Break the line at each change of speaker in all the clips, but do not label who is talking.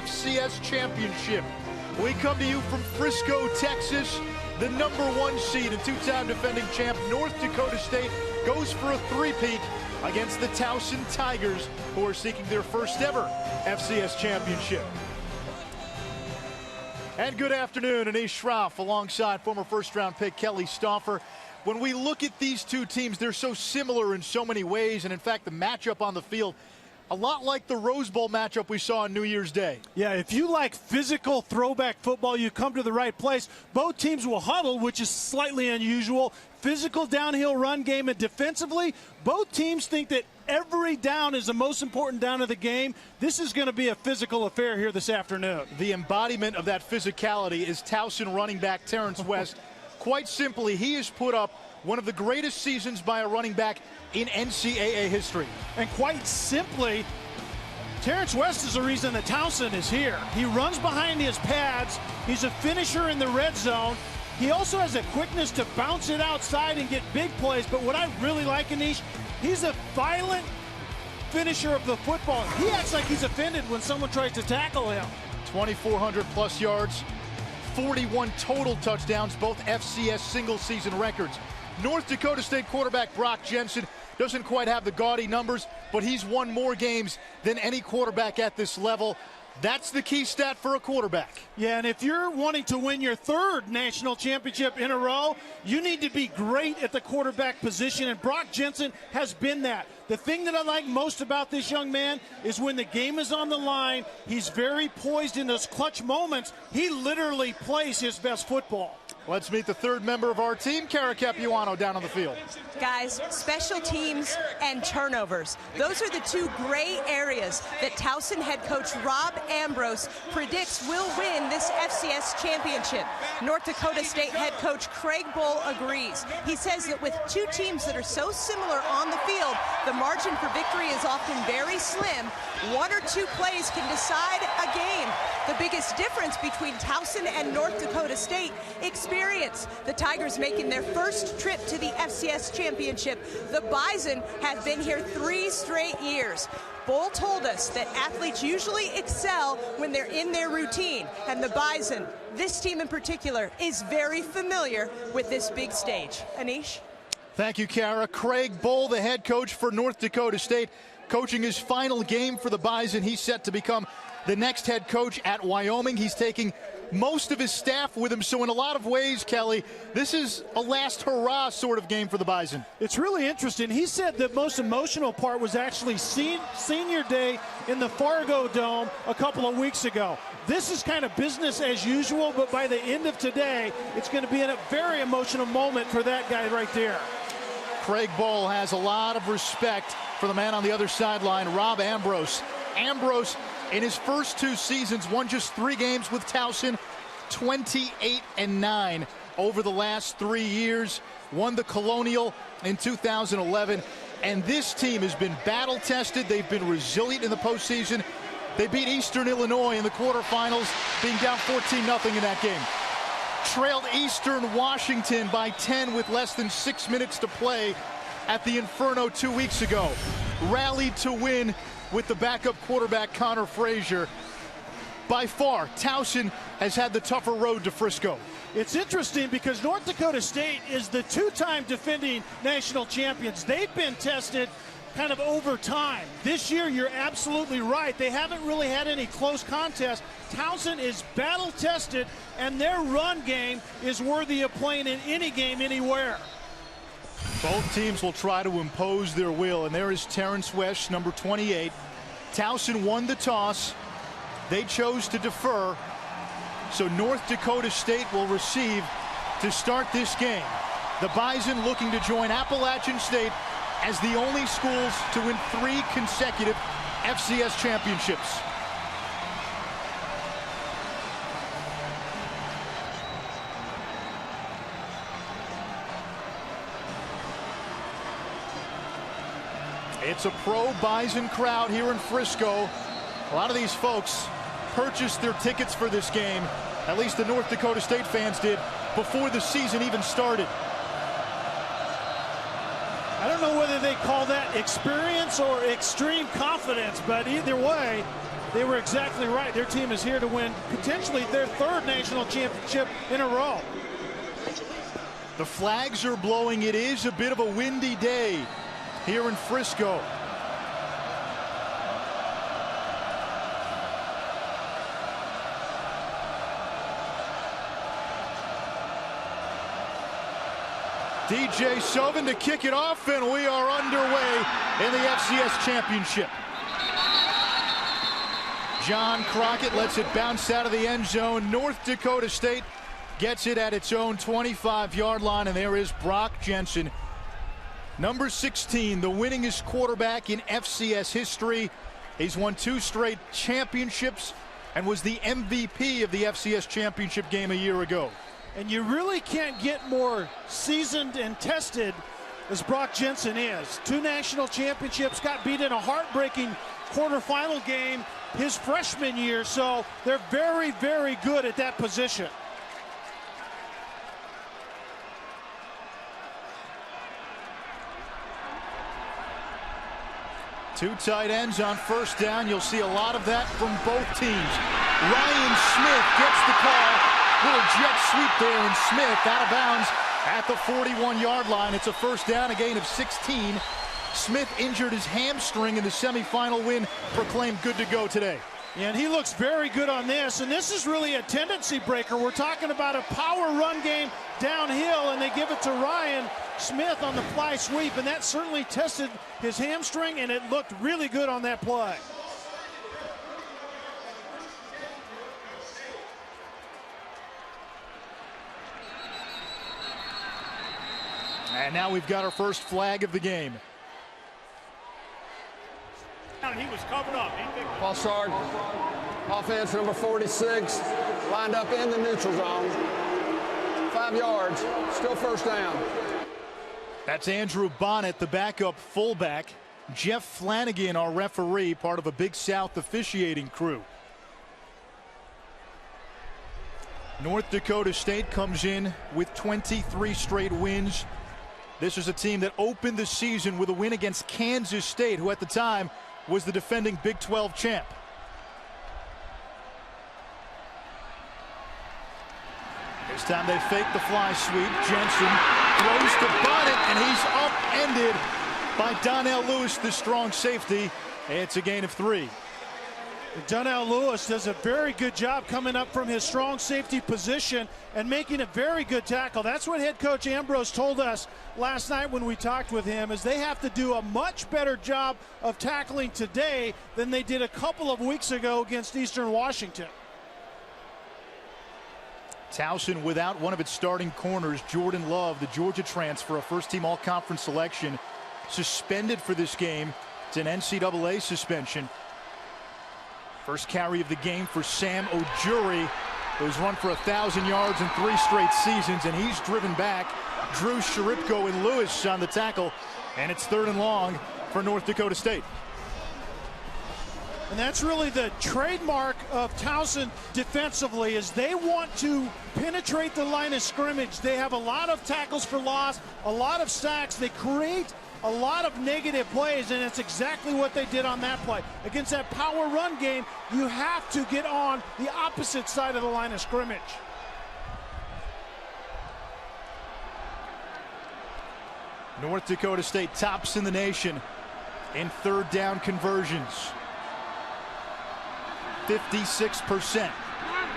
FCS championship. We come to you from Frisco, Texas. The #1 seed and two-time defending champ North Dakota State goes for a three-peat against the Towson Tigers, who are seeking their first ever FCS championship. And good afternoon, Anish Shroff alongside former first-round pick Kelly Stauffer. When we look at these two teams, they're so similar in so many ways, and in fact, the matchup on the field, a lot like the Rose Bowl matchup we saw on New Year's Day.
Yeah, if you like physical throwback football, you come to the right place. Both teams will huddle, which is slightly unusual. Physical downhill run game, and defensively, both teams think that every down is the most important down of the game. This is going to be a physical affair here this afternoon.
The embodiment of that physicality is Towson running back Terrence West. Quite simply, he has put up one of the greatest seasons by a running back in NCAA history.
And quite simply, Terrence West is the reason that Towson is here. He runs behind his pads. He's a finisher in the red zone. He also has a quickness to bounce it outside and get big plays. But what I really like, Anish, he's a violent finisher of the football. He acts like he's offended when someone tries to tackle him.
2,400 plus yards, 41 total touchdowns, both FCS single-season records. North Dakota State quarterback Brock Jensen doesn't quite have the gaudy numbers, but he's won more games than any quarterback at this level. That's the key stat for a quarterback.
Yeah, and if you're wanting to win your third national championship in a row, you need to be great at the quarterback position, and Brock Jensen has been that. The thing that I like most about this young man is when the game is on the line, he's very poised in those clutch moments. He literally plays his best football.
Let's meet the third member of our team, Cara Capuano, down on the field.
Guys, special teams and turnovers. Those are the two gray areas that Towson head coach Rob Ambrose predicts will win this FCS championship. North Dakota State head coach Craig Bohl agrees. He says that with two teams that are so similar on the field, the margin for victory is often very slim. One or two plays can decide a game. The biggest difference between Towson and North Dakota State, experience. The Tigers making their first trip to the FCS championship. The Bison have been here 3 straight years. Bohl told us that athletes usually excel when they're in their routine, and the Bison, this team in particular, is very familiar with this big stage. Anish?
Thank you, Cara. Craig Bohl, the head coach for North Dakota State, coaching his final game for the Bison. He's set to become the next head coach at Wyoming. He's taking most of his staff with him. So in a lot of ways, Kelly, this is a last hurrah sort of game for the Bison.
It's really interesting. He said the most emotional part was actually senior day in the Fargo Dome a couple of weeks ago. This is kind of business as usual, but by the end of today, it's going to be a very emotional moment for that guy right there.
Craig Bohl has a lot of respect for the man on the other sideline, Rob Ambrose. Ambrose, in his first 2 seasons, won just 3 games with Towson, 28-9 over the last 3 years. Won the Colonial in 2011. And this team has been battle-tested. They've been resilient in the postseason. They beat Eastern Illinois in the quarterfinals, being down 14-0 in that game. Trailed Eastern Washington by 10 with less than 6 minutes to play at the Inferno 2 weeks ago. Rallied to win with the backup quarterback Connor Frazier. By far, Towson has had the tougher road to Frisco.
It's interesting because North Dakota State is the 2-time defending national champions. They've been tested kind of over time. This year, you're absolutely right. They haven't really had any close contests. Towson is battle-tested, and their run game is worthy of playing in any game, anywhere.
Both teams will try to impose their will, and there is Terrence West, number 28. Towson won the toss. They chose to defer, so North Dakota State will receive to start this game. The Bison looking to join Appalachian State as the only schools to win 3 consecutive FCS championships. It's a pro-Bison crowd here in Frisco. A lot of these folks purchased their tickets for this game, at least the North Dakota State fans did, before the season even started.
I don't know whether they call that experience or extreme confidence, but either way, they were exactly right. Their team is here to win potentially their third national championship in a row.
The flags are blowing. It is a bit of a windy day here in Frisco. DJ Sovin to kick it off, and we are underway in the FCS championship. John Crockett lets it bounce out of the end zone. North Dakota State gets it at its own 25-yard line, and there is Brock Jensen, number 16, the winningest quarterback in FCS history. He's won 2 straight championships and was the MVP of the FCS championship game a year ago.
And you really can't get more seasoned and tested as Brock Jensen is. 2 national championships, got beat in a heartbreaking quarterfinal game his freshman year, so they're very, very good at that position.
Two tight ends on first down. You'll see a lot of that from both teams. Ryan Smith gets the call. Little jet sweep there, and Smith out of bounds at the 41-yard line. It's a first down, a gain of 16. Smith injured his hamstring in the semifinal win, proclaimed good to go today.
Yeah, and he looks very good on this, and this is really a tendency breaker. We're talking about a power run game downhill, and they give it to Ryan Smith on the fly sweep, and that certainly tested his hamstring, and it looked really good on that play.
And now we've got our first flag of the game.
He was covered up.
False start. Offense number 46 lined up in the neutral zone. 5 yards. Still first down.
That's Andrew Bonnet, the backup fullback. Jeff Flanagan, our referee, part of a Big South officiating crew. North Dakota State comes in with 23 straight wins. This is a team that opened the season with a win against Kansas State, who at the time was the defending Big 12 champ. This time they fake the fly sweep. Jensen throws to Bonnet, and he's upended by Donnell Lewis, the strong safety. It's a gain of 3.
Donnell Lewis does a very good job coming up from his strong safety position and making a very good tackle. That's what head coach Ambrose told us last night when we talked with him, is they have to do a much better job of tackling today than they did a couple of weeks ago against Eastern Washington.
Towson without one of its starting corners, Jordan Love, the Georgia transfer, a first-team all-conference selection, suspended for this game. It's an NCAA suspension. First carry of the game for Sam Ojuri, who's run for 1,000 yards in 3 straight seasons, and he's driven back Drew Sharipko and Lewis on the tackle, and it's 3rd and long for North Dakota State.
And that's really the trademark of Towson defensively, is they want to penetrate the line of scrimmage. They have a lot of tackles for loss, a lot of sacks. They create a lot of negative plays, and it's exactly what they did on that play. Against that power run game, you have to get on the opposite side of the line of scrimmage.
North Dakota State tops in the nation in 3rd down conversions. 56%.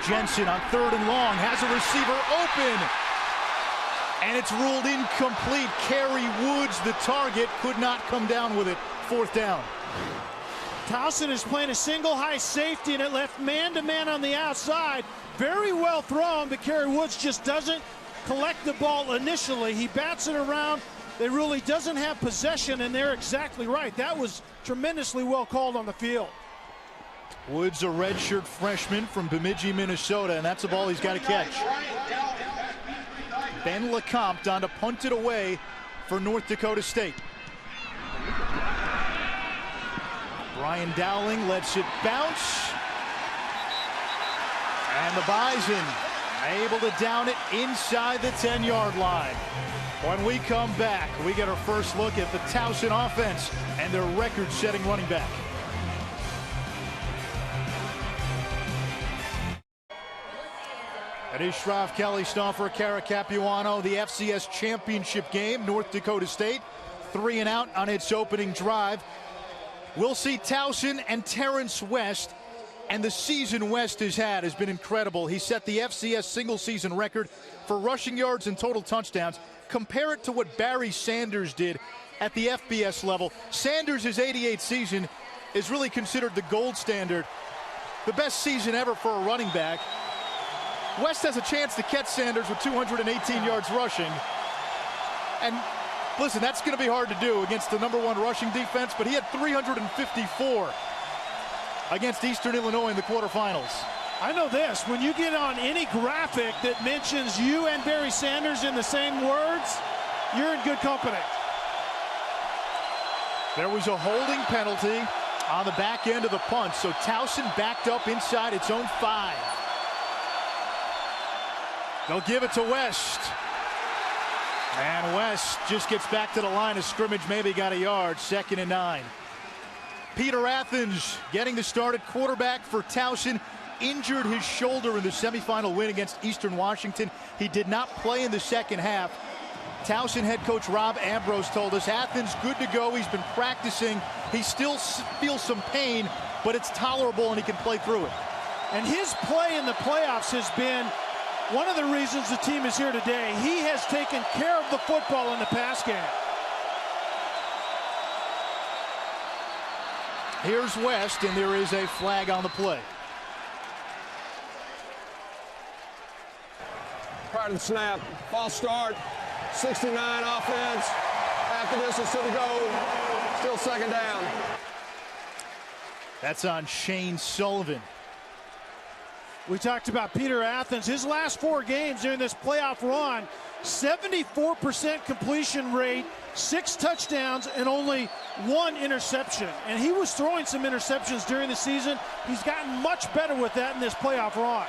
Jensen on 3rd and long has a receiver open, and it's ruled incomplete. Kerry Woods, the target, could not come down with it. 4th down.
Towson is playing a single high safety, and it left man-to-man on the outside. Very well thrown, but Kerry Woods just doesn't collect the ball initially. He bats it around. They really doesn't have possession, and they're exactly right. That was tremendously well called on the field.
Woods, a redshirt freshman from Bemidji, Minnesota, and that's a ball he's got to catch. Ben LeCompte on to punt it away for North Dakota State. Brian Dowling lets it bounce, and the Bison able to down it inside the 10-yard line. When we come back, we get our first look at the Towson offense and their record-setting running back. It is Shroff, Kelly, Stauffer, Cara Capuano, the FCS championship game. North Dakota State 3 and out on its opening drive. We'll see Towson and Terrence West, and the season West has had has been incredible. He set the FCS single season record for rushing yards and total touchdowns. Compare it to what Barry Sanders did at the FBS level. Sanders' 88th season is really considered the gold standard, the best season ever for a running back. West has a chance to catch Sanders with 218 yards rushing. And listen, that's going to be hard to do against the #1 rushing defense, but he had 354 against Eastern Illinois in the quarterfinals.
I know this, when you get on any graphic that mentions you and Barry Sanders in the same words, you're in good company.
There was a holding penalty on the back end of the punt, so Towson backed up inside its own 5. They'll give it to West. And West just gets back to the line of scrimmage, maybe got a yard, 2nd and 9. Peter Athens getting the start at quarterback for Towson. Injured his shoulder in the semifinal win against Eastern Washington. He did not play in the second half. Towson head coach Rob Ambrose told us Athens good to go. He's been practicing. He still feels some pain, but it's tolerable and he can play through it.
And his play in the playoffs has been one of the reasons the team is here today. He has taken care of the football in the pass game.
Here's West, and there is a flag on the play.
Prior to the snap, false start, 69 offense, half the distance to the goal, still 2nd down.
That's on Shane Sullivan.
We talked about Peter Athens. His last 4 games during this playoff run, 74% completion rate, 6 touchdowns, and only 1 interception. And he was throwing some interceptions during the season. He's gotten much better with that in this playoff run.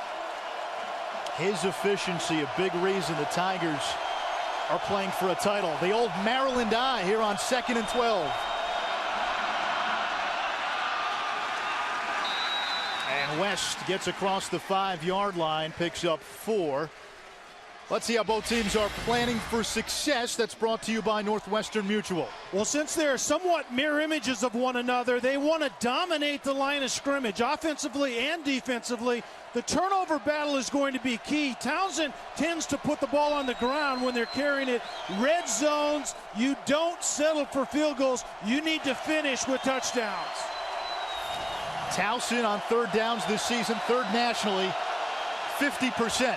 His efficiency, a big reason the Tigers are playing for a title. The old Maryland eye here on 2nd and 12. And West gets across the 5-yard line, picks up 4. Let's see how both teams are planning for success. That's brought to you by Northwestern Mutual.
Well, since they're somewhat mirror images of one another, they want to dominate the line of scrimmage, offensively and defensively. The turnover battle is going to be key. Towson tends to put the ball on the ground when they're carrying it. Red zones, you don't settle for field goals. You need to finish with touchdowns.
Towson on 3rd downs this season, 3rd nationally, 50%.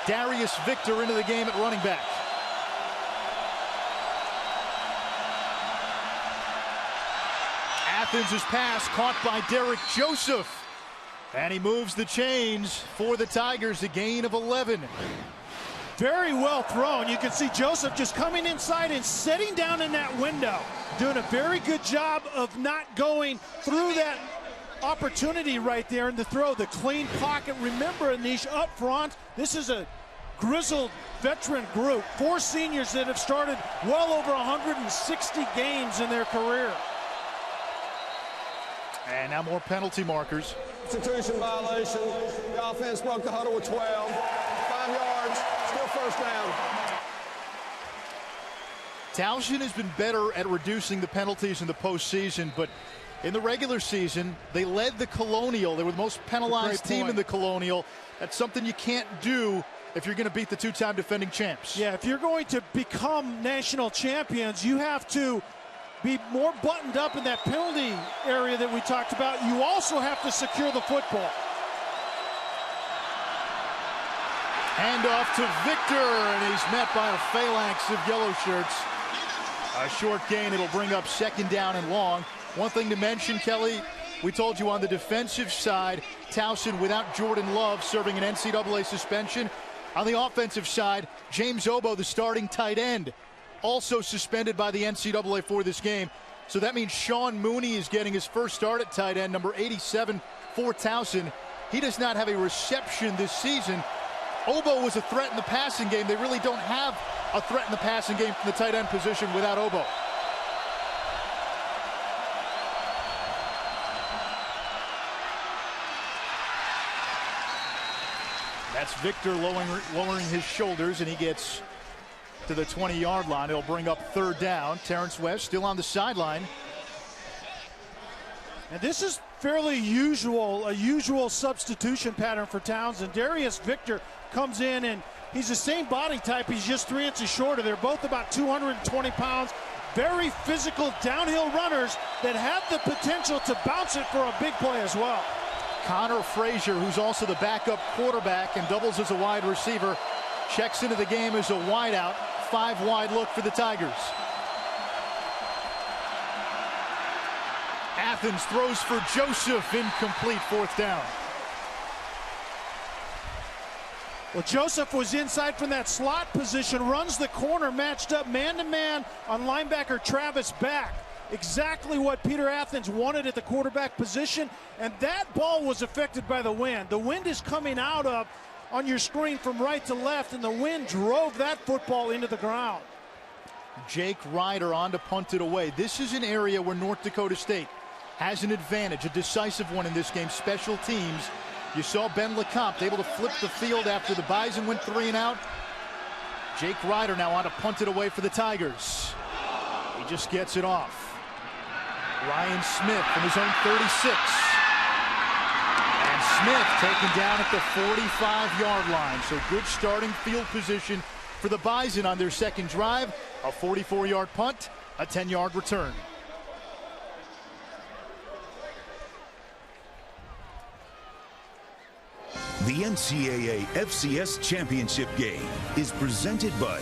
Darius Victor into the game at running back. Athens' pass caught by Derek Joseph. And he moves the chains for the Tigers, a gain of 11.
Very well thrown. You can see Joseph just coming inside and sitting down in that window. Doing a very good job of not going through that opportunity right there in the throw. The clean pocket. Remember, Anish, up front, this is a grizzled veteran group. 4 seniors that have started well over 160 games in their career.
And now more penalty markers.
Substitution violation. The offense broke the huddle with 12. 5 yards, still 1st down.
Towson has been better at reducing the penalties in the postseason, but in the regular season, they led the Colonial. They were the most penalized team in the Colonial. That's something you can't do if you're going to beat the 2-time defending champs.
Yeah, if you're going to become national champions, you have to be more buttoned up in that penalty area that we talked about. You also have to secure the football.
Handoff to Victor, and he's met by a phalanx of yellow shirts. A short gain, it'll bring up 2nd down and long. One thing to mention, Kelly, we told you on the defensive side, Towson without Jordan Love serving an NCAA suspension. On the offensive side, James Obo, the starting tight end, also suspended by the NCAA for this game. So that means Sean Mooney is getting his first start at tight end, number 87 for Towson. He does not have a reception this season. Obo was a threat in the passing game. They really don't have a threat in the passing game from the tight end position without Obo. That's Victor lowering his shoulders, and he gets to the 20-yard line. It'll bring up third down. Terrence West still on the sideline.
And this is fairly usual, a usual substitution pattern for Towson. Darius Victor comes in, and he's the same body type. He's just 3 inches shorter. They're both about 220 pounds. Very physical downhill runners that have the potential to bounce it for a big play as well.
Connor Frazier, who's also the backup quarterback and doubles as a wide receiver, checks into the game as a wideout. 5-wide look for the Tigers. Athens throws for Joseph, incomplete, fourth down.
Well, Joseph was inside from that slot position, runs the corner, matched up man-to-man on linebacker Travis Back. Exactly what Peter Athens wanted at the quarterback position, and that ball was affected by the wind. The wind is coming out of on your screen from right to left, and the wind drove that football into the ground.
Jake Ryder on to punt it away. This is an area where North Dakota State has an advantage, a decisive one in this game. Special teams. You saw Ben LeCompte able to flip the field after the Bison went 3 and out. Jake Ryder now on to punt it away for the Tigers. He just gets it off. Ryan Smith from his own 36. And Smith taken down at the 45-yard line. So good starting field position for the Bison on their second drive. A 44-yard punt, a 10-yard return.
The NCAA FCS Championship game is presented by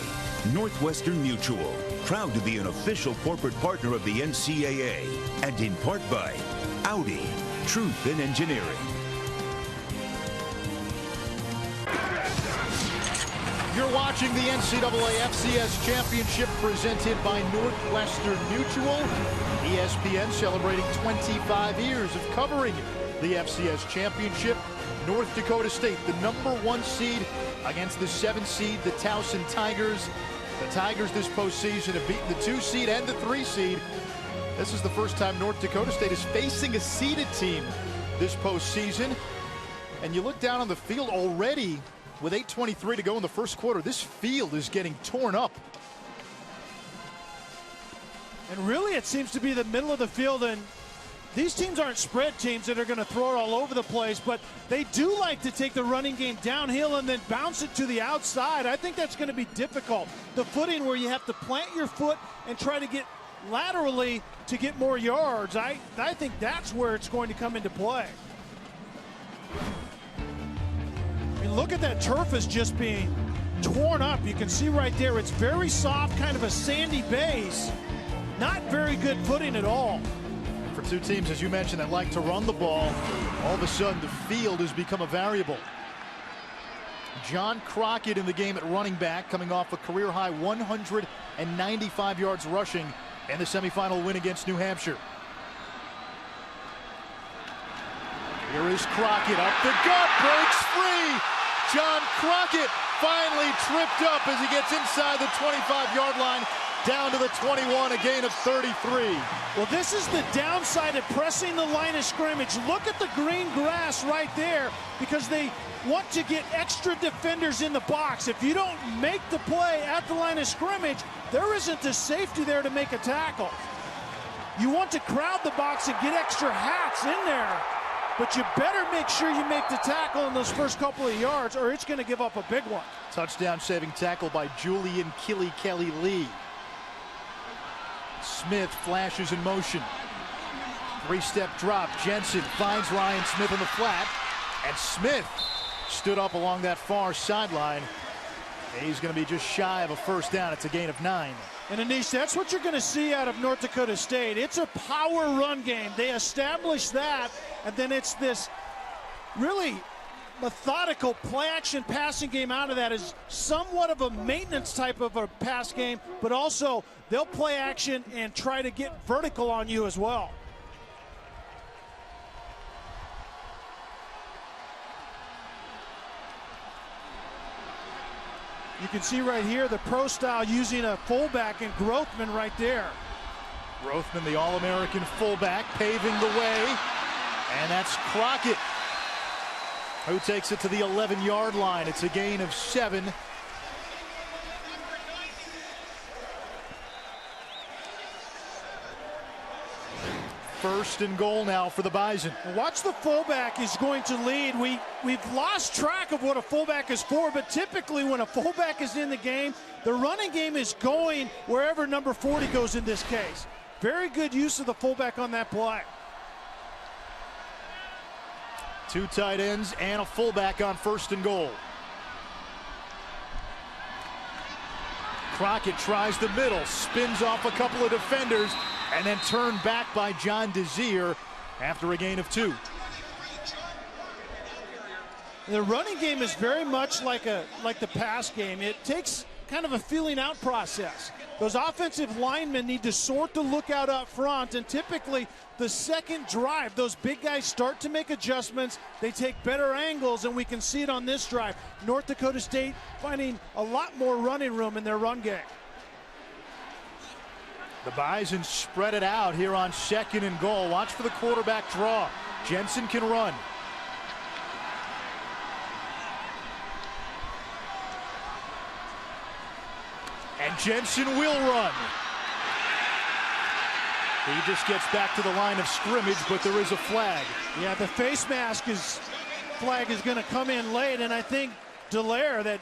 Northwestern Mutual, proud to be an official corporate partner of the NCAA, and in part by Audi, truth in engineering.
You're watching the NCAA FCS Championship presented by Northwestern Mutual. ESPN celebrating 25 years of covering the FCS Championship. North Dakota State, the #1 seed against the 7 seed, the Towson Tigers. The Tigers this postseason have beaten the 2 seed and the 3 seed. This is the first time North Dakota State is facing a seeded team this postseason. And you look down on the field already with 8:23 to go in the first quarter. This field is getting torn up.
And really, it seems to be the middle of the field, and these teams aren't spread teams that are going to throw it all over the place, but they do like to take the running game downhill and then bounce it to the outside. I think that's going to be difficult. The footing where you have to plant your foot and try to get laterally to get more yards. I think that's where it's going to come into play. I mean, look at that turf is just being torn up. You can see right there, it's very soft, kind of a sandy base. Not very good footing at all.
For 2 teams, as you mentioned, that like to run the ball, all of a sudden the field has become a variable. John Crockett in the game at running back, coming off a career-high 195 yards rushing in the semifinal win against New Hampshire. Here is Crockett, up the gut, breaks free. John Crockett finally tripped up as he gets inside the 25-yard line, down to the 21, a gain of 33.
Well, this is the downside of pressing the line of scrimmage. Look at the green grass right there, because they want to get extra defenders in the box. If you don't make the play at the line of scrimmage, there isn't a safety there to make a tackle. You want to crowd the box and get extra hats in there, but you better make sure you make the tackle in those first couple of yards, or it's going to give up a big one.
Touchdown saving tackle by Julian Kelly Lee. Smith flashes in motion. 3-step drop. Jensen finds Ryan Smith on the flat. And Smith stood up along that far sideline. He's going to be just shy of a first down. It's a gain of 9.
And Anish, that's what you're going to see out of North Dakota State. It's a power run game. They establish that, and then it's this really methodical play-action passing game out of that. Is somewhat of a maintenance type of a pass game, but also they'll play action and try to get vertical on you as well. You can see right here the pro style using a fullback and Grothman right there.
Grothman, the All-American fullback, paving the way. And that's Crockett. who takes it to the 11-yard line. It's a gain of 7. First and goal now for the Bison.
Watch the fullback is going to lead. We've lost track of what a fullback is for, but typically when a fullback is in the game, the running game is going wherever number 40 goes in this case. Very good use of the fullback on that play.
2 tight ends and a fullback on first and goal. Crockett tries the middle, spins off a couple of defenders, and then turned back by John Desir after a gain of 2.
The running game is very much like the pass game. It takes kind of a feeling out process. Those offensive linemen need to sort the lookout up front, and typically the second drive, those big guys start to make adjustments. They take better angles, and we can see it on this drive. North Dakota State finding a lot more running room in their run game.
The Bison spread it out here on second and goal. Watch for the quarterback draw. Jensen can run. And Jensen will run. He just gets back to the line of scrimmage, but there is a flag.
Yeah, the face mask flag is going to come in late, and I think Dallaire, that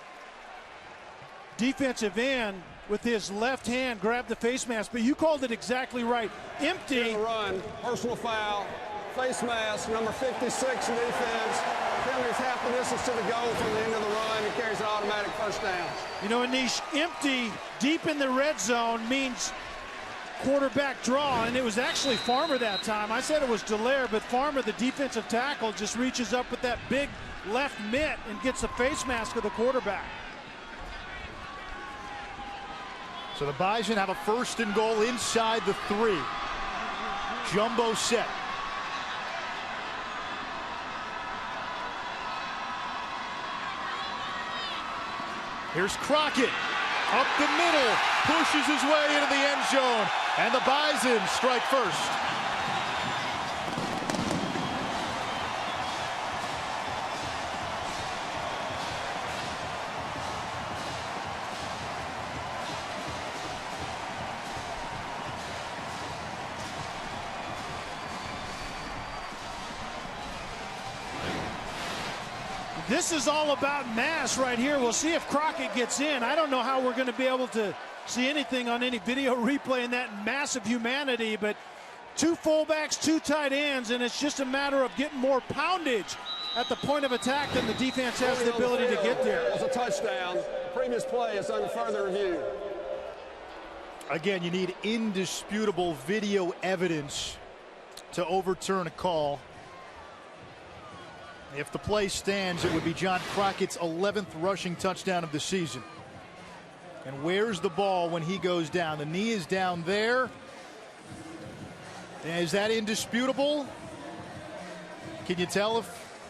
defensive end, with his left hand grabbed the face mask, but you called it exactly right. Empty.
Run, personal foul, face mask, number 56 in defense. Penalty's half the distance to the goal from the end of the run. He carries an automatic first down.
You know, Anish, empty deep in the red zone means quarterback draw, and it was actually Farmer that time. I said it was Dallaire, but Farmer, the defensive tackle, just reaches up with that big left mitt and gets the face mask of the quarterback.
So the Bison have a first and goal inside the 3. Jumbo set. Here's Crockett. Up the middle. Pushes his way into the end zone. And the Bison strike first.
This is all about mass right here. We'll see if Crockett gets in. I don't know how we're going to be able to see anything on any video replay in that massive humanity, but 2 fullbacks, 2 tight ends, and it's just a matter of getting more poundage at the point of attack than the defense has the ability to get there.
It was a touchdown. The previous play is under further review.
Again, you need indisputable video evidence to overturn a call. If the play stands, it would be John Crockett's 11th rushing touchdown of the season. And where's the ball when he goes down? The knee is down there. Is that indisputable? Can you tell if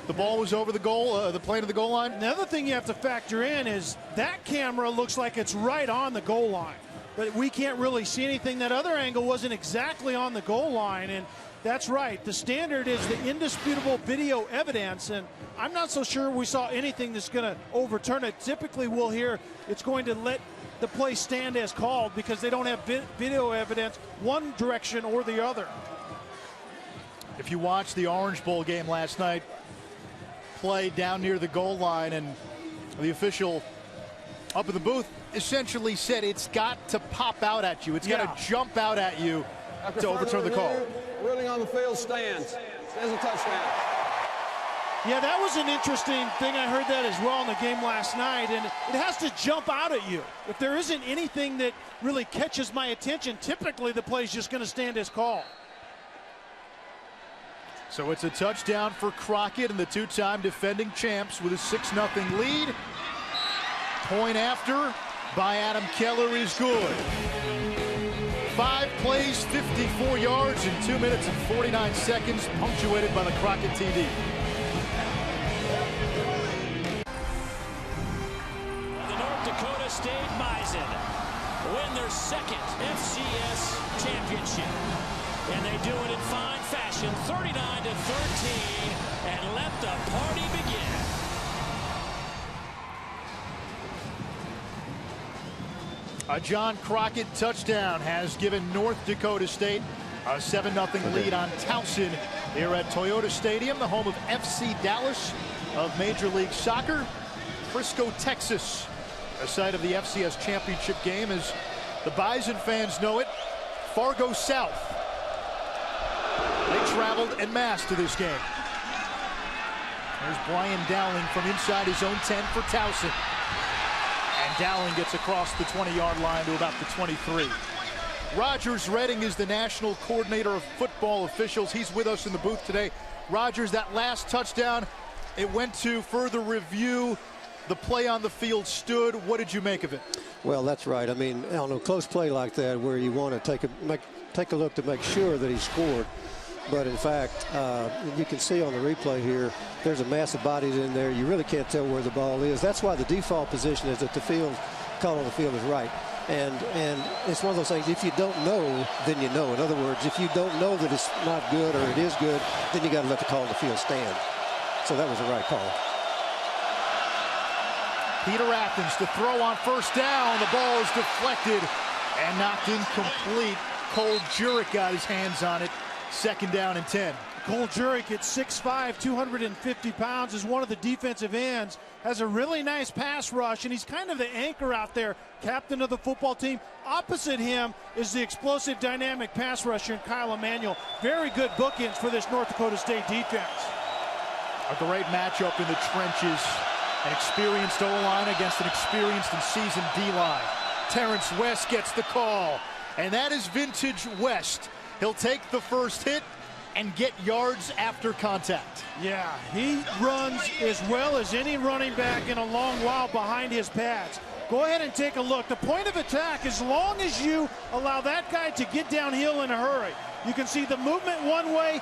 the ball was over the goal, the plane of the goal line?
Another thing you have to factor in is that camera looks like it's right on the goal line, but we can't really see anything. That other angle wasn't exactly on the goal line, and that's right. The standard is the indisputable video evidence, and I'm not so sure we saw anything that's going to overturn it. Typically, we'll hear it's going to let the play stand as called because they don't have video evidence one direction or the other.
If you watched the Orange Bowl game last night, play down near the goal line, and the official up in the booth essentially said it's got to pop out at you. It's got to jump out at you to overturn the call.
Ruling on the field stands. There's a touchdown.
Yeah, that was an interesting thing. I heard that as well in the game last night, and it has to jump out at you. If there isn't anything that really catches my attention, typically the play is just going to stand as called.
So it's a touchdown for Crockett and the 2-time defending champs with a 6-0 lead. Point after by Adam Keller is good. 5 plays, 54 yards in 2 minutes and 49 seconds, punctuated by the Crockett TD.
The North Dakota State Bison win their 2nd FCS championship. And they do it in fine fashion, 39-13, and let the party
A John Crockett touchdown has given North Dakota State a 7-0 lead on Towson here at Toyota Stadium, the home of FC Dallas of Major League Soccer. Frisco, Texas, the site of the FCS championship game, as the Bison fans know it. Fargo South. They traveled en masse to this game. There's Brian Dowling from inside his own 10 for Towson. And Dowling gets across the 20-yard line to about the 23. Rogers Redding is the national coordinator of football officials. He's with us in the booth today. Rogers, that last touchdown, it went to further review. The play on the field stood. What did you make of it?
Well, that's right. I mean, on a close play like that, where you want to take a look to make sure that he scored. But in fact, you can see on the replay here, there's a mass of bodies in there. You really can't tell where the ball is. That's why the default position is that the field, call on the field is right. And it's one of those things, if you don't know, then you know. In other words, if you don't know that it's not good or it is good, then you got to let the call on the field stand. So that was the right call.
Peter Athens to throw on first down. The ball is deflected and knocked incomplete. Cole Jurek got his hands on it. 2nd down and 10.
Cole Jurek at 6'5", 250 pounds, is one of the defensive ends, has a really nice pass rush, and he's kind of the anchor out there, captain of the football team. Opposite him is the explosive, dynamic pass rusher, Kyle Emanuel. Very good bookends for this North Dakota State defense.
A great matchup in the trenches. An experienced O-line against an experienced and seasoned D-line. Terrence West gets the call, and that is vintage West. He'll take the first hit and get yards after contact.
Yeah, he runs as well as any running back in a long while behind his pads. Go ahead and take a look. The point of attack, as long as you allow that guy to get downhill in a hurry. You can see the movement one way.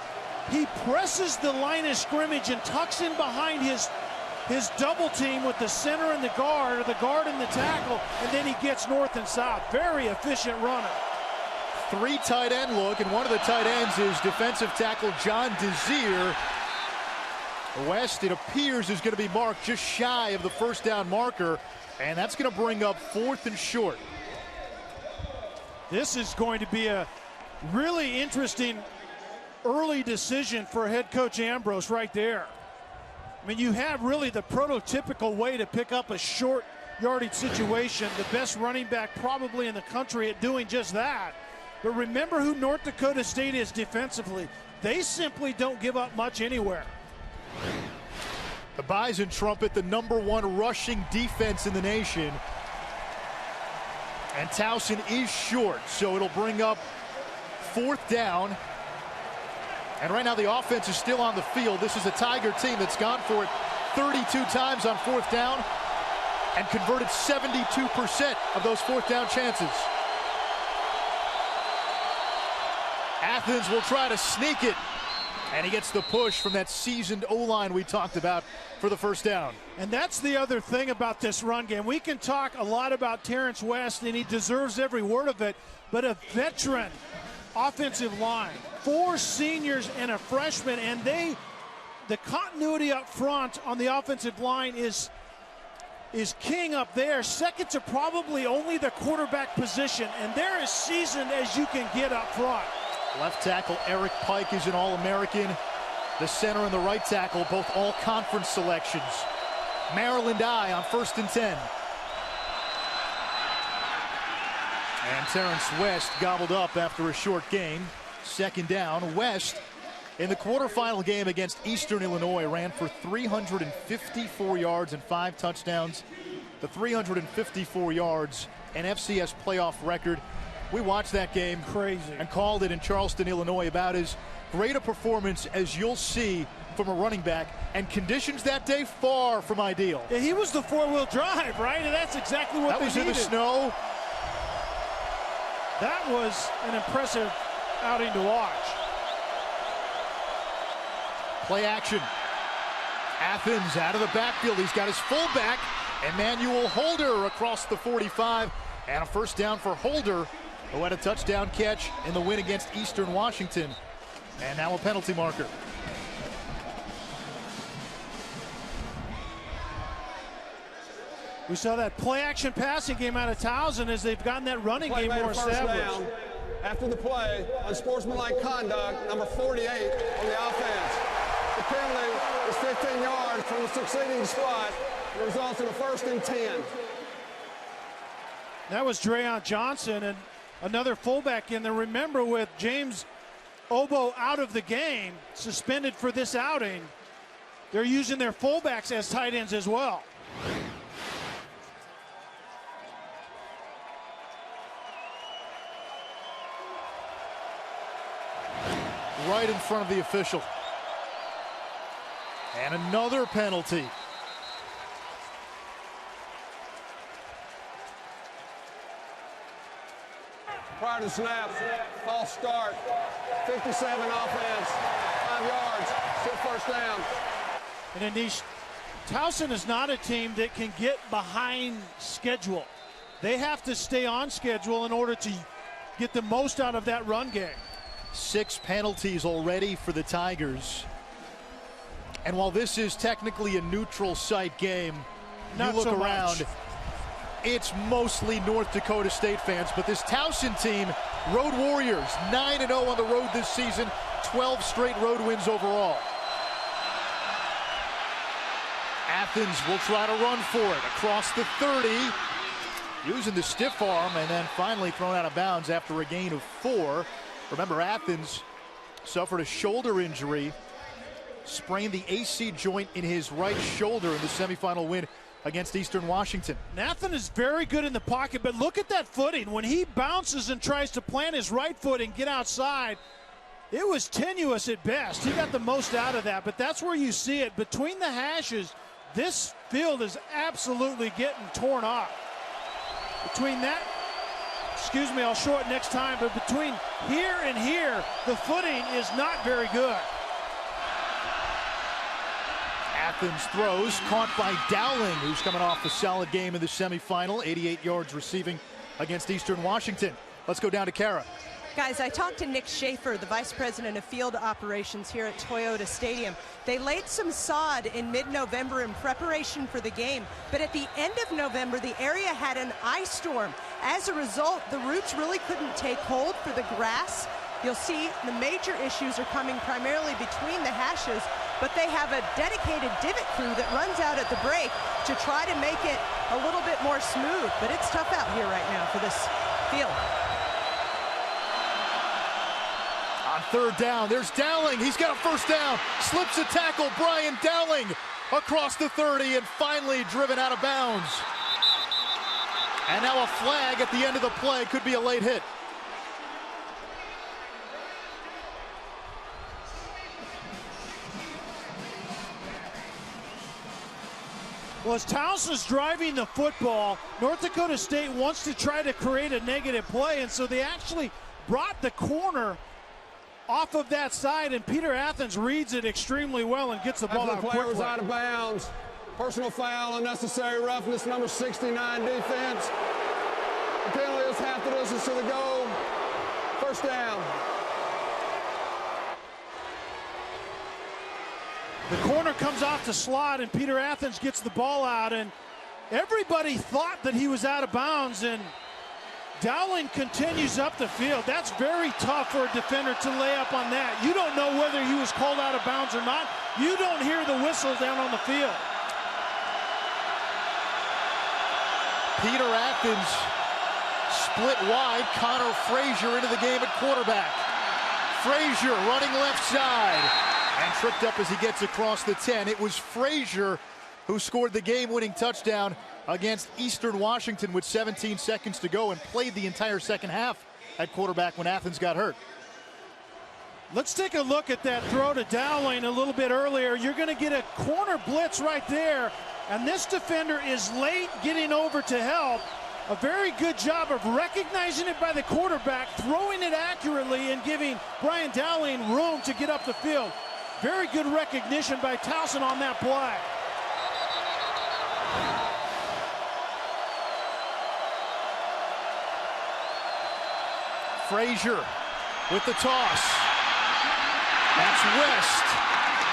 He presses the line of scrimmage and tucks in behind his double team with the center and the guard, or the guard and the tackle, and then he gets north and south. Very efficient runner.
3 tight end look, and one of the tight ends is defensive tackle John Desir. West, it appears, is going to be marked just shy of the first down marker, and that's going to bring up 4th and short.
This is going to be a really interesting early decision for head coach Ambrose right there. I mean, you have really the prototypical way to pick up a short yardage situation, the best running back probably in the country at doing just that. But remember who North Dakota State is defensively. They simply don't give up much anywhere.
The Bison trumpet the #1 rushing defense in the nation. And Towson is short, so it'll bring up 4th down. And right now the offense is still on the field. This is a Tiger team that's gone for it 32 times on 4th down and converted 72% of those 4th down chances. Athens will try to sneak it, and he gets the push from that seasoned O-line we talked about for the first down.
And that's the other thing about this run game. We can talk a lot about Terrence West, and he deserves every word of it, but a veteran offensive line, 4 seniors and a freshman, and the continuity up front on the offensive line is king up there. Second to probably only the quarterback position, and they're as seasoned as you can get up front.
Left tackle Eric Pike is an All-American. The center and the right tackle, both all-conference selections. Maryland I on 1st and 10. And Terrence West gobbled up after a short gain. 2nd down. West, in the quarterfinal game against Eastern Illinois, ran for 354 yards and 5 touchdowns. The 354 yards, an FCS playoff record. We watched that game
crazy
and called it in Charleston, Illinois, about as great a performance as you'll see from a running back, and conditions that day far from ideal.
Yeah, he was the 4-wheel drive, right? And that's exactly what they needed.
That was in the snow.
That was an impressive outing to watch.
Play action. Athens out of the backfield. He's got his fullback, Emmanuel Holder, across the 45, and a first down for Holder, who had a touchdown catch in the win against Eastern Washington. And now a penalty marker.
We saw that play-action passing game out of Towson as they've gotten that running game more established.
After the play, unsportsmanlike conduct, number 48 on the offense. The penalty is 15 yards from the succeeding spot. It results in a 1st and 10.
That was Dreon Johnson and another fullback in there. Remember, with James Obo out of the game, suspended for this outing, they're using their fullbacks as tight ends as well.
Right in front of the official. And another penalty.
Prior to snap, false start, 57 offense, 5 yards, still 1st down.
And Anish, Towson is not a team that can get behind schedule. They have to stay on schedule in order to get the most out of that run game.
6 penalties already for the Tigers. And while this is technically a neutral site game,
Not
you look
so
around,
much.
it's mostly North Dakota State fans. But this Towson team, Road Warriors, 9-0 on the road this season, 12 straight road wins overall. Athens will try to run for it across the 30, using the stiff arm, and then finally thrown out of bounds after a gain of 4. Remember, Athens suffered a shoulder injury, sprained the AC joint in his right shoulder in the semifinal win against Eastern Washington.
Nathan is very good in the pocket, but look at that footing. When he bounces and tries to plant his right foot and get outside, it was tenuous at best. He got the most out of that, but that's where you see it. Between the hashes, this field is absolutely getting torn up. Between that, excuse me, I'll show it next time, but between here and here, the footing is not very good.
Athens throws, caught by Dowling, who's coming off a solid game in the semifinal, 88 yards receiving against Eastern Washington. Let's go down to Kara.
Guys, I talked to Nick Schaefer, the Vice President of Field Operations here at Toyota Stadium. They laid some sod in mid-November in preparation for the game, but at the end of November, the area had an ice storm. As a result, the roots really couldn't take hold for the grass. You'll see the major issues are coming primarily between the hashes, but they have a dedicated divot crew that runs out at the break to try to make it a little bit more smooth, but it's tough out here right now for this field.
On 3rd down, there's Dowling. He's got a 1st down. Slips a tackle. Brian Dowling across the 30 and finally driven out of bounds. And now a flag at the end of the play. Could be a late hit.
Well, as Towson's driving the football, North Dakota State wants to try to create a negative play, and so they actually brought the corner off of that side, and Peter Athens reads it extremely well and gets the ball out quickly.
The player was out of bounds. Personal foul, unnecessary roughness, number 69 defense. The penalty is half the distance to the goal. 1st down.
The corner comes off the slot, and Peter Athens gets the ball out, and everybody thought that he was out of bounds, and Dowling continues up the field. That's very tough for a defender to lay up on that. You don't know whether he was called out of bounds or not. You don't hear the whistle down on the field.
Peter Athens split wide. Connor Frazier into the game at quarterback. Frazier running left side and tripped up as he gets across the 10. It was Frazier who scored the game-winning touchdown against Eastern Washington with 17 seconds to go and played the entire second half at quarterback when Athens got hurt.
Let's take a look at that throw to Dowling a little bit earlier. You're going to get a corner blitz right there, and this defender is late getting over to help. A very good job of recognizing it by the quarterback, throwing it accurately, and giving Brian Dowling room to get up the field. Very good recognition by Towson on that play.
Frazier with the toss. That's West.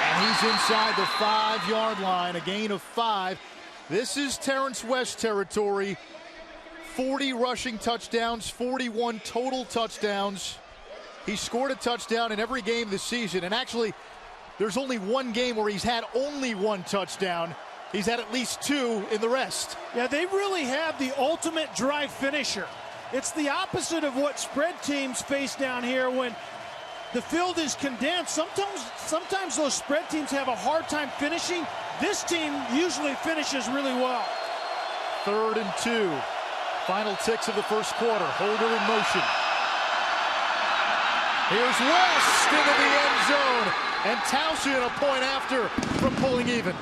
And he's inside the 5-yard line, a gain of 5. This is Terrence West territory. 40 rushing touchdowns, 41 total touchdowns. He scored a touchdown in every game this season, and actually, there's only one game where he's had only one touchdown. He's had at least two in the rest.
Yeah, they really have the ultimate drive finisher. It's the opposite of what spread teams face down here when the field is condensed. Sometimes those spread teams have a hard time finishing. This team usually finishes really well.
3rd and 2. Final ticks of the first quarter. Holder in motion. Here's West into the end zone. And Towson a point after from pulling even.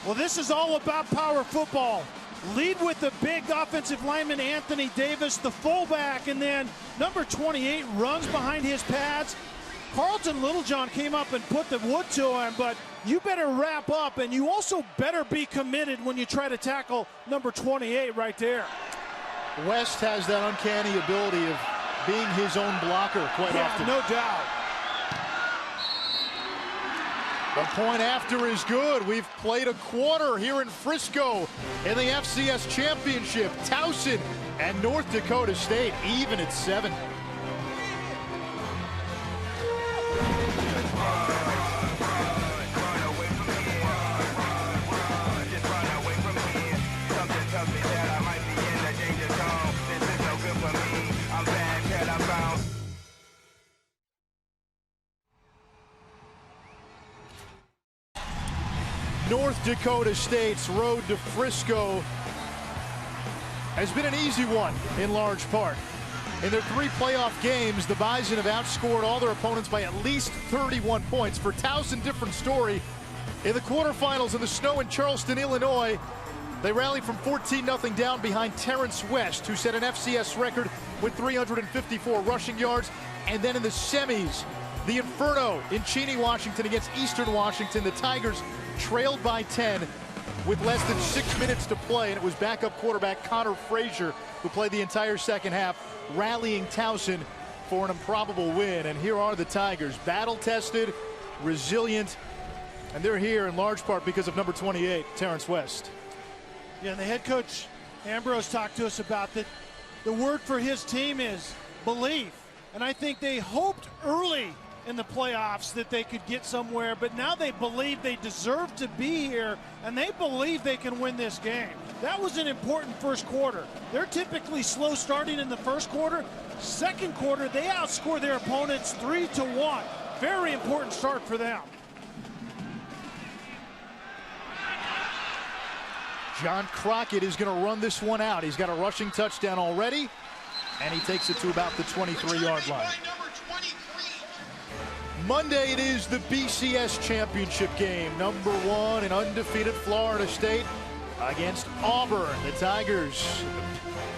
Well, this is all about power football. Lead with the big offensive lineman, Anthony Davis, the fullback, and then number 28 runs behind his pads. Carlton Littlejohn came up and put the wood to him, but you better wrap up, and you also better be committed when you try to tackle number 28 right there.
West has that uncanny ability of being his own blocker quite often.
No doubt.
The point after is good. We've played a quarter here in Frisco in the FCS Championship. Towson and North Dakota State even at 7. North Dakota State's road to Frisco has been an easy one in large part. In their 3 playoff games, the Bison have outscored all their opponents by at least 31 points. For Towson, different story. In the quarterfinals of the snow in Charleston, Illinois, they rallied from 14-0 down behind Terrence West, who set an FCS record with 354 rushing yards. And then in the semis, the Inferno in Cheney, Washington against Eastern Washington. The Tigers trailed by 10 with less than 6 minutes to play, and it was backup quarterback Connor Frazier who played the entire second half, rallying Towson for an improbable win. And here are the Tigers, battle-tested, resilient, and they're here in large part because of number 28, Terrence West.
Yeah, and the head coach Ambrose talked to us about that. The word for his team is belief, and I think they hoped early in the playoffs that they could get somewhere, but now they believe they deserve to be here, and they believe they can win this game. That was an important first quarter. They're typically slow starting in the first quarter. Second quarter, they outscore their opponents 3-1. Very important start for them.
John Crockett is going to run this one out. He's got a rushing touchdown already, and he takes it to about the 23-yard line. Monday it is the BCS championship game. Number 1 and undefeated Florida State against Auburn. The Tigers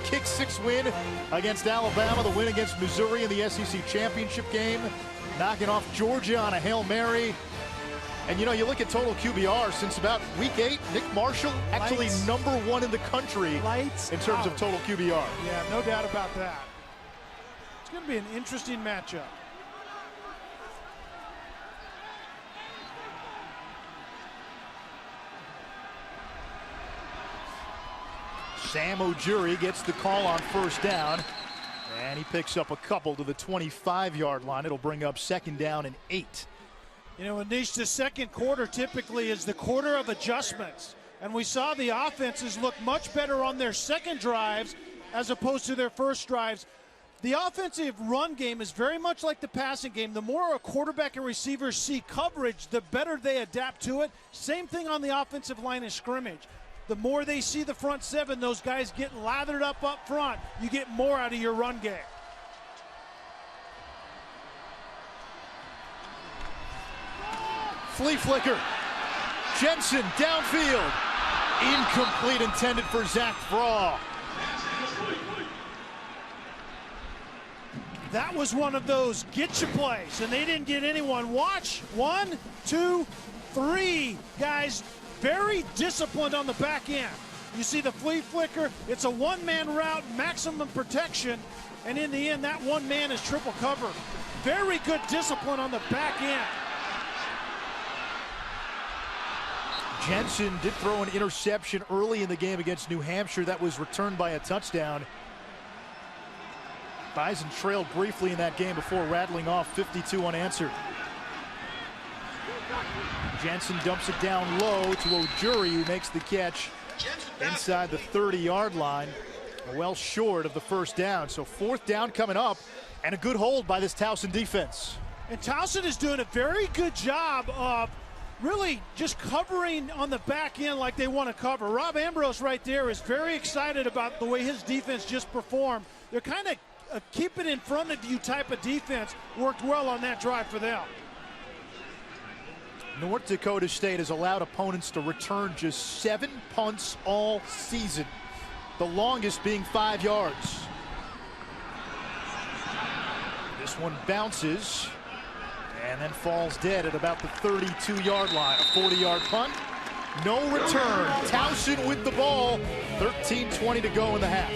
kick 6 win against Alabama. The win against Missouri in the SEC championship game. Knocking off Georgia on a Hail Mary. And you know, you look at total QBR since about week 8, Nick Marshall actually number 1 in the country in terms of total QBR.
Yeah, no doubt about that. It's going to be an interesting matchup.
Sam Ojuri gets the call on first down, and he picks up a couple to the 25-yard line. It'll bring up 2nd down and 8.
You know, Anish, the second quarter typically is the quarter of adjustments, and we saw the offenses look much better on their second drives as opposed to their first drives. The offensive run game is very much like the passing game. The more a quarterback and receivers see coverage, the better they adapt to it. Same thing on the offensive line of scrimmage. The more they see the front 7, those guys get lathered up front, you get more out of your run game.
Flea flicker. Jensen downfield. Incomplete, intended for Zach Fraw.
That was one of those get-you plays, and they didn't get anyone. Watch, 1, 2, 3 guys very disciplined on the back end. You see the flea flicker. It's a one-man route, maximum protection, and in the end, that one man is triple cover. Very good discipline on the back end.
Jensen did throw an interception early in the game against New Hampshire that was returned by a touchdown. Bison trailed briefly in that game before rattling off 52 unanswered. Jensen dumps it down low to Ojuri, who makes the catch inside the 30-yard line, well short of the first down. So fourth down coming up, and a good hold by this Towson defense.
And Towson is doing a very good job of really just covering on the back end like they want to cover. Rob Ambrose right there is very excited about the way his defense just performed. They're kind of a keep it in front of you type of defense. Worked well on that drive for them.
North Dakota State has allowed opponents to return just 7 punts all season, the longest being 5 yards. This one bounces and then falls dead at about the 32-yard line. A 40-yard punt, no return. Towson with the ball, 13:20 to go in the half.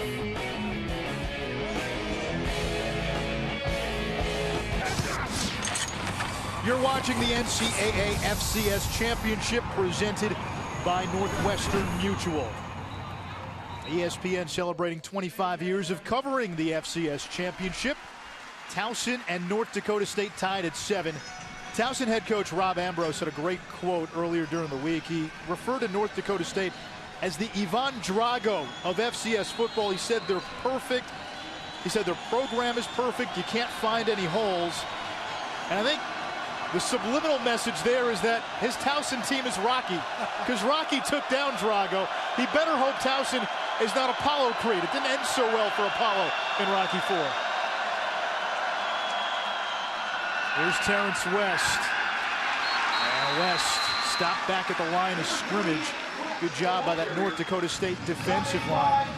You're watching the NCAA FCS Championship presented by Northwestern Mutual. ESPN celebrating 25 years of covering the FCS Championship. Towson and North Dakota State tied at 7. Towson head coach Rob Ambrose had a great quote earlier during the week. He referred to North Dakota State as the Ivan Drago of FCS football. He said they're perfect. He said their program is perfect. You can't find any holes. And I think the subliminal message there is that his Towson team is Rocky, because Rocky took down Drago. He better hope Towson is not Apollo Creed. It didn't end so well for Apollo in Rocky IV. Here's Terrence West. And West stopped back at the line of scrimmage. Good job by that North Dakota State defensive line.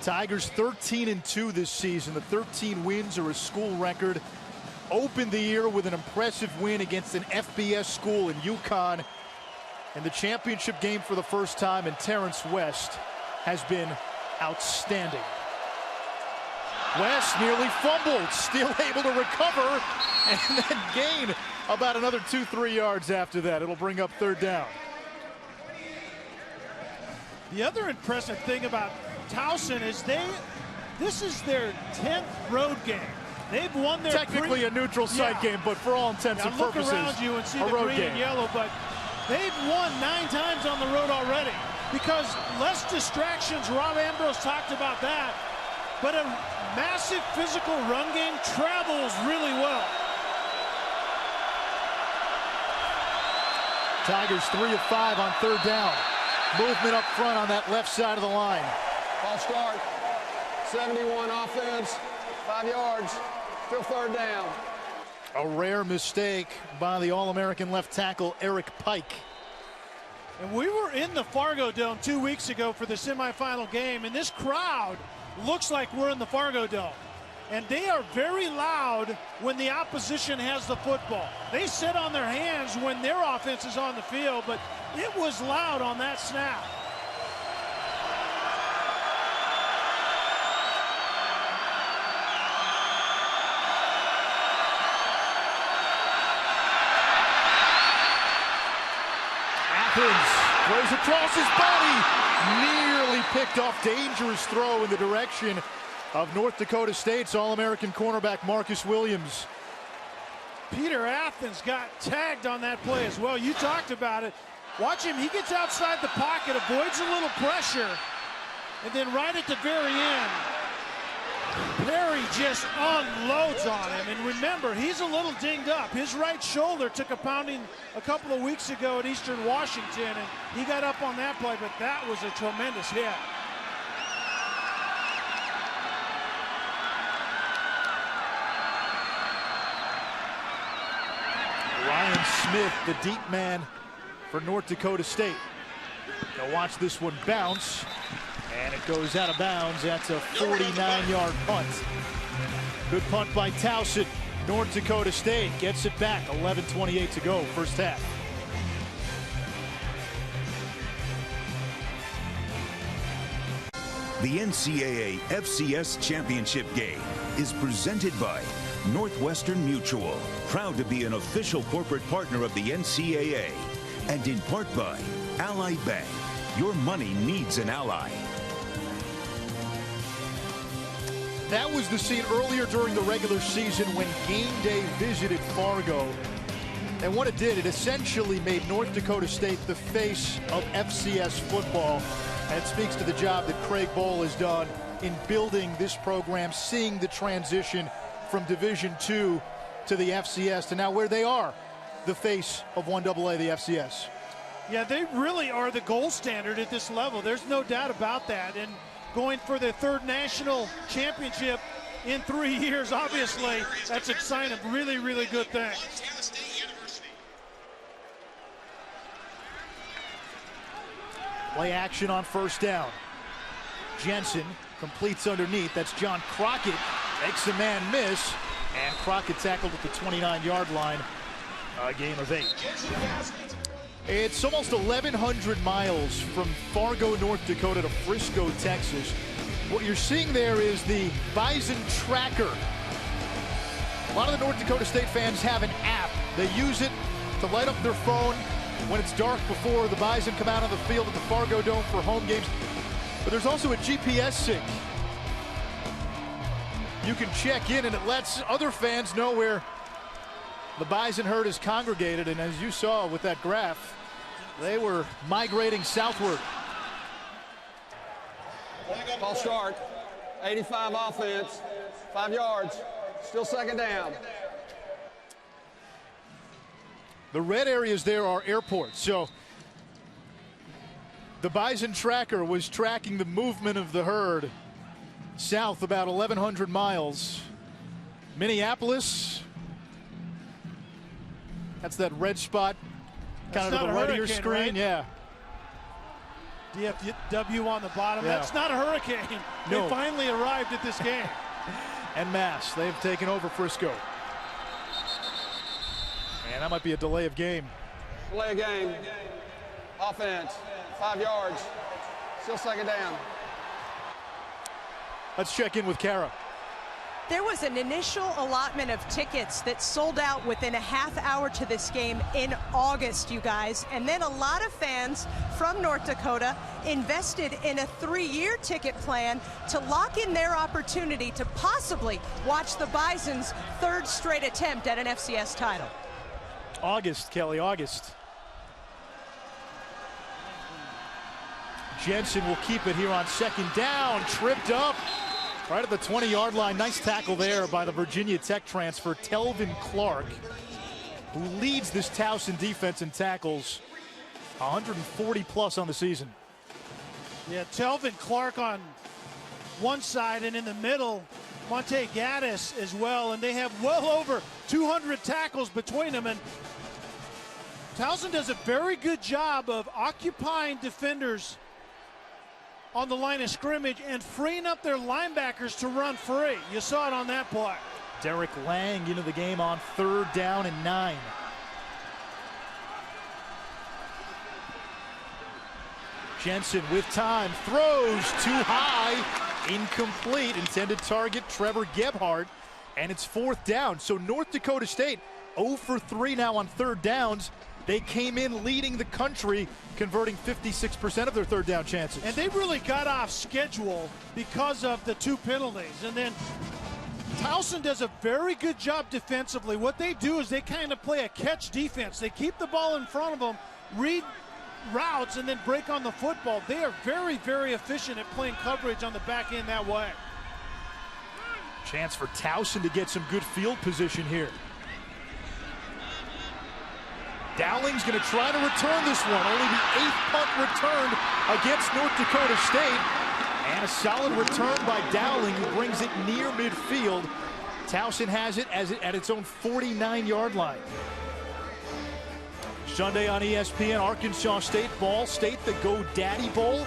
Tigers 13-2 this season. The 13 wins are a school record. Opened the year with an impressive win against an FBS school in UConn in the championship game for the first time, and Terrence West has been outstanding. West nearly fumbled, still able to recover, and then gain about another 2-3 yards after that. It'll bring up third down.
The other impressive thing about Towson is this is their 10th road game. They've won their
technically a neutral site game, but for all intents and purposes,
look around you and see the green
game.
And yellow, but they've won 9 times on the road already because less distractions. Rob Ambrose talked about that, but a massive physical run game travels really well.
Tigers 3 of 5 on third down. Movement up front on that left side of the line.
Ball start. 71 offense, 5 yards, still third down.
A rare mistake by the All-American left tackle Eric Pike.
And we were in the Fargo Dome 2 weeks ago for the semifinal game, and this crowd looks like we're in the Fargo Dome. And they are very loud when the opposition has the football. They sit on their hands when their offense is on the field, but it was loud on that snap.
Throws across his body, nearly picked off. Dangerous throw in the direction of North Dakota State's All-American cornerback Marcus Williams.
Peter Athens got tagged on that play as well. You talked about it. Watch him. He gets outside the pocket, avoids a little pressure, and then right at the very end, Perry just unloads on him. And remember, he's a little dinged up. His right shoulder took a pounding a couple of weeks ago at Eastern Washington, and he got up on that play, but that was a tremendous hit.
Ryan Smith, the deep man for North Dakota State. Now watch this one bounce. And it goes out of bounds. That's a 49-yard punt. Good punt by Towson. North Dakota State gets it back. 11:28 to go, first half.
The NCAA FCS Championship game is presented by Northwestern Mutual, proud to be an official corporate partner of the NCAA, and in part by Ally Bank. Your money needs an ally.
That was the scene earlier during the regular season when Game Day visited Fargo. And what it did, it essentially made North Dakota State the face of FCS football. And it speaks to the job that Craig Bohl has done in building this program, seeing the transition from Division II to the FCS to now where they are, the face of 1AA, the FCS.
Yeah, they really are the gold standard at this level. There's no doubt about that. And going for their third national championship in 3 years, obviously, that's a sign of really, really good thing.
Play action on first down. Jensen completes underneath. That's John Crockett. Makes the man miss. And Crockett tackled at the 29-yard line. A game of 8. It's almost 1,100 miles from Fargo, North Dakota to Frisco, Texas. What you're seeing there is the Bison Tracker. A lot of the North Dakota State fans have an app. They use it to light up their phone when it's dark before the Bison come out on the field at the Fargo Dome for home games. But there's also a GPS sync. You can check in and it lets other fans know where the Bison herd is congregated, and as you saw with that graph, they were migrating southward.
False start, 85 offense, 5 yards, still second down.
The red areas there are airports, so the Bison Tracker was tracking the movement of the herd south about 1,100 miles. Minneapolis, that's that red spot kind of to the right of your screen, right? Yeah.
DFW on the bottom.
Yeah.
That's not a hurricane.
No.
They finally arrived at this game.
En masse, they've taken over Frisco. And that might be a delay of game.
Delay of game, offense, 5 yards, still second down.
Let's check in with Kara.
There was an initial allotment of tickets that sold out within a half hour to this game in August, you guys. And then a lot of fans from North Dakota invested in a 3-year ticket plan to lock in their opportunity to possibly watch the Bison's third straight attempt at an FCS title.
August, Kelly, August. Jensen will keep it here on second down, tripped up. Right at the 20-yard line. Nice tackle there by the Virginia Tech transfer, Telvin Clark, who leads this Towson defense in tackles, 140+ on the season.
Yeah, Telvin Clark on one side, and in the middle, Monte Gaddis as well, and they have well over 200 tackles between them. And Towson does a very good job of occupying defenders on the line of scrimmage and freeing up their linebackers to run free. You saw it on that play.
Derek Lang into the game on 3rd down and 9. Jensen with time, throws too high, incomplete, intended target Trevor Gebhardt, and it's 4th down. So North Dakota State 0 for 3 now on 3rd downs. They came in leading the country, converting 56% of their 3rd down chances.
And they really got off schedule because of the 2 penalties. And then Towson does a very good job defensively. What they do is they kind of play a catch defense. They keep the ball in front of them, read routes, and then break on the football. They are very, very efficient at playing coverage on the back end that way.
Chance for Towson to get some good field position here. Dowling's going to try to return this one. Only the 8th punt returned against North Dakota State. And a solid return by Dowling, who brings it near midfield. Towson has it at its own 49-yard line. Sunday on ESPN, Arkansas State, Ball State, the Go Daddy Bowl.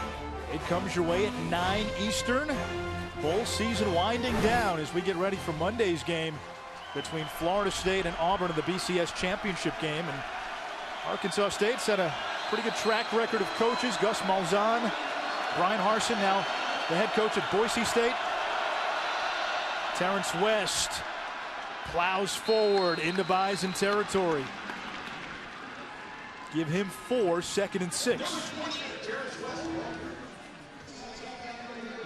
It comes your way at 9 Eastern. Bowl season winding down as we get ready for Monday's game between Florida State and Auburn in the BCS championship game. And Arkansas State's had a pretty good track record of coaches. Gus Malzahn, Brian Harsin now the head coach at Boise State. Terrence West plows forward into Bison territory. Give him 4, 2nd and 6.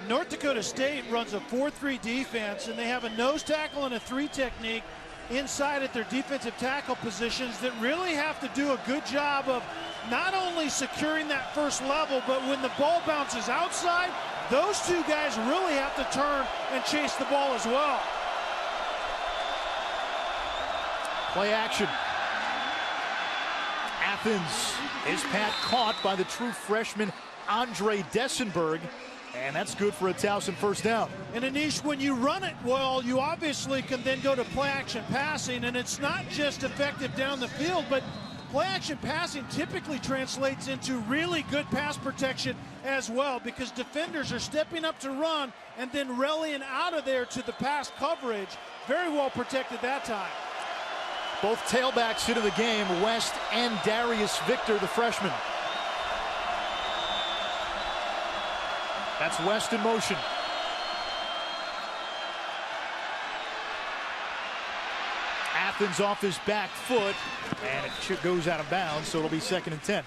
North Dakota State runs a 4-3 defense, and they have a nose tackle and a 3 technique inside at their defensive tackle positions that really have to do a good job of not only securing that first level, but when the ball bounces outside, those 2 guys really have to turn and chase the ball as well.
Play action. Athens is caught by the true freshman Andre Dessenberg, and that's good for a Towson first down.
And Anish, when you run it well, you obviously can then go to play action passing, and it's not just effective down the field, but play action passing typically translates into really good pass protection as well, because defenders are stepping up to run and then rallying out of there to the pass coverage. Very well protected that time.
Both tailbacks into the game, West and Darius Victor, the freshman. That's West in motion. Athens off his back foot, and it goes out of bounds, so it'll be 2nd and 10.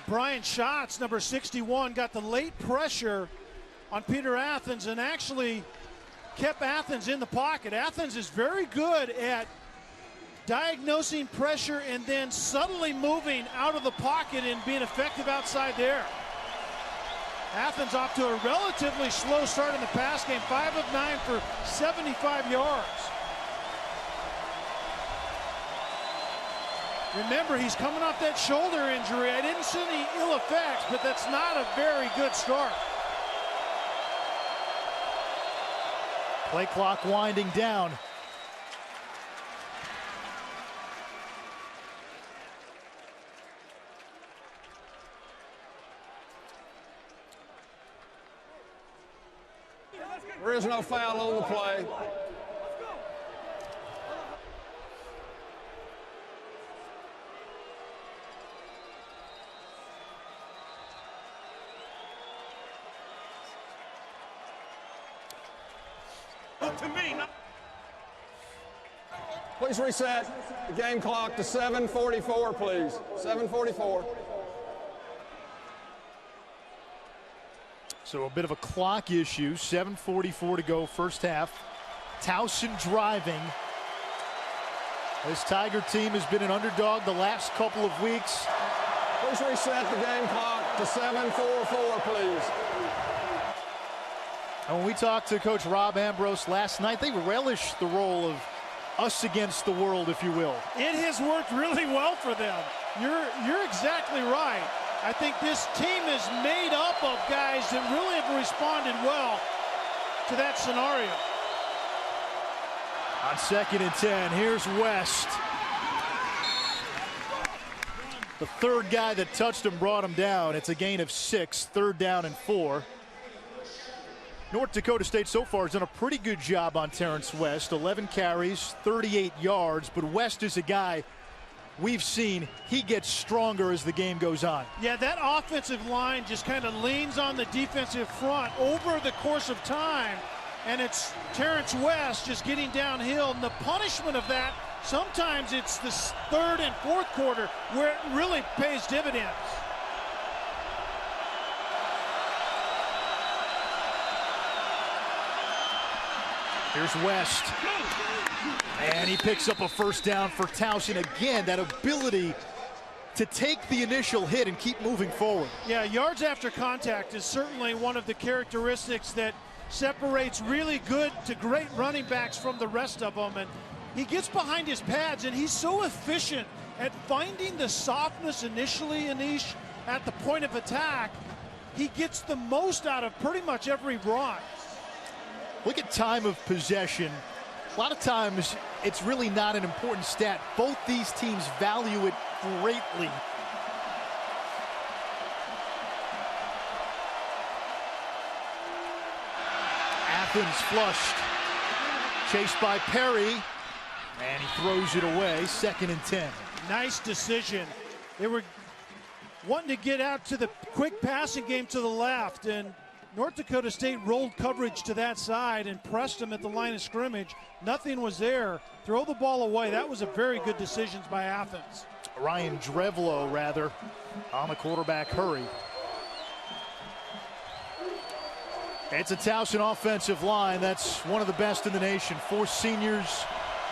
Brian Schatz, number 61, got the late pressure on Peter Athens and actually kept Athens in the pocket. Athens is very good at diagnosing pressure and then subtly moving out of the pocket and being effective outside there. Athens off to a relatively slow start in the pass game, 5 of 9 for 75 yards. Remember, he's coming off that shoulder injury. I didn't see any ill effects, but that's not a very good start.
Play clock winding down.
There is no foul on the play.
To me,
Please reset the game clock to 7:44, please. 7:44.
So a bit of a clock issue. 7:44 to go, first half. Towson driving. This Tiger team has been an underdog the last couple of weeks.
Please reset the game clock to 7:44, please.
And when we talked to Coach Rob Ambrose last night, they relish the role of us against the world, if you will.
It has worked really well for them. You're exactly right. I think this team is made up of guys that really have responded well to that scenario.
On 2nd and 10, here's West. The third guy that touched him brought him down. It's a gain of 6, 3rd down and 4. North Dakota State so far has done a pretty good job on Terrence West. 11 carries, 38 yards, but West is a guy we've seen he gets stronger as the game goes on.
Yeah, that offensive line just kind of leans on the defensive front over the course of time, and it's Terrence West just getting downhill, and the punishment of that, sometimes it's the 3rd and 4th quarter where it really pays dividends.
Here's West, and he picks up a first down for Towson. Again, that ability to take the initial hit and keep moving forward.
Yeah, yards after contact is certainly one of the characteristics that separates really good to great running backs from the rest of them. And he gets behind his pads, and he's so efficient at finding the softness initially, Anish, at the point of attack. He gets the most out of pretty much every run.
Look at time of possession. A lot of times, it's really not an important stat. Both these teams value it greatly. Athens flushed. Chased by Perry. And he throws it away. 2nd and 10.
Nice decision. They were wanting to get out to the quick passing game to the left, and North Dakota State rolled coverage to that side and pressed them at the line of scrimmage. Nothing was there. Throw the ball away. That was a very good decision by Athens.
Ryan Drevlo, rather, on the quarterback hurry. It's a Towson offensive line that's one of the best in the nation. 4 seniors,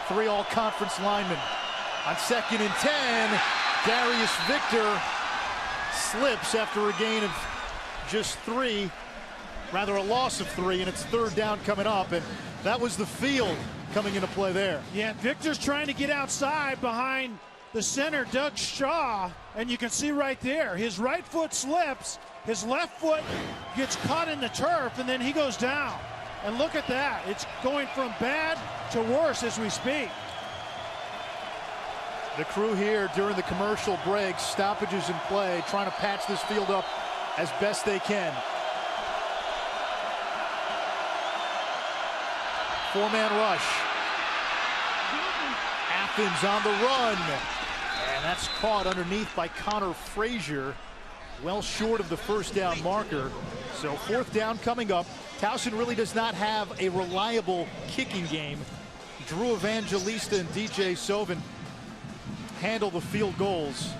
3 all-conference linemen. On 2nd and 10, Darius Victor slips after a gain of just 3, rather a loss of 3, and it's 3rd down coming up, and that was the field coming into play there.
Yeah, Victor's trying to get outside behind the center, Doug Shaw, and you can see right there, his right foot slips, his left foot gets caught in the turf, and then he goes down. And look at that. It's going from bad to worse as we speak.
The crew here during the commercial breaks, stoppages in play, trying to patch this field up as best they can. 4-man rush. Athens on the run. And that's caught underneath by Connor Frazier. Well short of the 1st down marker. So 4th down coming up. Towson really does not have a reliable kicking game. Drew Evangelista and DJ Sovin handle the field goals.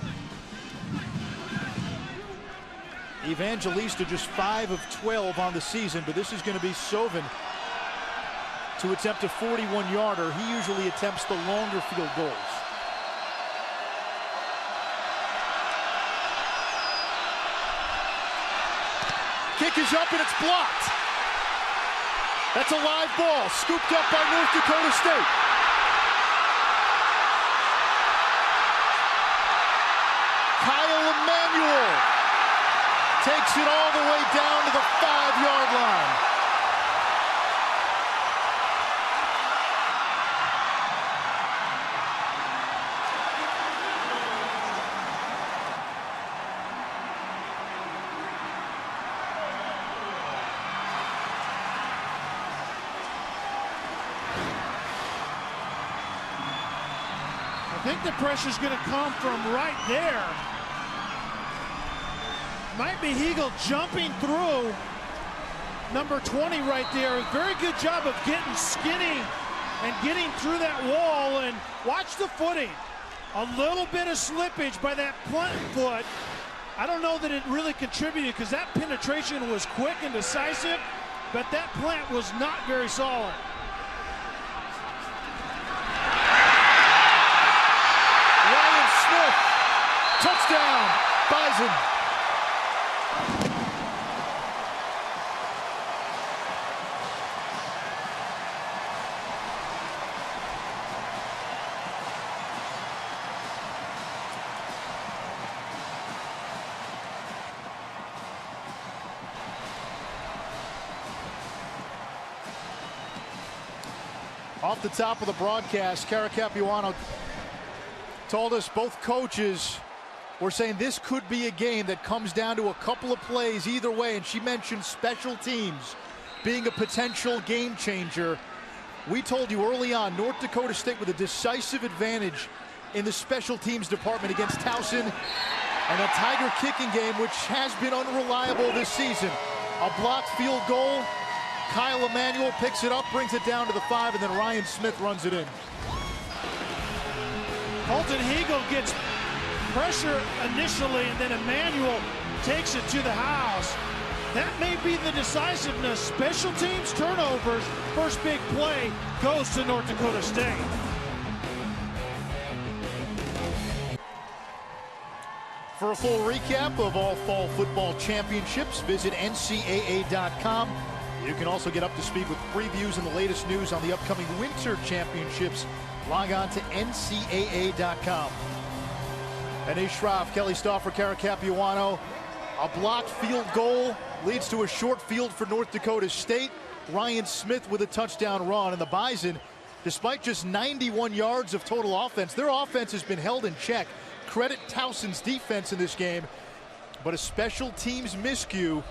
Evangelista just 5 of 12 on the season, but this is going to be Sovin to attempt a 41-yarder. He usually attempts the longer field goals. Kick is up and it's blocked. That's a live ball, scooped up by North Dakota State. Kyle Emanuel takes it all the way down to the 5-yard line.
I think the pressure's going to come from right there. Might be Hegel jumping through number 20 right there. A very good job of getting skinny and getting through that wall. And watch the footing. A little bit of slippage by that plant foot. I don't know that it really contributed because that penetration was quick and decisive, but that plant was not very solid.
Touchdown, Bison. Off the top of the broadcast, Cara Capuano told us both coaches were saying this could be a game that comes down to a couple of plays either way, and she mentioned special teams being a potential game changer. We told you early on, North Dakota State with a decisive advantage in the special teams department against Towson, and a Tiger kicking game which has been unreliable this season. A blocked field goal, Kyle Emanuel picks it up, brings it down to the 5, and then Ryan Smith runs it in.
Colton Hegel gets pressure initially, and then Emanuel takes it to the house. That may be the decisiveness. Special teams turnovers, first big play goes to North Dakota State.
For a full recap of all fall football championships, visit ncaa.com. You can also get up to speed with previews and the latest news on the upcoming winter championships. Log on to ncaa.com. Anish Shroff, Kelly Stauffer, Cara Capuano. A blocked field goal leads to a short field for North Dakota State. Ryan Smith with a touchdown run. And the Bison, despite just 91 yards of total offense, their offense has been held in check. Credit Towson's defense in this game. But a special teams miscue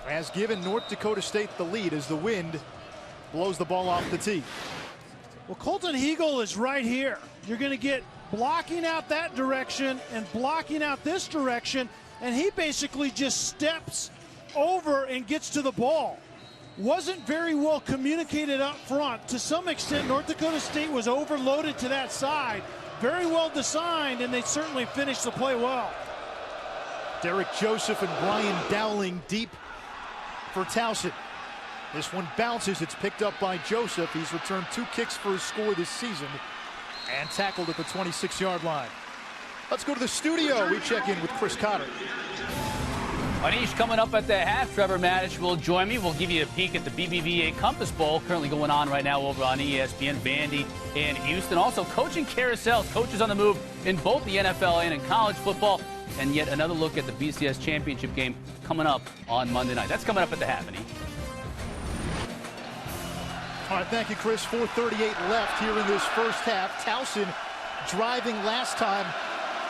has given North Dakota State the lead as the wind blows the ball off the tee.
Well, Colton Hegel is right here. You're going to get blocking out that direction and blocking out this direction. and he basically just steps over and gets to the ball. Wasn't very well communicated up front. To some extent, North Dakota State was overloaded to that side. Very well designed, and they certainly finished the play well.
Derek Joseph and Brian Dowling deep for Towson. This one bounces. It's picked up by Joseph. He's returned 2 kicks for his score this season and tackled at the 26-yard line. Let's go to the studio. We check in with Chris Cotter.
Anish, coming up at the half, Trevor Maddich will join me. We'll give you a peek at the BBVA Compass Bowl, currently going on right now over on ESPN, Vandy and Houston. Also, coaching carousels, coaches on the move in both the NFL and in college football. And yet another look at the BCS championship game coming up on Monday night. That's coming up at the half, Anish.
All right, thank you, Chris. 4:38 left here in this first half. Towson driving last time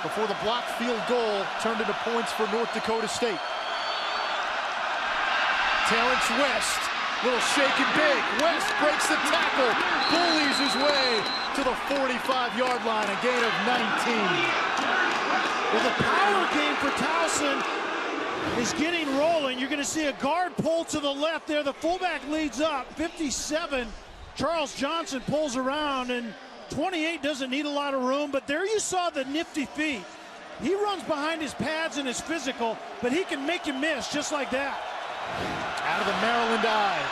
before the blocked field goal turned into points for North Dakota State. Terrence West, little shake and bake. West breaks the tackle, bullies his way to the 45-yard line, a gain of 19.
Well, the power game for Towson is getting rolling. You're going to see a guard pull to the left there. The fullback leads up. 57, Charles Johnson pulls around, and 28 doesn't need a lot of room, but there you saw the nifty feet. He runs behind his pads and his physical, but he can make you miss just like that.
Out of the Maryland eye.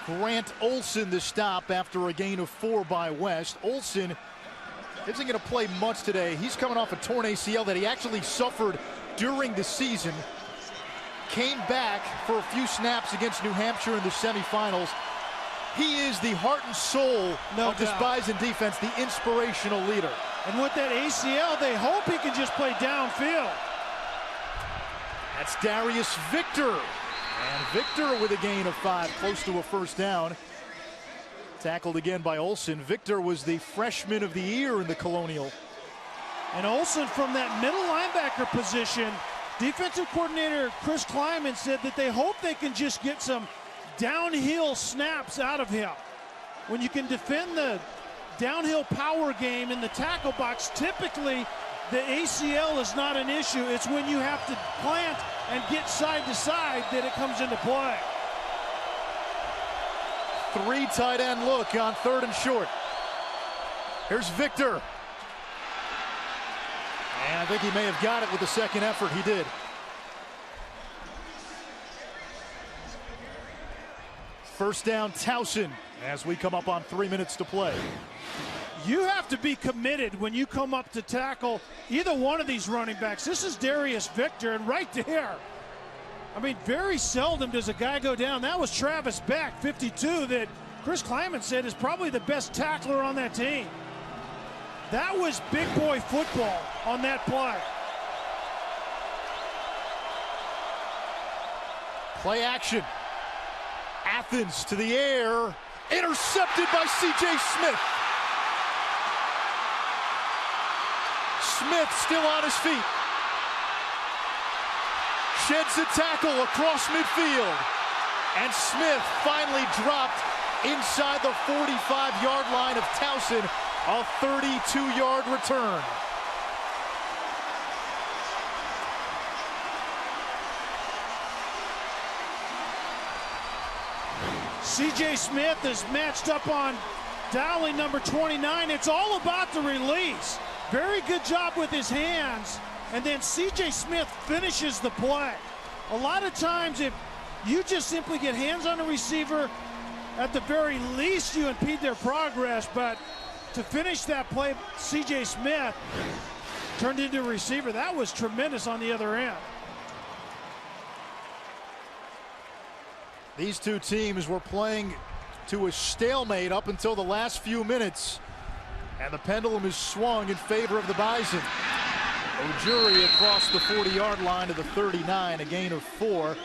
Grant Olson the stop after a gain of 4 by West. Olson isn't going to play much today. He's coming off a torn ACL that he actually suffered during the season. Came back for a few snaps against New Hampshire in the semifinals. He is the heart and soul of this Bison defense, the inspirational leader.
And with that ACL, they hope he can just play downfield.
That's Darius Victor. And Victor with a gain of 5, close to a first down. Tackled again by Olson. Victor was the freshman of the year in the Colonial.
And Olson from that middle linebacker position, defensive coordinator Chris Kleiman said that they hope they can just get some downhill snaps out of him. When you can defend the downhill power game in the tackle box, typically the ACL is not an issue. It's when you have to plant and get side to side that it comes into play.
3 tight end look on 3rd and short. Here's Victor. And I think he may have got it with the second effort. He did. First down, Towson, as we come up on 3 minutes to play.
You have to be committed when you come up to tackle either one of these running backs. This is Darius Victor, and right there, I mean, very seldom does a guy go down. That was Travis Beck, 52, that Chris Kleiman said is probably the best tackler on that team. That was big boy football on that play.
Play action. Athens to the air. Intercepted by C.J. Smith. Smith still on his feet. Sheds a tackle across midfield. And Smith finally dropped inside the 45-yard line of Towson. A 32-yard return.
C.J. Smith is matched up on Dowling, number 29. It's all about the release. Very good job with his hands. And then C.J. Smith finishes the play. A lot of times, if you just simply get hands on the receiver, at the very least you impede their progress. But to finish that play, C.J. Smith turned into a receiver. That was tremendous on the other end.
These two teams were playing to a stalemate up until the last few minutes. And the pendulum is swung in favor of the Bison. Ojuri across the 40-yard line to the 39, a gain of 4.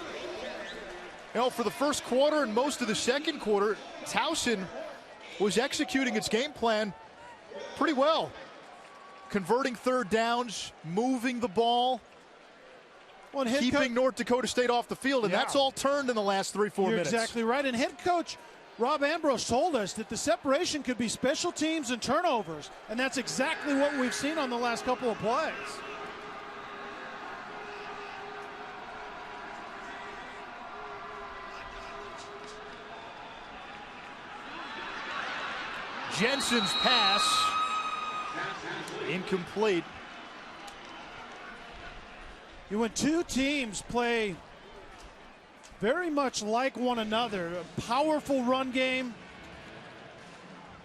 You know, for the first quarter and most of the second quarter, Towson was executing its game plan pretty well. Converting third downs, moving the ball, keeping North Dakota State off the field, and that's all turned in the last 3-4 minutes.
You're exactly right. And head coach Rob Ambrose told us that the separation could be special teams and turnovers, and that's exactly what we've seen on the last couple of plays.
Jensen's pass incomplete.
When two teams play very much like one another, a powerful run game,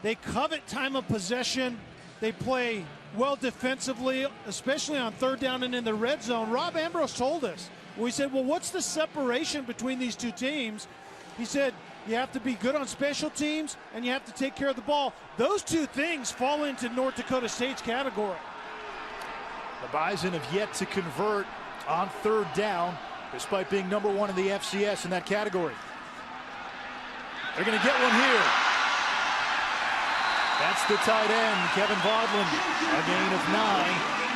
they covet time of possession, they play well defensively, especially on third down and in the red zone. Rob Ambrose told us, we said, well, what's the separation between these two teams? He said, you have to be good on special teams and you have to take care of the ball. Those two things fall into North Dakota State's category.
The Bison have yet to convert on third down, despite being number one in the FCS in that category. They're going to get one here. That's the tight end, Kevin Vodlin, a gain of 9,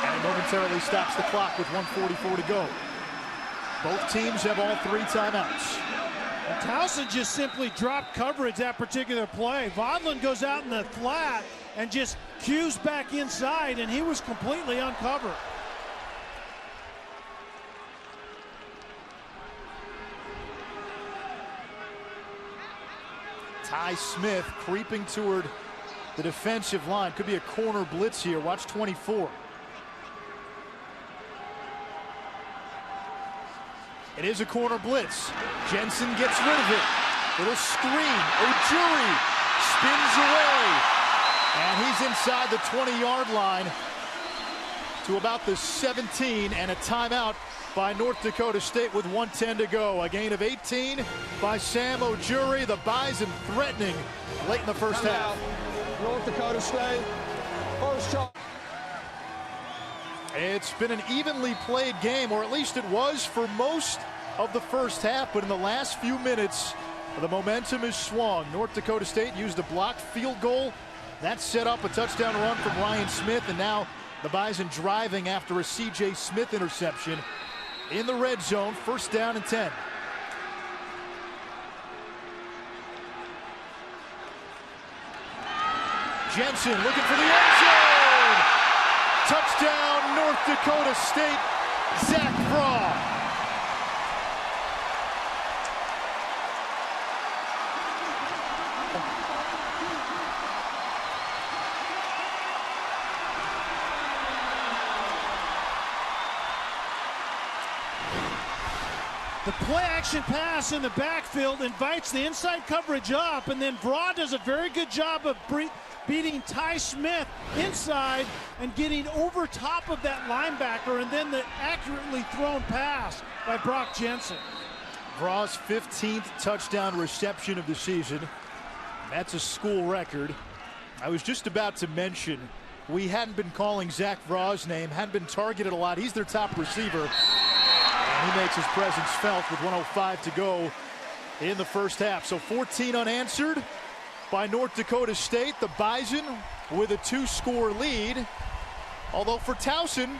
and it momentarily stops the clock with 1:44 to go. Both teams have all 3 timeouts.
And Towson just simply dropped coverage that particular play. Vodlin goes out in the flat and just cues back inside, and he was completely uncovered.
Ty Smith creeping toward the defensive line. Could be a corner blitz here. Watch 24. It is a corner blitz. Jensen gets rid of it. Little screen. Ojuri spins away. And he's inside the 20-yard line to about the 17, and a timeout by North Dakota State with 1:10 to go. A gain of 18 by Sam Ojuri. The Bison threatening late in the first half.
North Dakota State, first shot.
It's been an evenly played game, or at least it was for most of the first half, but in the last few minutes, the momentum is swung. North Dakota State used a blocked field goal. That set up a touchdown run from Ryan Smith, and now the Bison driving after a C.J. Smith interception in the red zone. First down and 10. Jensen looking for the end zone. Touchdown, North Dakota State. Zach Vraw.
The play-action pass in the backfield invites the inside coverage up, and then Vraw does a very good job of beating Ty Smith inside and getting over top of that linebacker, and then the accurately thrown pass by Brock Jensen.
Vraw's 15th touchdown reception of the season. That's a school record. I was just about to mention, we hadn't been calling Zach Vraw's name, hadn't been targeted a lot. He's their top receiver. And he makes his presence felt with 1:05 to go in the first half. So 14 unanswered by North Dakota State. The Bison with a 2-score lead. Although for Towson,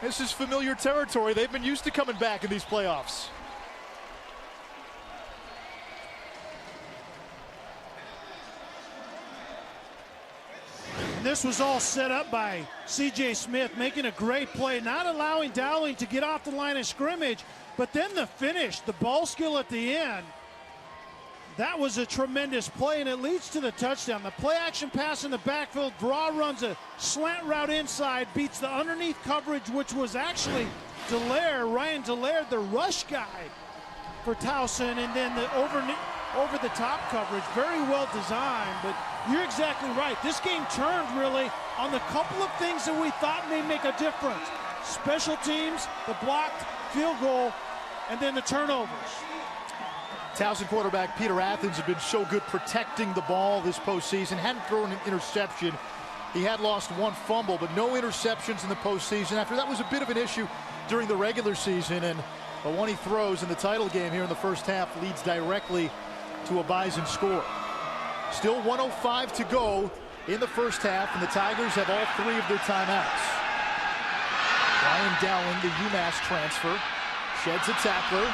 this is familiar territory. They've been used to coming back in these playoffs.
This was all set up by C.J. Smith, making a great play, not allowing Dowling to get off the line of scrimmage, but then the finish, the ball skill at the end. That was a tremendous play, and it leads to the touchdown. The play-action pass in the backfield. Vraw runs a slant route inside, beats the underneath coverage, which was actually Ryan Delaire, the rush guy for Towson, and then the over-the-top coverage. Very well designed, but you're exactly right. This game turned really on the couple of things that we thought may make a difference. Special teams, the blocked field goal, and then the turnovers.
Towson quarterback Peter Athens has been so good protecting the ball this postseason. Hadn't thrown an interception. He had lost 1 fumble, but no interceptions in the postseason. After that was a bit of an issue during the regular season, and the one he throws in the title game here in the first half leads directly to a Bison score. Still 1:05 to go in the first half, and the Tigers have all 3 of their timeouts. Ryan Dowling, the UMass transfer, sheds a tackler.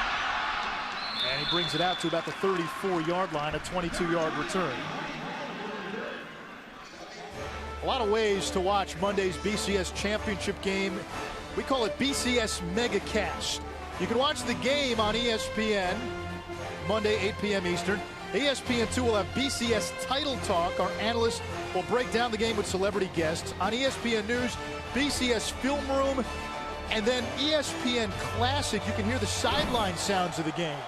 And he brings it out to about the 34-yard line, a 22-yard return. A lot of ways to watch Monday's BCS championship game. We call it BCS MegaCast. You can watch the game on ESPN, Monday, 8 p.m. Eastern. ESPN2 will have BCS Title Talk. Our analysts will break down the game with celebrity guests. On ESPN News, BCS Film Room, and then ESPN Classic. You can hear the sideline sounds of the game.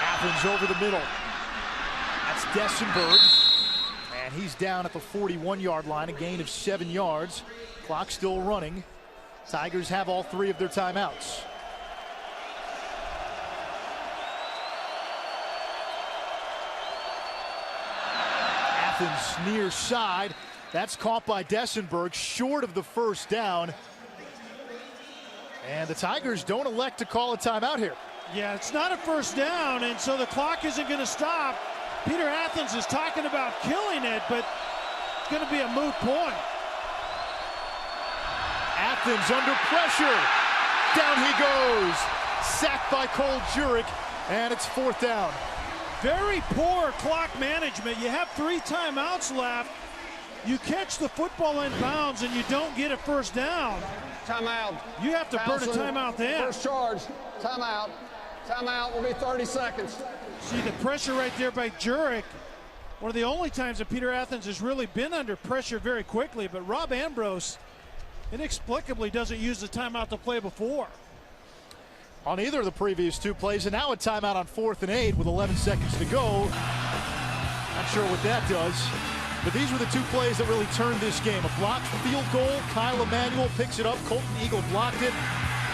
Athens over the middle. That's Dessenberg. And he's down at the 41-yard line, a gain of 7 yards. Clock still running. Tigers have all 3 of their timeouts. Athens near side. That's caught by Dessenberg, short of the first down. And the Tigers don't elect to call a timeout here.
Yeah, it's not a first down, and so the clock isn't going to stop. Peter Athens is talking about killing it, but it's going to be a moot point.
Athens under pressure. Down he goes. Sacked by Cole Jurek, and it's 4th down.
Very poor clock management. You have 3 timeouts left. You catch the football in bounds, and you don't get a first down.
Timeout.
You have to burn a timeout then.
First charge. Timeout. Timeout will be 30 seconds.
See the pressure right there by Jurek. One of the only times that Peter Athens has really been under pressure very quickly, but Rob Ambrose inexplicably doesn't use the timeout to play before.
On either of the previous 2 plays, and now a timeout on 4th and 8 with 11 seconds to go. Not sure what that does, but these were the 2 plays that really turned this game. A blocked field goal. Kyle Emanuel picks it up. Colton Eagle blocked it.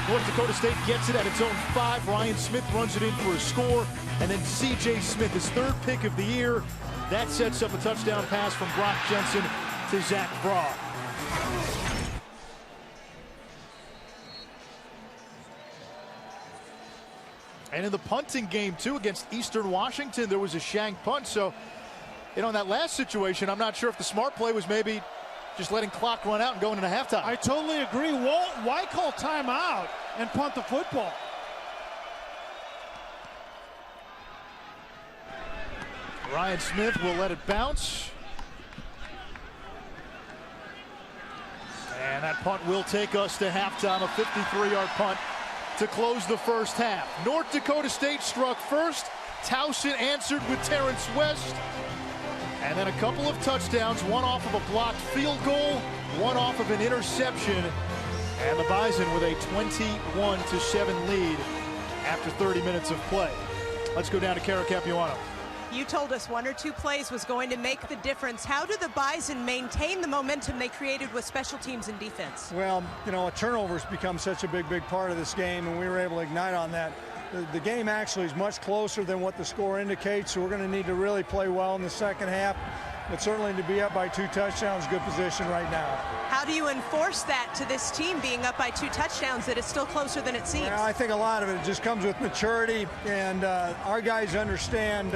North Dakota State gets it at its own 5. Ryan Smith runs it in for a score. And then C.J. Smith, his 3rd pick of the year. That sets up a touchdown pass from Brock Jensen to Zach Braun. And in the punting game, too, against Eastern Washington, there was a shank punt. So, you know, in that last situation, I'm not sure if the smart play was maybe just letting clock run out and going into halftime.
I totally agree. Why call timeout and punt the football?
Ryan Smith will let it bounce. And that punt will take us to halftime, a 53-yard punt to close the first half. North Dakota State struck first. Towson answered with Terrence West. And then a couple of touchdowns, one off of a blocked field goal, one off of an interception. And the Bison with a 21-7 lead after 30 minutes of play. Let's go down to Kara Capuano.
You told us 1 or 2 plays was going to make the difference. How do the Bison maintain the momentum they created with special teams and defense?
Well, you know, turnovers become such a big part of this game, and we were able to ignite on that. The game actually is much closer than what the score indicates, so we're going to need to really play well in the second half. But certainly to be up by 2 touchdowns, good position right now.
How do you enforce that to this team being up by 2 touchdowns that it's still closer than it seems?
Well, I think a lot of it just comes with maturity, and our guys understand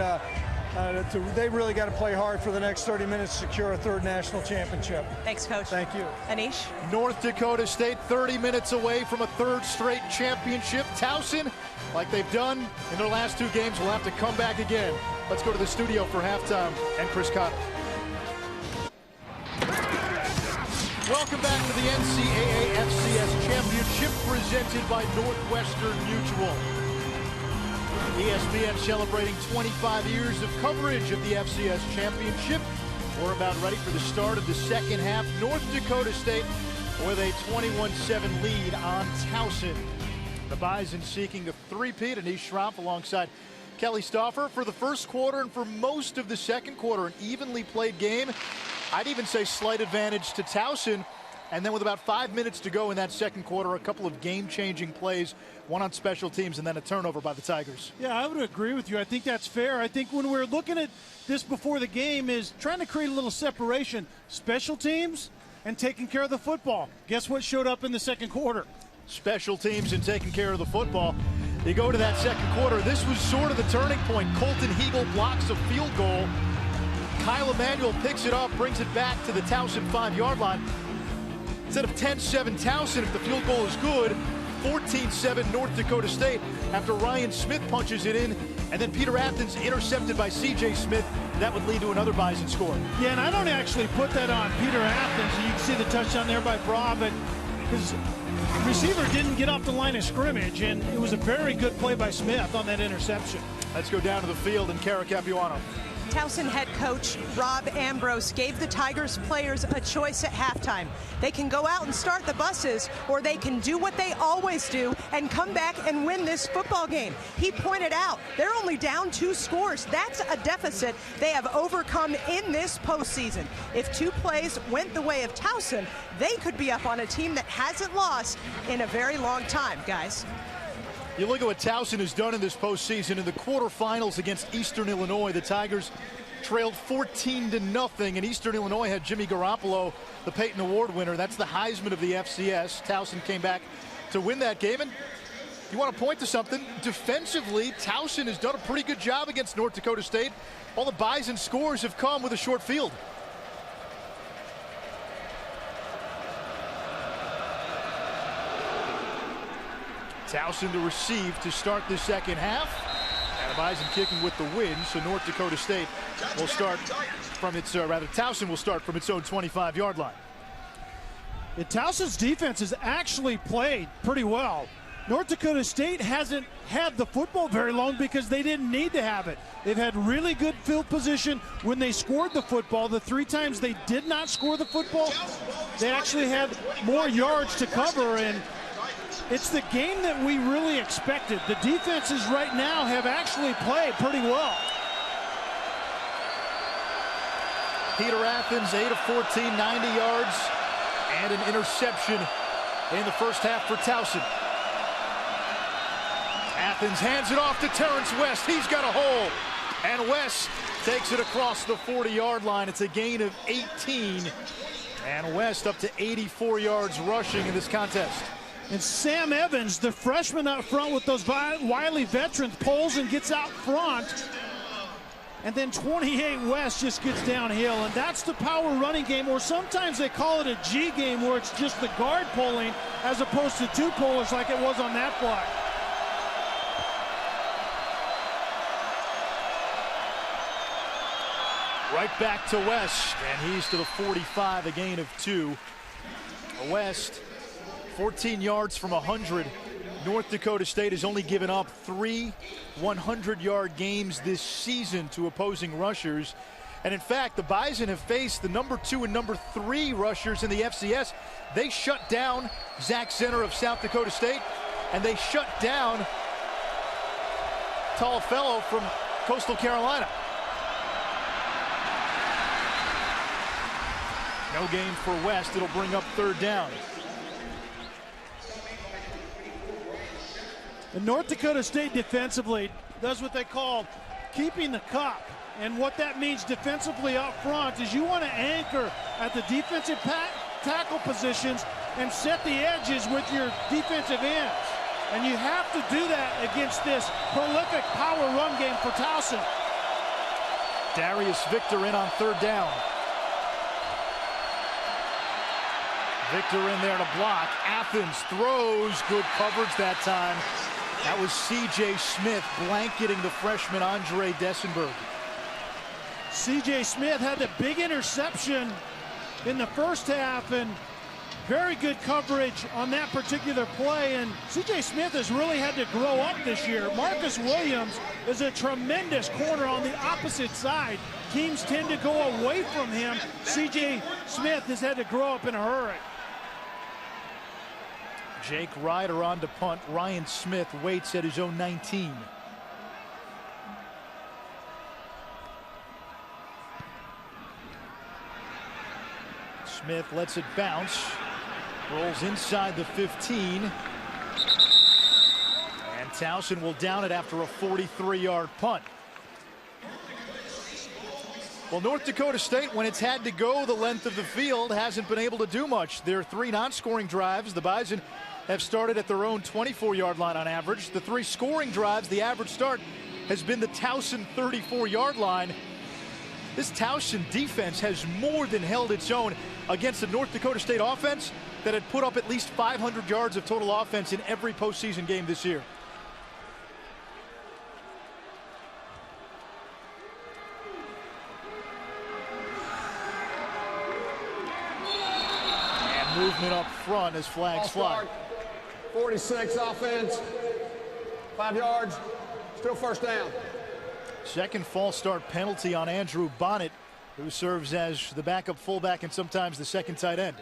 they really got to play hard for the next 30 minutes to secure a 3rd national championship.
Thanks, Coach.
Thank you.
Anish?
North Dakota State 30 minutes away from a 3rd straight championship. Towson, like they've done in their last 2 games, will have to come back again. Let's go to the studio for halftime and Chris Connell. Welcome back to the NCAA FCS Championship presented by Northwestern Mutual. ESPN celebrating 25 years of coverage of the FCS Championship. We're about ready for the start of the second half. North Dakota State with a 21-7 lead on Towson. The Bison seeking a 3-peat. Anish Shroff alongside Kelly Stauffer for the first quarter and for most of the second quarter. An evenly played game. I'd even say slight advantage to Towson. And then with about 5 minutes to go in that second quarter, a couple of game-changing plays, one on special teams and then a turnover by the Tigers.
Yeah, I would agree with you. I think that's fair. I think when we're looking at this before the game is trying to create a little separation. Special teams and taking care of the football. Guess what showed up in the second quarter?
Special teams and taking care of the football. You go to that second quarter. This was sort of the turning point. Colton Eagle blocks a field goal. Kyle Emanuel picks it up, brings it back to the Towson 5-yard line. Instead of 10-7 Towson, if the field goal is good, 14-7 North Dakota State after Ryan Smith punches it in, and then Peter Athens intercepted by C.J. Smith. That would lead to another Bison score.
Yeah, and I don't actually put that on Peter Athens. You can see the touchdown there by Bra, but his receiver didn't get off the line of scrimmage, and it was a very good play by Smith on that interception.
Let's go down to the field and Kara Capuano.
Towson head coach Rob Ambrose gave the Tigers players a choice at halftime. They can go out and start the buses, or they can do what they always do and come back and win this football game. He pointed out they're only down 2 scores. That's a deficit they have overcome in this postseason. If 2 plays went the way of Towson, they could be up on a team that hasn't lost in a very long time, guys.
You look at what Towson has done in this postseason. In the quarterfinals against Eastern Illinois, the Tigers trailed 14-0, and Eastern Illinois had Jimmy Garoppolo, the Peyton Award winner. That's the Heisman of the FCS. Towson came back to win that game, and you want to point to something. Defensively, Towson has done a pretty good job against North Dakota State. All the Bison scores have come with a short field. Towson to receive to start the second half. And the Bison kicking with the win, so North Dakota State will start from its, Towson will start from its own 25-yard line.
Towson's defense has actually played pretty well. North Dakota State hasn't had the football very long because they didn't need to have it. They've had really good field position when they scored the football. The 3 times they did not score the football, they actually had more yards to cover, and it's the game that we really expected. The defenses right now have actually played pretty well.
Peter Athens, 8 of 14, 90 yards, and an interception in the first half for Towson. Athens hands it off to Terrence West. He's got a hole, and West takes it across the 40-yard line. It's a gain of 18, and West up to 84 yards rushing in this contest.
And Sam Evans, the freshman up front with those wily veterans, pulls and gets out front. And then 28 West just gets downhill. And that's the power running game, or sometimes they call it a G game, where it's just the guard pulling as opposed to 2 pullers like it was on that play.
Right back to West, and he's to the 45, a gain of 2. West, 14 yards from 100. North Dakota State has only given up 3 100-yard games this season to opposing rushers. And in fact, the Bison have faced the number 2 and number 3 rushers in the FCS. They shut down Zach Zenner of South Dakota State, and they shut down tall fellow from Coastal Carolina. No gain for West. It'll bring up 3rd down.
And North Dakota State defensively does what they call keeping the cup. And what that means defensively up front is you want to anchor at the defensive tackle positions and set the edges with your defensive ends. And you have to do that against this prolific power run game for Towson.
Darius Victor in on 3rd down. Victor in there to block. Athens throws. Good coverage that time. That was C.J. Smith blanketing the freshman Andre Dessenberg.
C.J. Smith had the big interception in the first half, and very good coverage on that particular play. And C.J. Smith has really had to grow up this year. Marcus Williams is a tremendous corner on the opposite side. Teams tend to go away from him. C.J. Smith has had to grow up in a hurry.
Jake Ryder on to punt. Ryan Smith waits at his own 19. Smith lets it bounce. Rolls inside the 15. And Towson will down it after a 43-yard punt. Well, North Dakota State, when it's had to go the length of the field, hasn't been able to do much. There are 3 non-scoring drives. The Bison have started at their own 24-yard line on average. The 3 scoring drives, the average start has been the Towson 34-yard line. This Towson defense has more than held its own against the North Dakota State offense that had put up at least 500 yards of total offense in every postseason game this year. And movement up front as flags fly.
46 offense, 5 yards, still first down.
Second false start penalty on Andrew Bonnet, who serves as the backup fullback and sometimes the second tight end.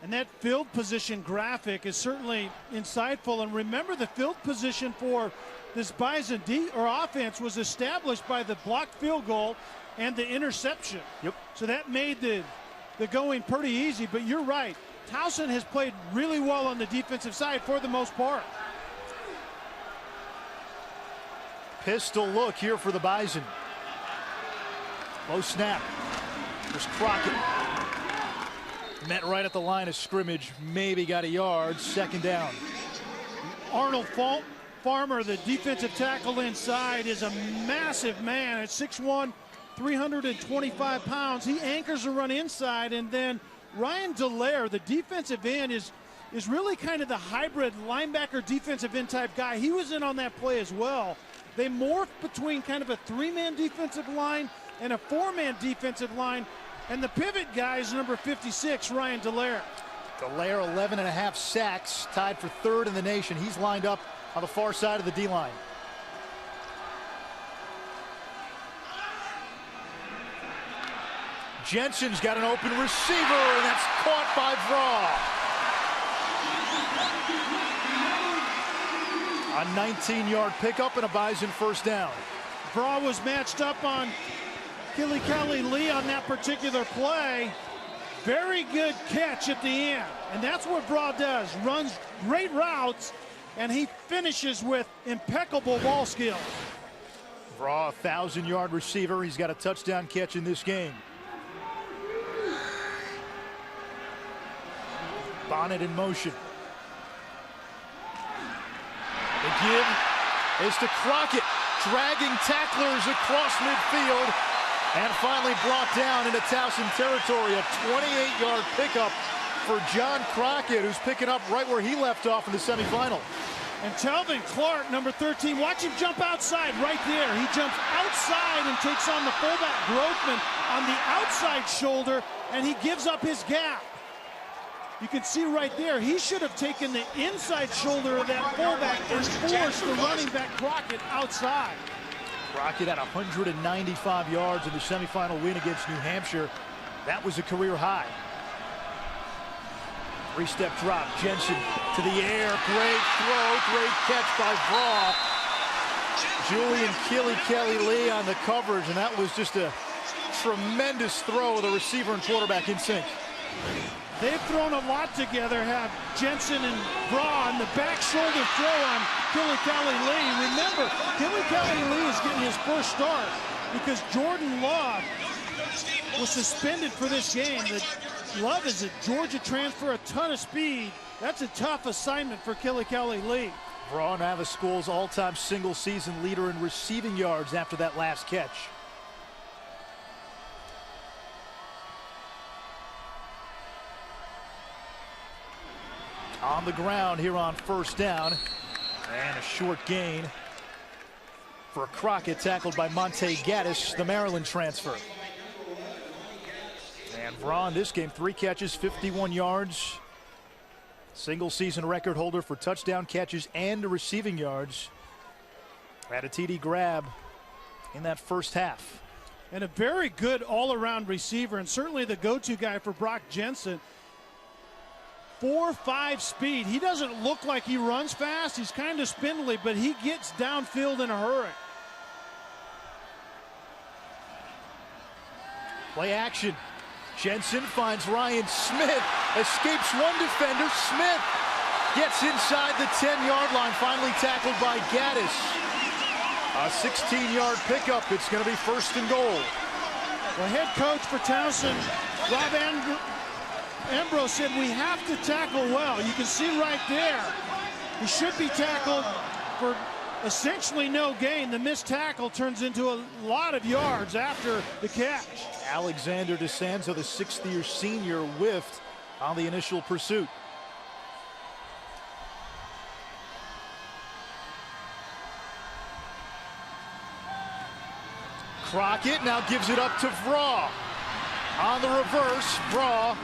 And that field position graphic is certainly insightful. And remember, the field position for this Bison offense was established by the blocked field goal and the interception.
Yep.
So that made the going pretty easy. But you're right. Towson has played really well on the defensive side for the most part.
Pistol look here for the Bison. Low snap. There's Crockett. Met right at the line of scrimmage. Maybe got a yard. Second down.
Arnold Farmer, the defensive tackle inside, is a massive man at 6'1", 325 pounds. He anchors a run inside, and then Ryan Dallaire, the defensive end, is really kind of the hybrid linebacker defensive end type guy. He was in on that play as well. They morph between kind of a 3-man defensive line and a 4-man defensive line. And the pivot guy is number 56, Ryan Dallaire.
Dallaire, 11.5 sacks, tied for third in the nation. He's lined up on the far side of the D-line. Jensen's got an open receiver, and that's caught by Vraw. A 19-yard pickup and a Bison first down.
Vraw was matched up on Kelly Lee on that particular play. Very good catch at the end. And that's what Vraw does. Runs great routes, and he finishes with impeccable ball skills.
Vraw, 1,000-yard receiver. He's got a touchdown catch in this game. Bonnet in motion. The give is to Crockett, dragging tacklers across midfield, and finally brought down into Towson territory. A 28-yard pickup for John Crockett, who's picking up right where he left off in the semifinal.
And Telvin Clark, number 13, watch him jump outside right there. He jumps outside and takes on the fullback Grothman on the outside shoulder, and he gives up his gap. You can see right there, he should have taken the inside shoulder of that fullback and forced the running back Crockett outside.
Crockett had 195 yards in the semifinal win against New Hampshire. That was a career high. Three-step drop, Jensen to the air, great throw, great catch by Vraw. Julian Kelly Lee on the coverage, and that was just a tremendous throw with the receiver and quarterback in sync.
They've thrown a lot together, have Jensen and Vraw, and the back shoulder throw on Kelly Lee. Remember, Kelly Lee is getting his first start because Jordan Love was suspended for this game. Love is a Georgia transfer, a ton of speed. That's a tough assignment for Kelly Lee.
Vraw, now the school's all-time single-season leader in receiving yards after that last catch. On the ground here on first down, and a short gain for Crockett, tackled by Monte Gaddis, the Maryland transfer. And Vraw in this game, 3 catches, 51 yards. Single season record holder for touchdown catches and receiving yards. Had a TD grab in that first half.
And a very good all-around receiver, and certainly the go-to guy for Brock Jensen. 4.5 speed. He doesn't look like he runs fast. He's kind of spindly, but he gets downfield in a hurry.
Play action. Jensen finds Ryan Smith, escapes one defender. Smith gets inside the 10-yard line, finally tackled by Gaddis. A 16-yard pickup. It's going to be first and goal.
Well, head coach for Towson, Rob Ambrose, said we have to tackle well. You can see right there, he should be tackled for essentially no gain. The missed tackle turns into a lot of yards after the catch.
Alexander DeSanzo, the sixth-year senior, whiffed on the initial pursuit. Crockett now gives it up to Vraw. On the reverse, Vraw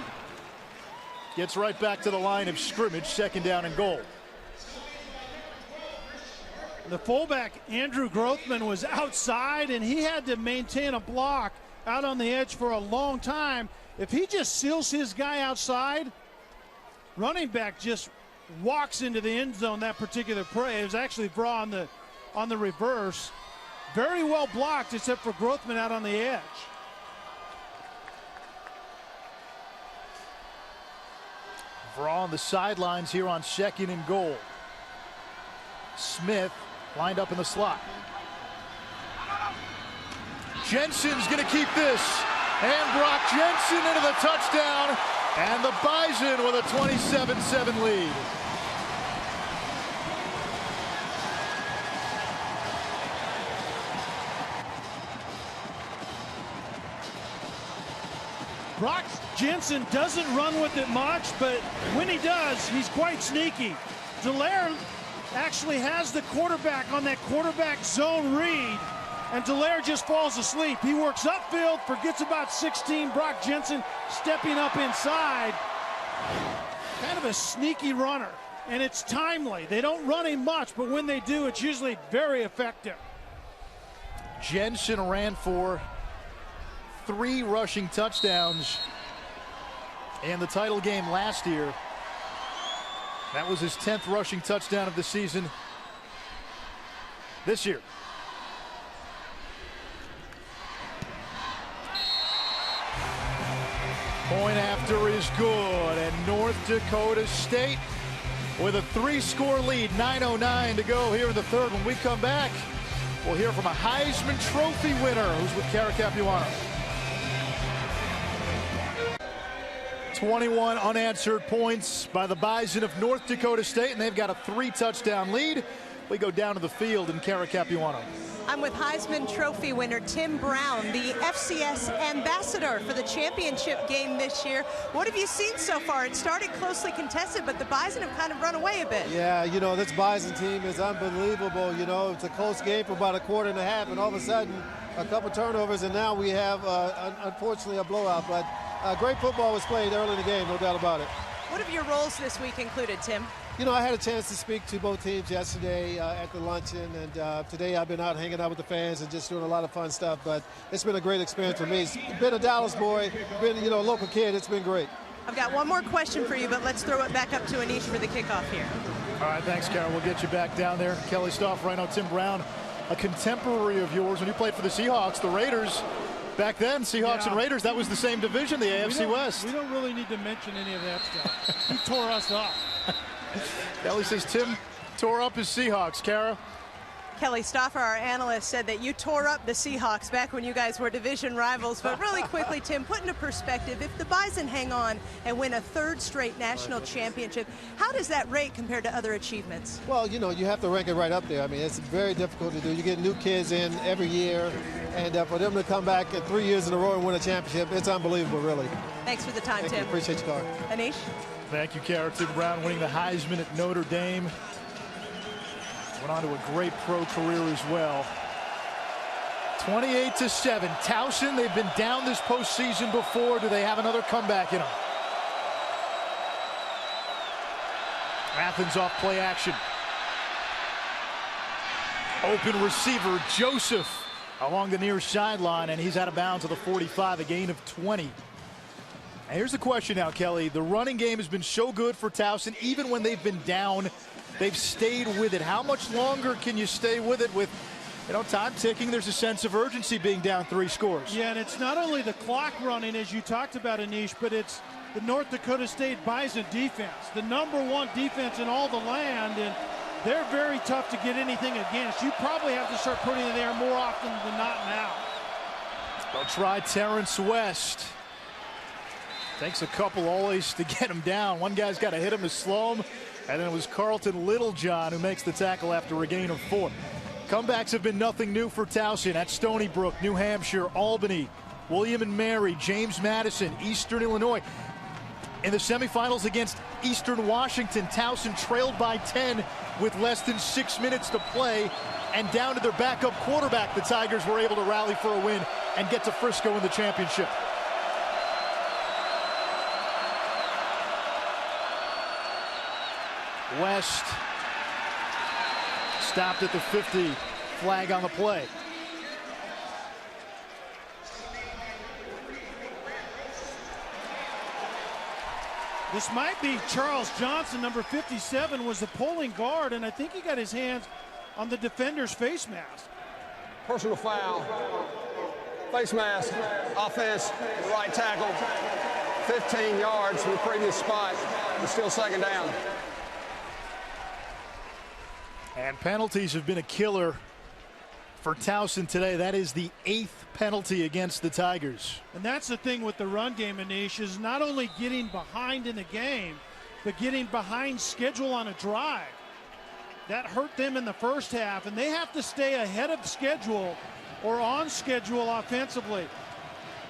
gets right back to the line of scrimmage, 2nd down and goal.
The fullback, Andrew Grothman, was outside, and he had to maintain a block out on the edge for a long time. If he just seals his guy outside, running back just walks into the end zone that particular play. It was actually Vraw on the reverse. Very well blocked, except for Grothman out on the edge.
Vraw on the sidelines here on 2nd and goal. Smith lined up in the slot. Jensen's going to keep this. And Brock Jensen into the touchdown. And the Bison with a 27-7 lead.
Brock Jensen doesn't run with it much, but when he does, he's quite sneaky. Dallaire actually has the quarterback on that quarterback zone read, and Dallaire just falls asleep. He works upfield, forgets about 16. Brock Jensen stepping up inside. Kind of a sneaky runner, and it's timely. They don't run him much, but when they do, it's usually very effective.
Jensen ran for 3 rushing touchdowns in the title game last year. That was his 10th rushing touchdown of the season this year. Point after is good, and North Dakota State with a 3-score lead, 9:09 to go here in the third. When we come back, we'll hear from a Heisman Trophy winner who's with Cara Capuano. 21 unanswered points by the Bison of North Dakota State, and they've got a 3-touchdown lead. We go down to the field in Cara Capuano.
I'm with Heisman Trophy winner Tim Brown, the FCS ambassador for the championship game this year. What have you seen so far? It started closely contested, but the Bison have kind of run away a bit.
Yeah, you know, this Bison team is unbelievable. You know, it's a close game for about a quarter and a half, and all of a sudden, a couple turnovers, and now we have, unfortunately, a blowout. But great football was played early in the game, no doubt about it.
What have your roles this week included, Tim?
You know, I had a chance to speak to both teams yesterday at the luncheon, and today I've been out hanging out with the fans and just doing a lot of fun stuff. But it's been a great experience for me. Been a Dallas boy, been, you know, a local kid. It's been great.
I've got one more question for you, but let's throw it back up to Anish for the kickoff here.
All right, thanks, Karen. We'll get you back down there. Kelly Stoff, right now, Tim Brown, a contemporary of yours when you played for the Seahawks, the Raiders. Back then, Seahawks and Raiders, that was the same division, the AFC West.
We don't really need to mention any of that stuff. He tore us up.
Kelly says Tim tore up his Seahawks. Cara?
Kelly Stoffer, our analyst, said that you tore up the Seahawks back when you guys were division rivals. But really quickly, Tim, put into perspective, if the Bison hang on and win a 3rd straight national championship, how does that rate compared to other achievements?
Well, you know, you have to rank it right up there. I mean, it's very difficult to do. You get new kids in every year, and for them to come back 3 years in a row and win a championship, it's unbelievable, really.
Thanks for the time,
Thank
Tim.
You. Appreciate you, Carl.
Anish?
Thank you, Cara. Tim Brown winning the Heisman at Notre Dame. Went on to a great pro career as well. 28-7. Towson, they've been down this postseason before. Do they have another comeback in them? Athens off play action. Open receiver, Joseph, along the near sideline, and he's out of bounds to the 45, a gain of 20. And here's the question now, Kelly. The running game has been so good for Towson, even when they've been down. They've stayed with it. How much longer can you stay with it with, you know, time ticking? There's a sense of urgency being down 3 scores.
Yeah, and it's not only the clock running, as you talked about, Anish, but it's the North Dakota State Bison defense, the #1 defense in all the land, and they're very tough to get anything against. You probably have to start putting it there more often than not now.
They'll try Terrence West. Takes a couple always to get him down. One guy's got to hit him to slow him. And then it was Carlton Littlejohn who makes the tackle after a gain of 4. Comebacks have been nothing new for Towson at Stony Brook, New Hampshire, Albany, William and Mary, James Madison, Eastern Illinois. In the semifinals against Eastern Washington, Towson trailed by 10 with less than 6 minutes to play. And down to their backup quarterback, the Tigers were able to rally for a win and get to Frisco in the championship. West stopped at the 50, flag on the play.
This might be Charles Johnson, number 57, was the pulling guard, and I think he got his hands on the defender's face mask.
Personal foul. Face mask. Offense. Right tackle. 15 yards from the previous spot. It's still second down.
And penalties have been a killer for Towson today. That is the 8th penalty against the Tigers.
And that's the thing with the run game, Anish, is not only getting behind in a game, but getting behind schedule on a drive. That hurt them in the first half, and they have to stay ahead of schedule or on schedule offensively.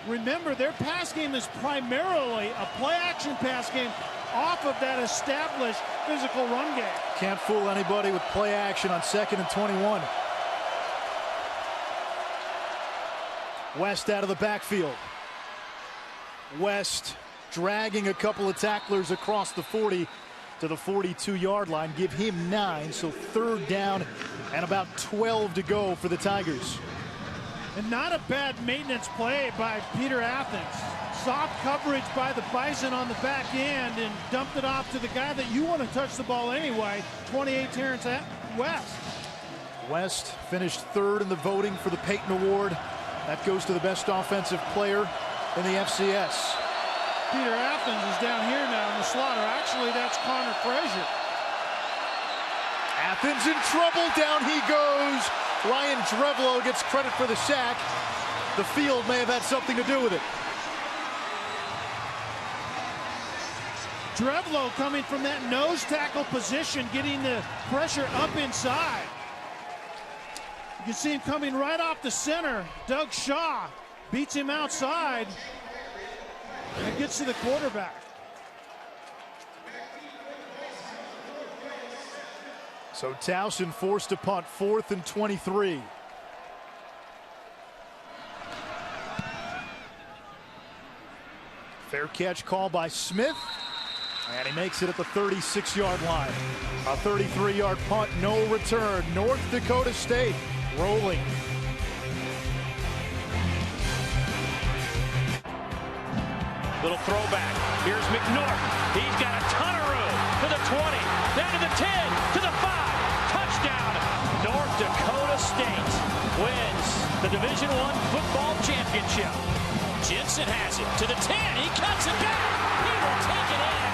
Remember, their pass game is primarily a play-action pass game off of that established physical run game.
Can't fool anybody with play action on 2nd and 21. West out of the backfield. West dragging a couple of tacklers across the 40 to the 42-yard line. Give him 9, so 3rd down and about 12 to go for the Tigers.
And not a bad maintenance play by Peter Athens. Soft coverage by the Bison on the back end and dumped it off to the guy that you want to touch the ball anyway, 28 Terrence West.
West finished 3rd in the voting for the Peyton Award. That goes to the best offensive player in the FCS.
Peter Athens is down here now in the slaughter. Actually, that's Connor Frazier.
Athens in trouble. Down he goes. Ryan Drevlo gets credit for the sack. The field may have had something to do with it.
Drevlo coming from that nose tackle position, getting the pressure up inside. You can see him coming right off the center. Doug Shaw beats him outside and gets to the quarterback.
So Towson forced to punt, 4th and 23. Fair catch call by Smith. And he makes it at the 36-yard line. A 33-yard punt, no return. North Dakota State rolling.
Little throwback. Here's McNorton. He's got a ton of room to the 20, down to the 10, to the 5. Touchdown. North Dakota State wins the Division I football championship. Jensen has it to the 10. He cuts it back. He will take it in.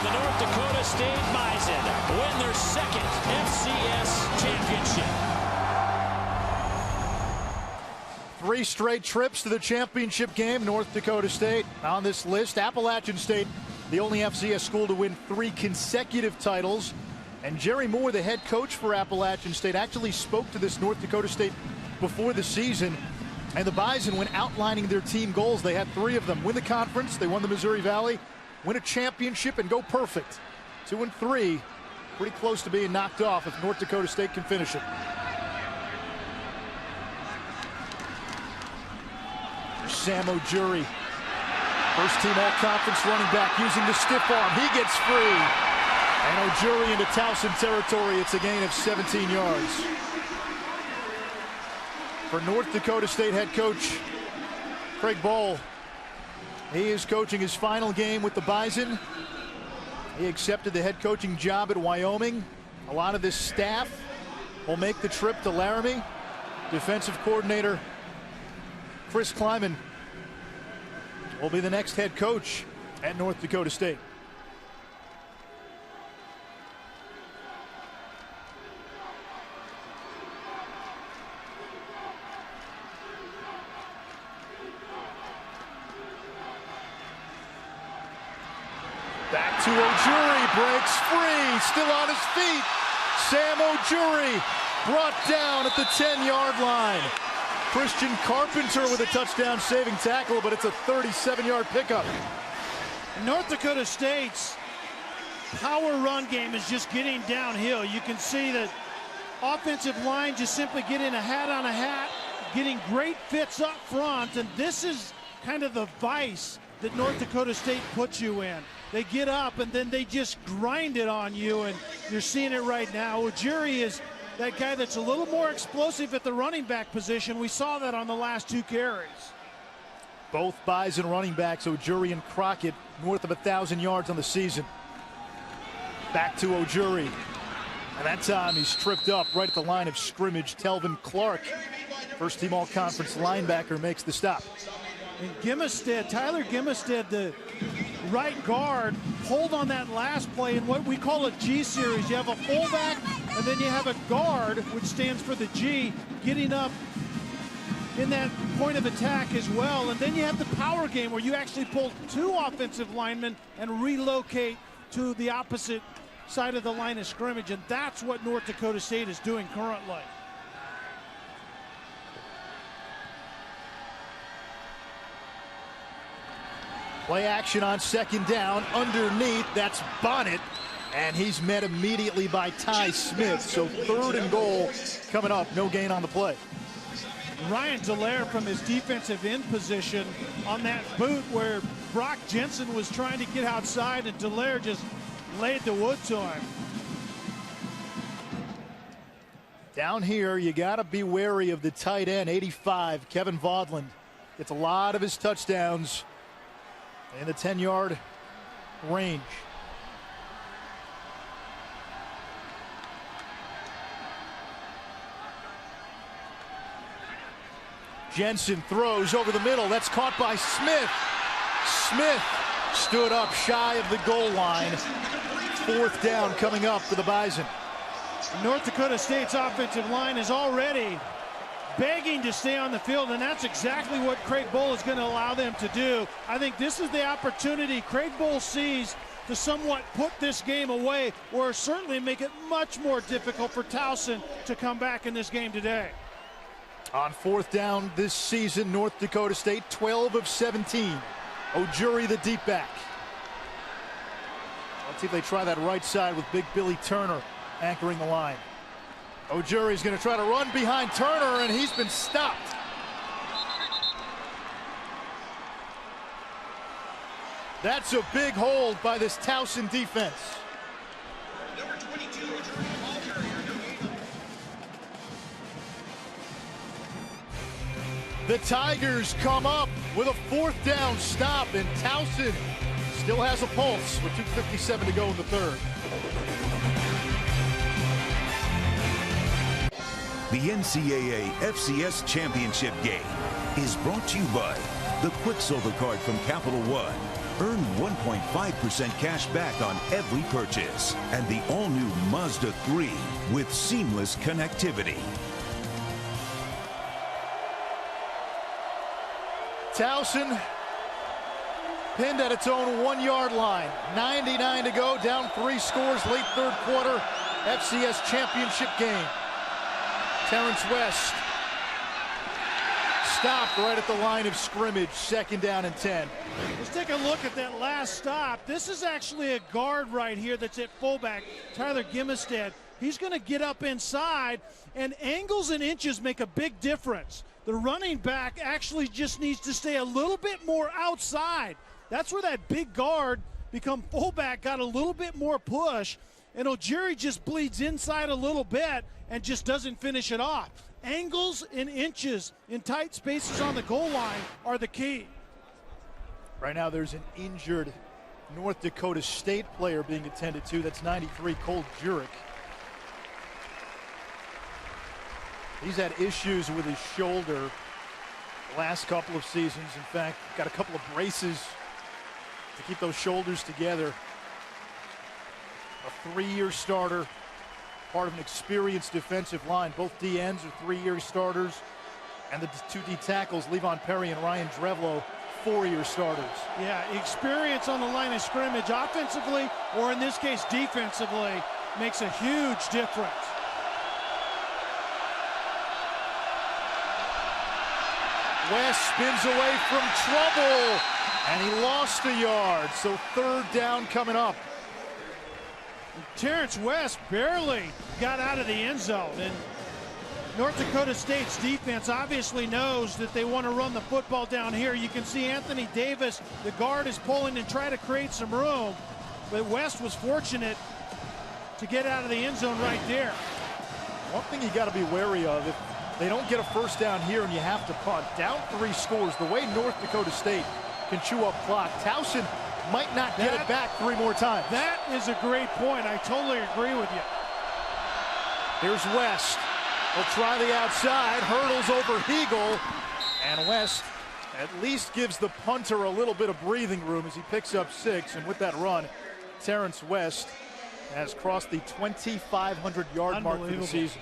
The North Dakota State Bison win their 2nd FCS championship.
3 straight trips to the championship game. North Dakota State on this list. Appalachian State, the only FCS school to win 3 consecutive titles. And Jerry Moore, the head coach for Appalachian State, actually spoke to this North Dakota State before the season. And the Bison, when outlining their team goals, they had 3 of them. Win the conference, they won the Missouri Valley, win a championship, and go perfect. 2 and 3, pretty close to being knocked off if North Dakota State can finish it. Sam O'Jury, first team all-conference running back, using the stiff arm. He gets free. And O'Jury into Towson territory. It's a gain of 17 yards. For North Dakota State head coach Craig Bohl, he is coaching his final game with the Bison. He accepted the head coaching job at Wyoming. A lot of this staff will make the trip to Laramie. Defensive coordinator Chris Kleiman will be the next head coach at North Dakota State. Back to Ojuri, breaks free, still on his feet. Sam Ojuri brought down at the 10-yard line. Christian Carpenter with a touchdown saving tackle, but it's a 37-yard pickup.
North Dakota State's power run game is just getting downhill. You can see that offensive line just simply getting a hat on a hat, getting great fits up front, and this is kind of the vice that North Dakota State puts you in. They get up and then they just grind it on you, and you're seeing it right now. Ujiri is that guy that's a little more explosive at the running back position. We saw that on the last 2 carries.
Both Bison running backs, Ojuri and Crockett, north of 1,000 yards on the season. Back to Ojuri. And that time he's tripped up right at the line of scrimmage. Telvin Clark, first team all-conference linebacker, makes the stop.
And Gimestad, Tyler Gimestad, the right guard, pulled on that last play in what we call a G series. You have a fullback and then you have a guard, which stands for the G, getting up in that point of attack as well. And then you have the power game where you actually pull 2 offensive linemen and relocate to the opposite side of the line of scrimmage. And that's what North Dakota State is doing currently.
Play action on second down underneath. That's Bonnet. And he's met immediately by Ty Smith. So 3rd and goal coming up. No gain on the play.
Ryan Dallaire from his defensive end position on that boot where Brock Jensen was trying to get outside, and Dallaire just laid the wood to him.
Down here, you got to be wary of the tight end, 85, Kevin Vaudland. Gets a lot of his touchdowns in the 10-yard range. Jensen throws over the middle. That's caught by Smith. Smith stood up shy of the goal line. 4th down coming up for the Bison.
North Dakota State's offensive line is already begging to stay on the field, and that's exactly what Craig Bohl is going to allow them to do. I think this is the opportunity Craig Bohl sees to somewhat put this game away, or certainly make it much more difficult for Towson to come back in this game today.
On 4th down this season, North Dakota State 12 of 17. Ojuri the deep back. Let's see if they try that right side with Big Billy Turner anchoring the line. Ojuri's going to try to run behind Turner, and he's been stopped. That's a big hold by this Towson defense. Number 22, the Tigers come up with a 4th down stop, and Towson still has a pulse with 2:57 to go in the 3rd.
The NCAA FCS Championship game is brought to you by the Quicksilver Card from Capital One. Earn 1.5% cash back on every purchase, and the all-new Mazda 3 with seamless connectivity.
Towson pinned at its own 1-yard line. 99 to go, down 3 scores, late 3rd quarter, FCS championship game. Terrence West stopped right at the line of scrimmage, 2nd down and 10.
Let's take a look at that last stop. This is actually a guard right here that's at fullback, Tyler Gimestad. He's going to get up inside, and angles and inches make a big difference. The running back actually just needs to stay a little bit more outside. That's where that big guard become fullback got a little bit more push, and Ojiri just bleeds inside a little bit and just doesn't finish it off. Angles and inches in tight spaces on the goal line are the key.
Right now there's an injured North Dakota State player being attended to. That's 93, Cole Jurek. He's had issues with his shoulder the last couple of seasons. In fact, got a couple of braces to keep those shoulders together. A 3-year starter, part of an experienced defensive line. Both DNs are 3-year starters. And the 2 D tackles, Levon Perry and Ryan Drevlo, four-year starters.
Yeah, experience on the line of scrimmage offensively, or in this case defensively, makes a huge difference.
West spins away from trouble, and he lost a yard, so third down coming up.
Terrence West barely got out of the end zone, and North Dakota State's defense obviously knows that they want to run the football down here. You can see Anthony Davis, the guard, is pulling and trying to create some room, but West was fortunate to get out of the end zone right there.
One thing you got to be wary of, if they don't get a first down here and you have to punt, down 3 scores, the way North Dakota State can chew up clock, Towson might not get it back 3 more times.
That is a great point. I totally agree with you.
Here's West. He'll try the outside, hurdles over Heagle, and West at least gives the punter a little bit of breathing room as he picks up 6. And with that run, Terrence West has crossed the 2,500-yard mark for the season.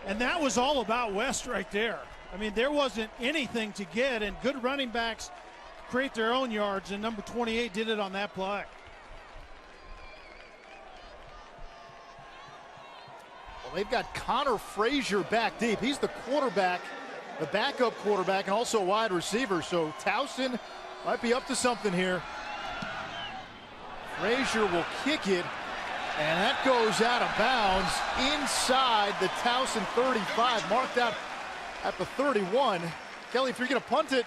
And that was all about West right there. I mean, there wasn't anything to get, and good running backs create their own yards, and number 28 did it on that play.
Well, they've got Connor Frazier back deep. He's the quarterback, the backup quarterback, and also a wide receiver, so Towson might be up to something here. Frazier will kick it, and that goes out of bounds inside the Towson 35, marked out at the 31. Kelly, if you're going to punt it,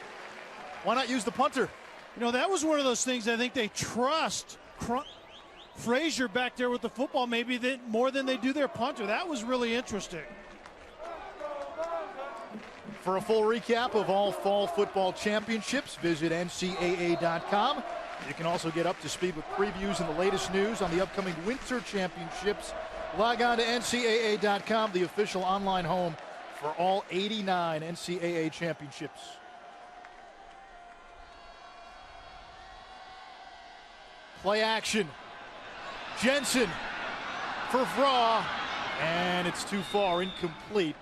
why not use the punter?
You know, that was one of those things I think they trust Frazier back there with the football maybe more than they do their punter. That was really interesting.
For a full recap of all fall football championships, visit ncaa.com. You can also get up to speed with previews and the latest news on the upcoming winter championships. Log on to ncaa.com, the official online home for all 89 NCAA championships. Play action. Jensen for Vraw, and it's too far, incomplete.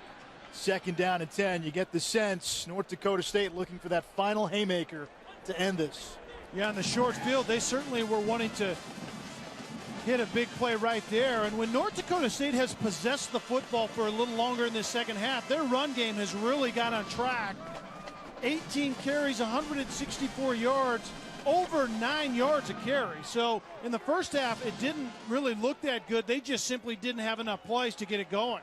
Second down and 10. You get the sense North Dakota State looking for that final haymaker to end this.
Yeah, in the short field, they certainly were wanting to hit a big play right there. And when North Dakota State has possessed the football for a little longer in this second half, their run game has really got on track. 18 carries, 164 yards, over 9 yards a carry. So in the first half, it didn't really look that good. They just simply didn't have enough plays to get it going.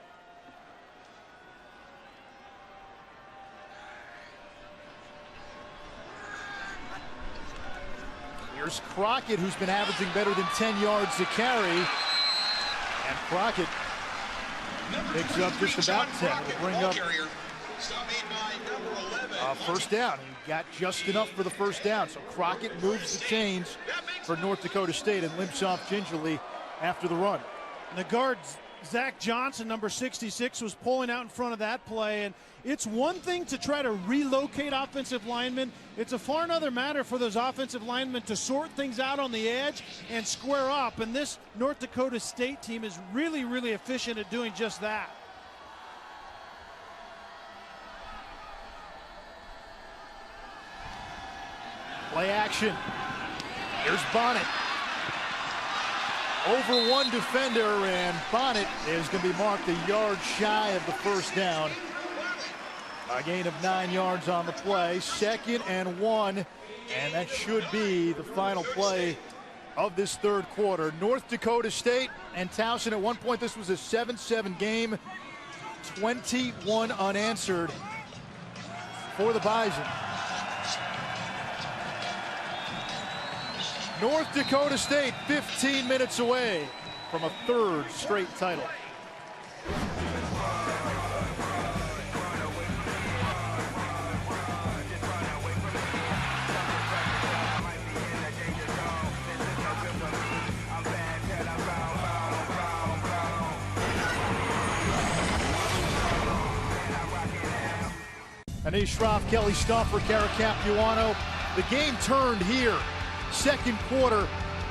Here's Crockett, who's been averaging better than 10 yards a carry. And Crockett picks up just about 10. Will bring up first down. He got just enough for the first down. So Crockett moves the chains for North Dakota State and limps off gingerly after the run.
And the guard, Zach Johnson, number 66, was pulling out in front of that play. And it's one thing to try to relocate offensive linemen. It's a far another matter for those offensive linemen to sort things out on the edge and square up. And this North Dakota State team is really, really efficient at doing just that.
Play action. Here's Bonnet. Over one defender, and Bonnet is going to be marked a yard shy of the first down. A gain of 9 yards on the play. 2nd and 1, and that should be the final play of this third quarter. North Dakota State and Towson, at one point this was a 7-7 game. 21 unanswered for the Bison. North Dakota State 15 minutes away from a third straight title. Anish Shroff, Kelly Stauffer, Kara Capuano. The game turned here. Second quarter,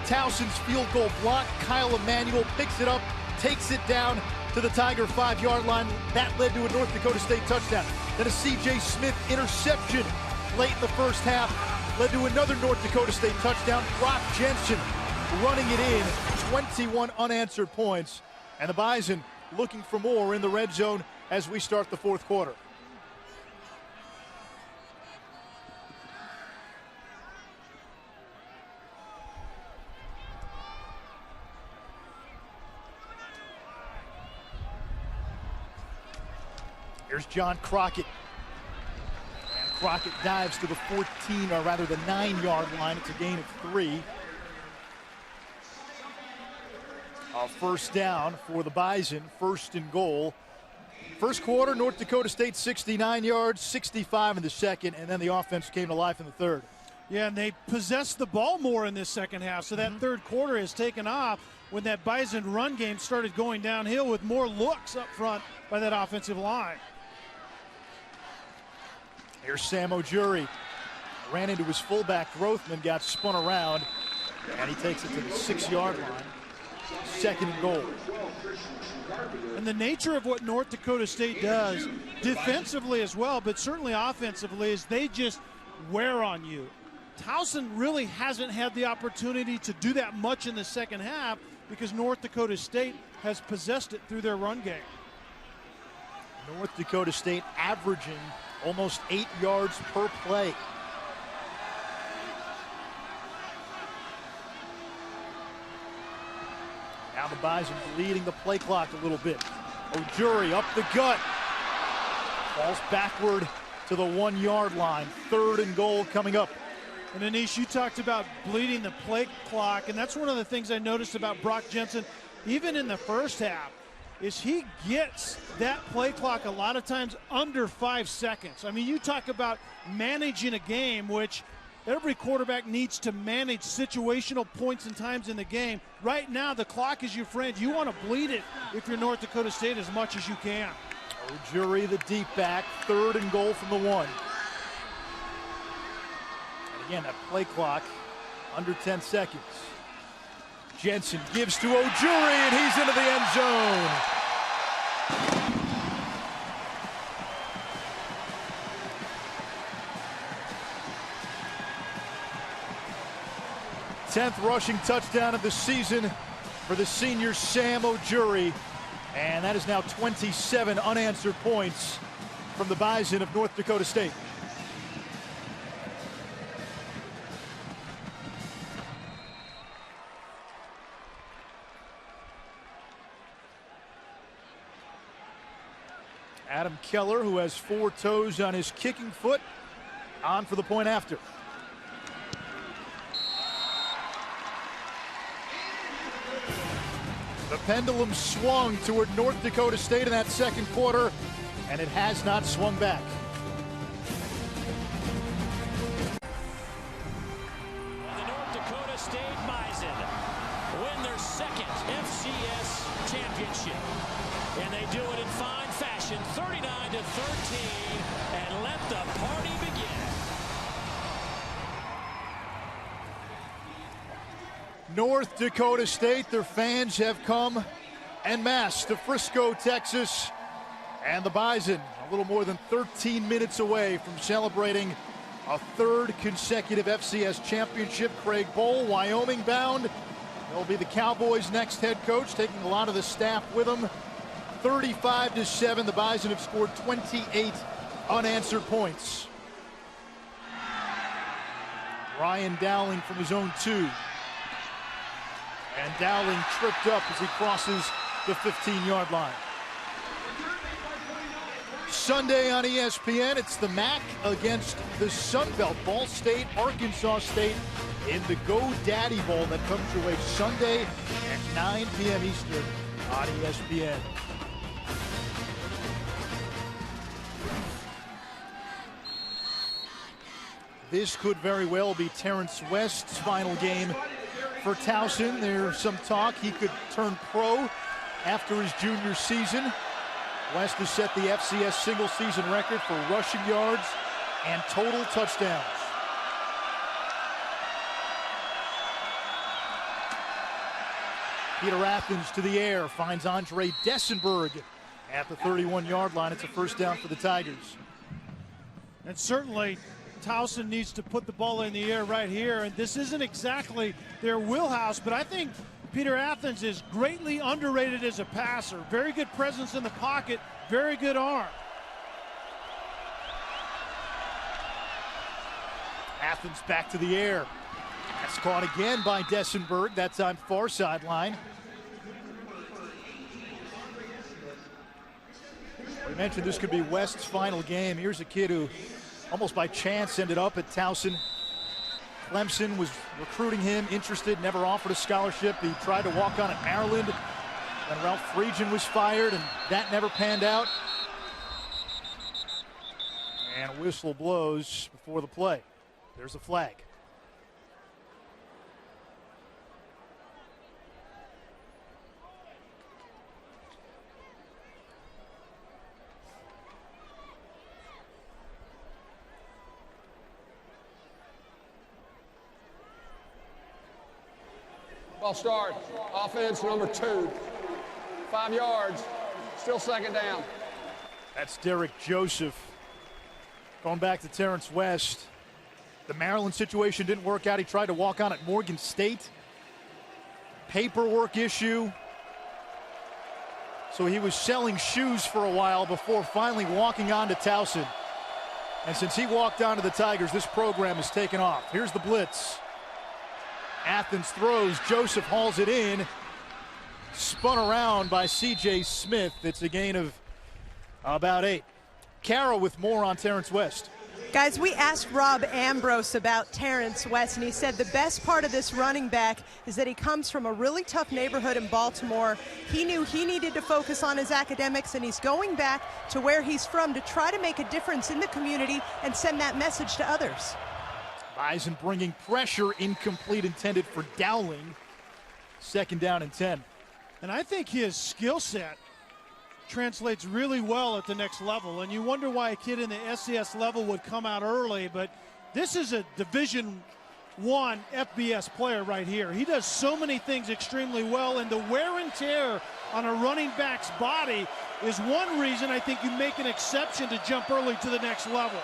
Towson's field goal block. Kyle Emanuel picks it up, takes it down to the Tiger 5-yard line. That led to a North Dakota State touchdown. Then a C.J. Smith interception late in the first half led to another North Dakota State touchdown. Brock Jensen running it in, 21 unanswered points. And the Bison looking for more in the red zone as we start the fourth quarter. Here's John Crockett. And Crockett dives to the 14, or rather the 9-yard line. It's a gain of 3. A first down for the Bison, first and goal. First quarter, North Dakota State 69 yards, 65 in the second, and then the offense came to life in the third.
Yeah, and they possessed the ball more in this second half, so that third quarter has taken off when that Bison run game started going downhill with more looks up front by that offensive line.
Here's Sam O'Jury. Ran into his fullback Grothman, got spun around, and he takes it to the 6-yard line. Second and goal.
And the nature of what North Dakota State does, defensively as well, but certainly offensively, is they just wear on you. Towson really hasn't had the opportunity to do that much in the second half because North Dakota State has possessed it through their run game.
North Dakota State averaging almost 8 yards per play. Now the Bison leading the play clock a little bit. O'Jury up the gut. Falls backward to the 1-yard line. Third and goal coming up.
And Anish, you talked about bleeding the play clock, and that's one of the things I noticed about Brock Jensen, even in the first half, is he gets that play clock a lot of times under 5 seconds. I mean, you talk about managing a game, which every quarterback needs to manage situational points and times in the game. Right now, the clock is your friend. You want to bleed it if you're North Dakota State as much as you can.
O'Jury, the deep back, third and goal from the 1. And again, that play clock under 10 seconds. Jensen gives to O'Jury, and he's into the end zone. Tenth rushing touchdown of the season for the senior Sam O'Jury. And that is now 27 unanswered points from the Bison of North Dakota State. Adam Keller, who has 4 toes on his kicking foot, on for the point after. The pendulum swung toward North Dakota State in that second quarter, and it has not swung back.
The North Dakota State Bison win their second FCS championship. And they do it in fine fashion, 39-13, and let the party begin.
North Dakota State, their fans have come en masse to Frisco, Texas, and the Bison a little more than 13 minutes away from celebrating a third consecutive FCS championship. Craig Bowl, Wyoming bound. He'll be the Cowboys' next head coach, taking a lot of the staff with him. 35-7, the Bison have scored 28 unanswered points. Ryan Dowling from his own 2. And Dowling tripped up as he crosses the 15-yard line. Sunday on ESPN, it's the MAC against the Sun Belt. Ball State, Arkansas State in the Go Daddy Bowl that comes your way Sunday at 9 p.m. Eastern on ESPN. This could very well be Terrence West's final game for Towson. There's some talk he could turn pro after his junior season. West has set the FCS single-season record for rushing yards and total touchdowns. Peter Athens to the air, finds Andre Dessenberg at the 31-yard line. It's a first down for the Tigers.
And certainly Towson needs to put the ball in the air right here, and this isn't exactly their wheelhouse, but I think Peter Athens is greatly underrated as a passer. Very good presence in the pocket, very good arm.
Athens back to the air. That's caught again by Dessenberg. That time far sideline. We mentioned this could be West's final game. Here's a kid who almost by chance ended up at Towson. Clemson was recruiting him, interested, never offered a scholarship. He tried to walk on at Maryland. Then Ralph Friedgen was fired, and that never panned out. And a whistle blows before the play. There's a flag.
Ball start. Offense number 2. 5 yards. Still second down.
That's Derek Joseph. Going back to Terrence West. The Maryland situation didn't work out. He tried to walk on at Morgan State. Paperwork issue. So he was selling shoes for a while before finally walking on to Towson. And since he walked on to the Tigers, this program has taken off. Here's the blitz. Athens throws. Joseph hauls it in. Spun around by C.J. Smith. It's a gain of about 8. Carroll with more on Terrence West.
Guys, we asked Rob Ambrose about Terrence West, and he said the best part of this running back is that he comes from a really tough neighborhood in Baltimore. He knew he needed to focus on his academics, and he's going back to where he's from to try to make a difference in the community and send that message to others.
Bison bringing pressure, incomplete, intended for Dowling. 2nd down and 10.
And I think his skill set translates really well at the next level, and you wonder why a kid in the FCS level would come out early, but this is a Division I FBS player right here. He does so many things extremely well, and the wear and tear on a running back's body is one reason I think you make an exception to jump early to the next level.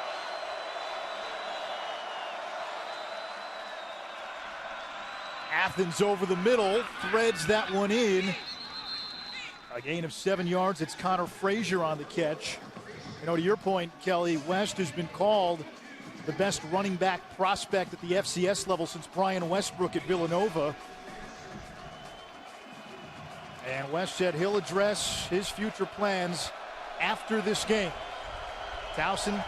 Athens over the middle, threads that one in. A gain of 7 yards. It's Connor Frazier on the catch. You know, to your point, Kelly, West has been called the best running back prospect at the FCS level since Brian Westbrook at Villanova. And West said he'll address his future plans after this game. Towson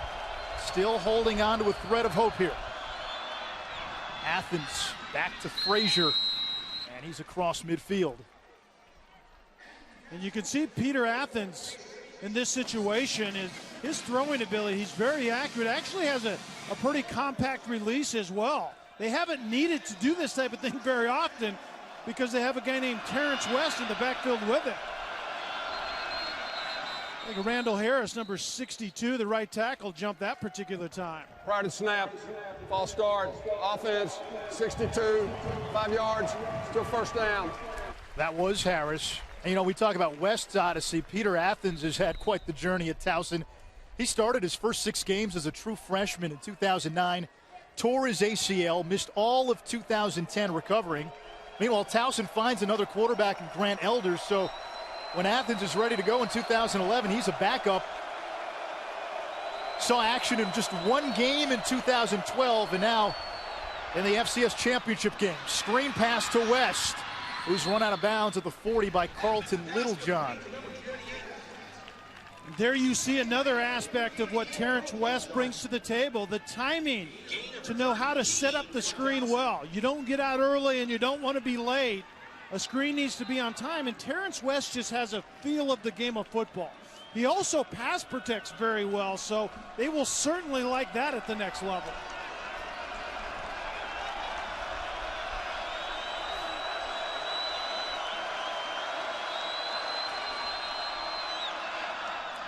still holding on to a thread of hope here. Athens back to Frazier, and he's across midfield.
And you can see Peter Athens in this situation, is his throwing ability. He's very accurate, actually has a pretty compact release as well. They haven't needed to do this type of thing very often because they have a guy named Terrence West in the backfield with him. I think Randall Harris, number 62, the right tackle, jumped that particular time.
Prior to snap, false start, offense, 62, 5 yards, still 1st down.
That was Harris. And, you know, we talk about West's odyssey. Peter Athens has had quite the journey at Towson. He started his first 6 games as a true freshman in 2009, tore his ACL, missed all of 2010 recovering. Meanwhile, Towson finds another quarterback in Grant Elders, so when Athens is ready to go in 2011, he's a backup. Saw action in just 1 game in 2012, and now in the FCS championship game. Screen pass to West, who's run out of bounds at the 40 by Carlton Littlejohn.
There you see another aspect of what Terrence West brings to the table, the timing to know how to set up the screen well. You don't get out early and you don't want to be late. A screen needs to be on time, and Terrence West just has a feel of the game of football. He also pass protects very well, so they will certainly like that at the next level.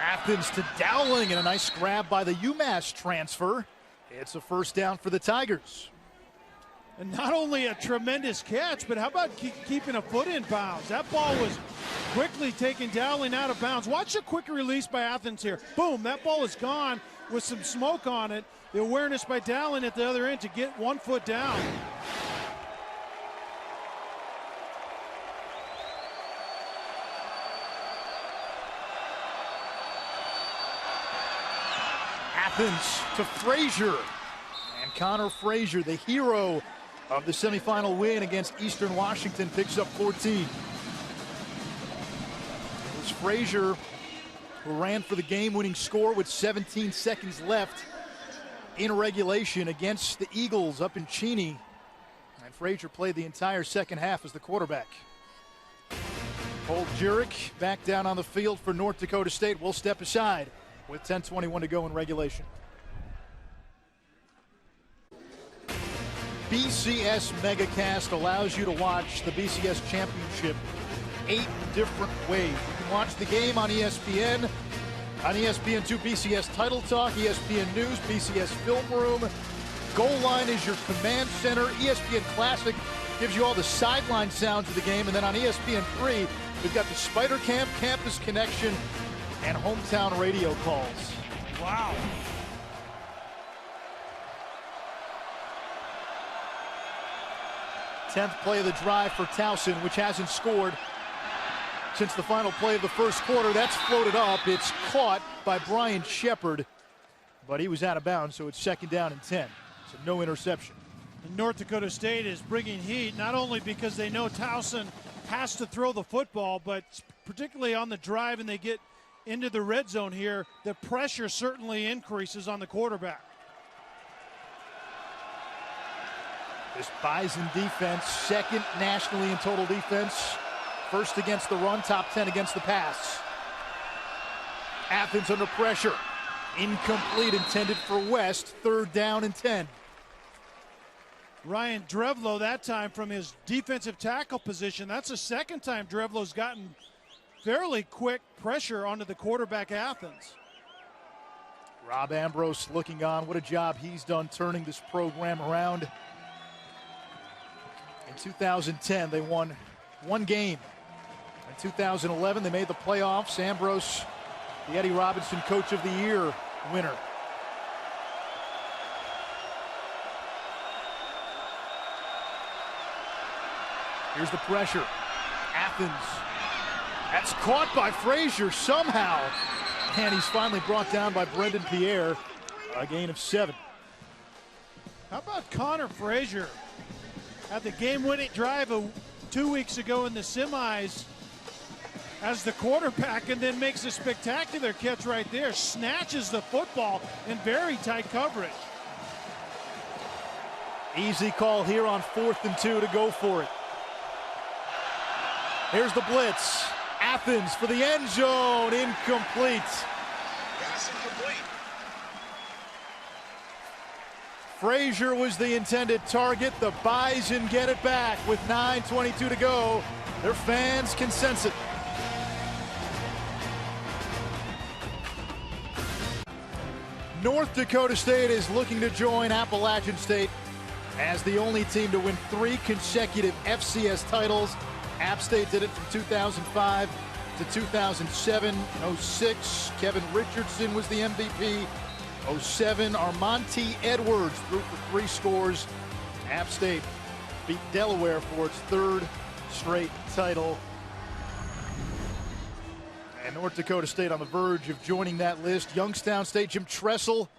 Athens to Dowling, and a nice grab by the UMass transfer. It's a 1st down for the Tigers.
And not only a tremendous catch, but how about keeping a foot in bounds? That ball was quickly taken Dowling out of bounds. Watch a quick release by Athens here. Boom, that ball is gone with some smoke on it. The awareness by Dallin at the other end to get 1 foot down.
Athens to Frazier. And Connor Frazier, the hero of the semifinal win against Eastern Washington, picks up 14. It was Frazier who ran for the game-winning score with 17 seconds left in regulation against the Eagles up in Cheney. And Frazier played the entire second half as the quarterback. Cole Jurek back down on the field for North Dakota State. Will step aside with 10:21 to go in regulation. BCS Megacast allows you to watch the BCS Championship 8 different ways. You can watch the game on ESPN, on ESPN2 BCS Title Talk, ESPN News, BCS Film Room. Goal Line is your command center. ESPN Classic gives you all the sideline sounds of the game. And then on ESPN3, we've got the Spider Camp, Campus Connection, and hometown radio calls.
Wow.
Tenth play of the drive for Towson, which hasn't scored since the final play of the first quarter. That's floated up. It's caught by Brian Shepard, but he was out of bounds, so it's second down and 10. So no interception.
And North Dakota State is bringing heat, not only because they know Towson has to throw the football, but particularly on the drive and they get into the red zone here, the pressure certainly increases on the quarterback.
This Bison defense, second nationally in total defense. First against the run, top 10 against the pass. Athens under pressure. Incomplete, intended for West. Third down and 10.
Ryan Drevlo that time from his defensive tackle position. That's the second time Drevlo's gotten fairly quick pressure onto the quarterback, Athens.
Rob Ambrose looking on. What a job he's done turning this program around. In 2010, they won one game. In 2011, they made the playoffs. Ambrose, the Eddie Robinson Coach of the Year winner. Here's the pressure. Athens. That's caught by Frazier somehow. And he's finally brought down by Brendan Pierre. A gain of 7.
How about Connor Frazier? Had the game-winning drive 2 weeks ago in the semis as the quarterback, and then makes a spectacular catch right there. Snatches the football in very tight coverage.
Easy call here on 4th and 2 to go for it. Here's the blitz. Athens for the end zone. Incomplete. Frazier was the intended target. The Bison get it back with 9:22 to go. Their fans can sense it. North Dakota State is looking to join Appalachian State as the only team to win 3 consecutive FCS titles. App State did it from 2005 to 2007. In 06, Kevin Richardson was the MVP. 07, Armonte Edwards threw for 3 scores. App State beat Delaware for its 3rd straight title. And North Dakota State on the verge of joining that list. Youngstown State, Jim Tressel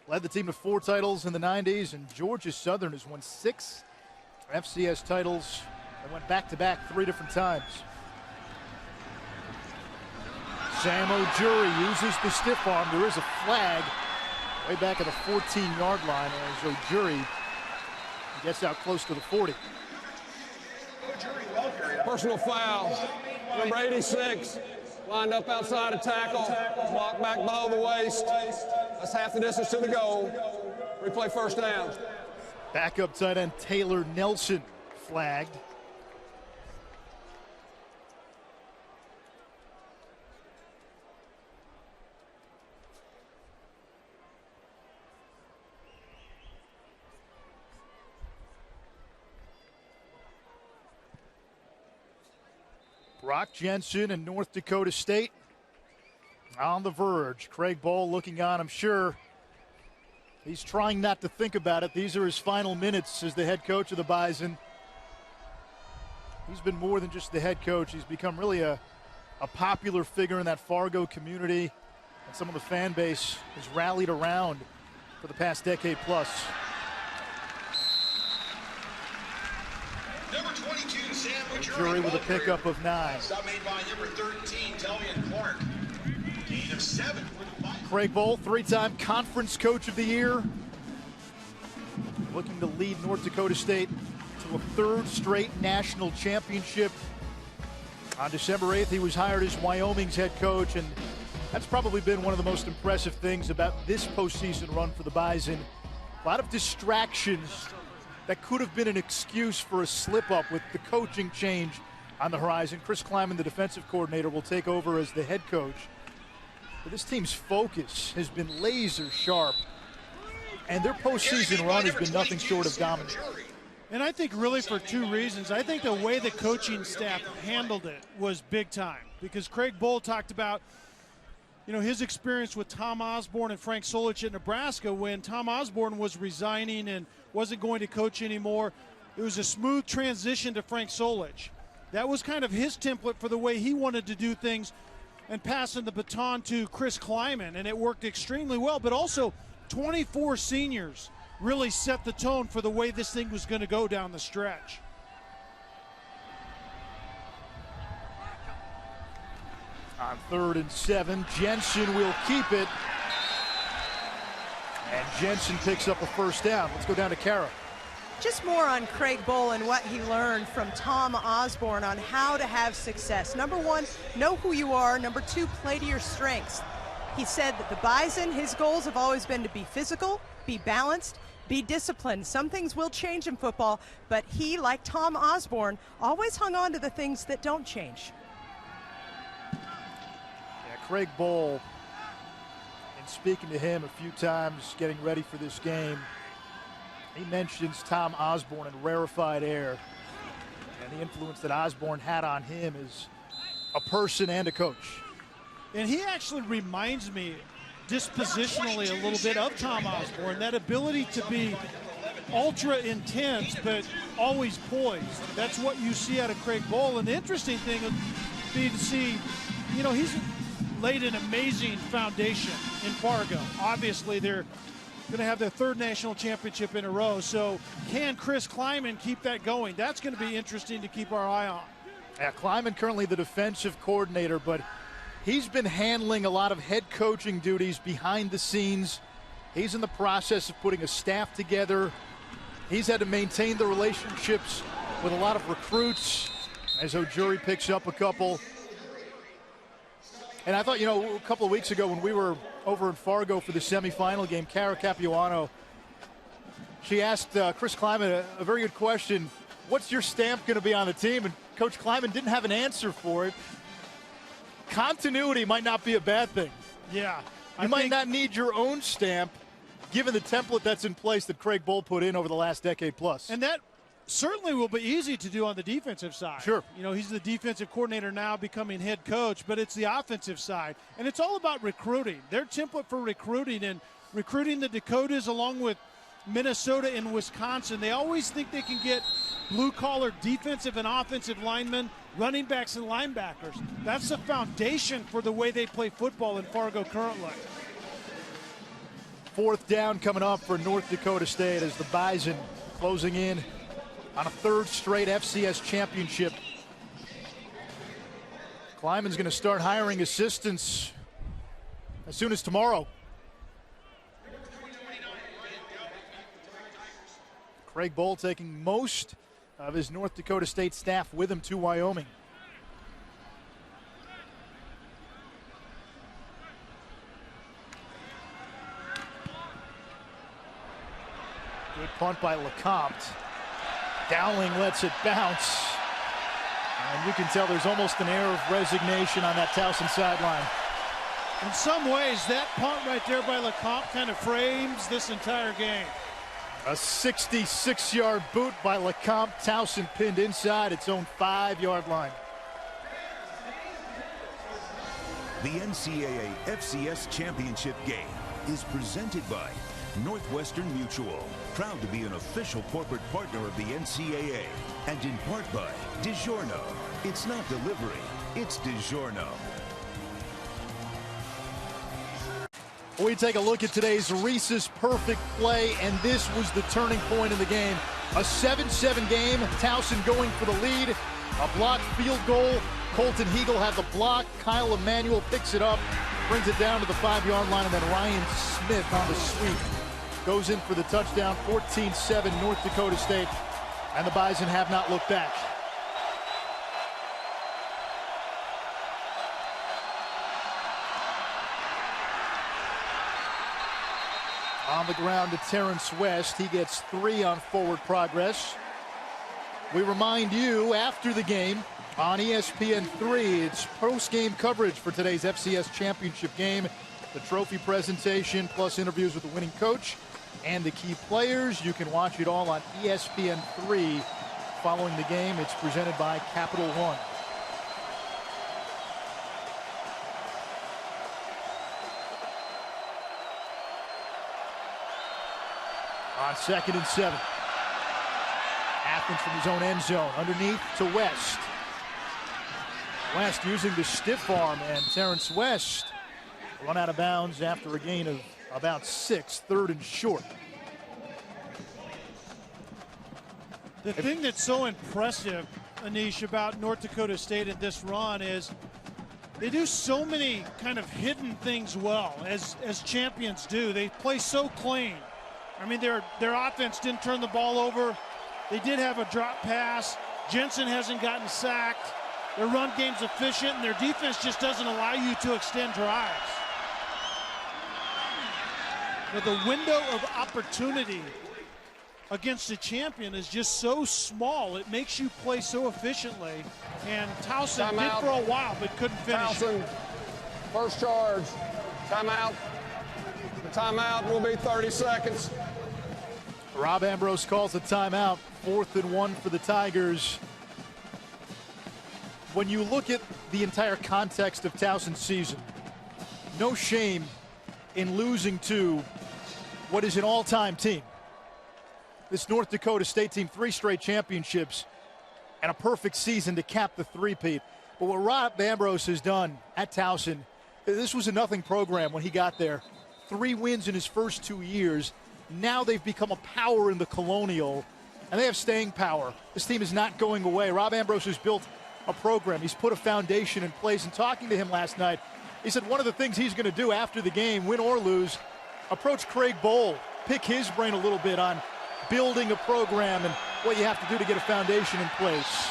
led the team to 4 titles in the 90s, and Georgia Southern has won 6 FCS titles and went back-to-back 3 different times. Sam O'Jury uses the stiff arm. There is a flag way back at the 14-yard line as O'Jury gets out close to the 40.
Personal foul. Number 86, lined up outside a tackle, blocked back below the waist. That's half the distance to the goal. Replay first down.
Backup tight end Taylor Nelson flagged. Brock Jensen and North Dakota State on the verge. Craig Bohl looking on, I'm sure, He's trying not to think about it. These are his final minutes as the head coach of the Bison. He's been more than just the head coach. He's become really a popular figure in that Fargo community, and some of the fan base has rallied around for the past decade plus.
Number 22, Sam
Jury with a pickup of 9.
Stop made by number 13, Tellian Clark. Gain of 7 for the Bison.
Craig Bohl, 3-time Conference Coach of the Year, looking to lead North Dakota State to a 3rd straight national championship. On December 8th, he was hired as Wyoming's head coach, and that's probably been one of the most impressive things about this postseason run for the Bison. A lot of distractions that could have been an excuse for a slip-up with the coaching change on the horizon. Chris Kleiman, the defensive coordinator, will take over as the head coach. But this team's focus has been laser sharp, and their postseason run has been nothing short of dominant.
And I think really for 2 reasons. I think the way the coaching staff handled it was big time, because Craig Bohl talked about, you know, his experience with Tom Osborne and Frank Solich at Nebraska when Tom Osborne was resigning and wasn't going to coach anymore. It was a smooth transition to Frank Solich. That was kind of his template for the way he wanted to do things, and passing the baton to Chris Kleiman, and it worked extremely well. But also 24 seniors really set the tone for the way this thing was going to go down the stretch.
On 3rd and 7, Jensen will keep it. And Jensen picks up a 1st down. Let's go down to Kara.
Just more on Craig Bohl and what he learned from Tom Osborne on how to have success. Number 1, know who you are. Number 2, play to your strengths. He said that the Bison, his goals have always been to be physical, be balanced, be disciplined. Some things will change in football, but he, like Tom Osborne, always hung on to the things that don't change.
Yeah, Craig Bohl, in speaking to him a few times getting ready for this game, he mentions Tom Osborne and rarefied air and the influence that Osborne had on him as a person and a coach.
And he actually reminds me dispositionally a little bit of Tom Osborne, that ability to be ultra intense but always poised. That's what you see out of Craig Bohl. And the interesting thing would be to see, you know, he's laid an amazing foundation in Fargo. Obviously, they're going to have their 3rd national championship in a row. So can Chris Kleiman keep that going? That's going to be interesting to keep our eye on.
Yeah, Kleiman currently the defensive coordinator, but he's been handling a lot of head coaching duties behind the scenes. He's in the process of putting a staff together. He's had to maintain the relationships with a lot of recruits, as O'Jury picks up a couple. And I thought, you know, a couple of weeks ago when we were over in Fargo for the semifinal game, Cara Capuano, she asked Chris Kleiman a very good question. What's your stamp going to be on the team? And Coach Kleiman didn't have an answer for it. Continuity might not be a bad thing.
Yeah.
You might not need your own stamp, given the template that's in place that Craig Bohl put in over the last decade plus.
And that certainly will be easy to do on the defensive side.
Sure.
You know, he's the defensive coordinator now, becoming head coach, but it's the offensive side. And it's all about recruiting. Their template for recruiting, and recruiting the Dakotas along with Minnesota and Wisconsin, they always think they can get blue-collar defensive and offensive linemen, running backs and linebackers. That's the foundation for the way they play football in Fargo currently.
4th down coming up for North Dakota State as the Bison closing in on a 3rd straight FCS championship. Kleiman's going to start hiring assistants as soon as tomorrow. Craig Bohl taking most of his North Dakota State staff with him to Wyoming. Good punt by LeCompte. Dowling lets it bounce. And you can tell there's almost an air of resignation on that Towson sideline.
In some ways, that punt right there by LeCompte kind of frames this entire game.
A 66-yard boot by LeCompte. Towson pinned inside its own 5-yard line.
The NCAA FCS Championship game is presented by Northwestern Mutual, proud to be an official corporate partner of the NCAA, and in part by DiGiorno. It's not delivery, it's DiGiorno.
We take a look at today's Reese's Perfect Play, and this was the turning point in the game. A 7-7 game, Towson going for the lead, a blocked field goal. Colton Hegel had the block. Kyle Emanuel picks it up, brings it down to the 5-yard line, and then Ryan Smith on the sweep goes in for the touchdown. 14-7 North Dakota State, and the Bison have not looked back. On the ground to Terrence West. He gets 3 on forward progress. We remind you, after the game on ESPN3, it's post-game coverage for today's FCS championship game. The trophy presentation plus interviews with the winning coach and the key players. You can watch it all on ESPN3 following the game. It's presented by Capital One. On 2nd and 7. Athens from his own end zone. Underneath to West. West using the stiff arm, and Terrence West run out of bounds after a gain of about 6, 3rd and short.
The thing that's so impressive, Anish, about North Dakota State in this run is they do so many kind of hidden things well, as champions do. They play so clean. I mean, their offense didn't turn the ball over. They did have a drop pass. Jensen hasn't gotten sacked. Their run game's efficient, and their defense just doesn't allow you to extend drives. But the window of opportunity against a champion is just so small. It makes you play so efficiently. And Towson did for a while, but couldn't finish.
Towson, first charge, timeout. The timeout will be 30 seconds.
Rob Ambrose calls a timeout. 4th and 1 for the Tigers. When you look at the entire context of Towson's season, no shame in losing to what is an all-time team. This North Dakota State team, 3 straight championships and a perfect season to cap the three-peat. But what Rob Ambrose has done at Towson, this was a nothing program when he got there. 3 wins in his first 2 years. Now they've become a power in the Colonial, and they have staying power. This team is not going away. Rob Ambrose has built a program. He's put a foundation in place. And talking to him last night, he said one of the things he's going to do after the game, win or lose, approach Craig Bohl, pick his brain a little bit on building a program and what you have to do to get a foundation in place.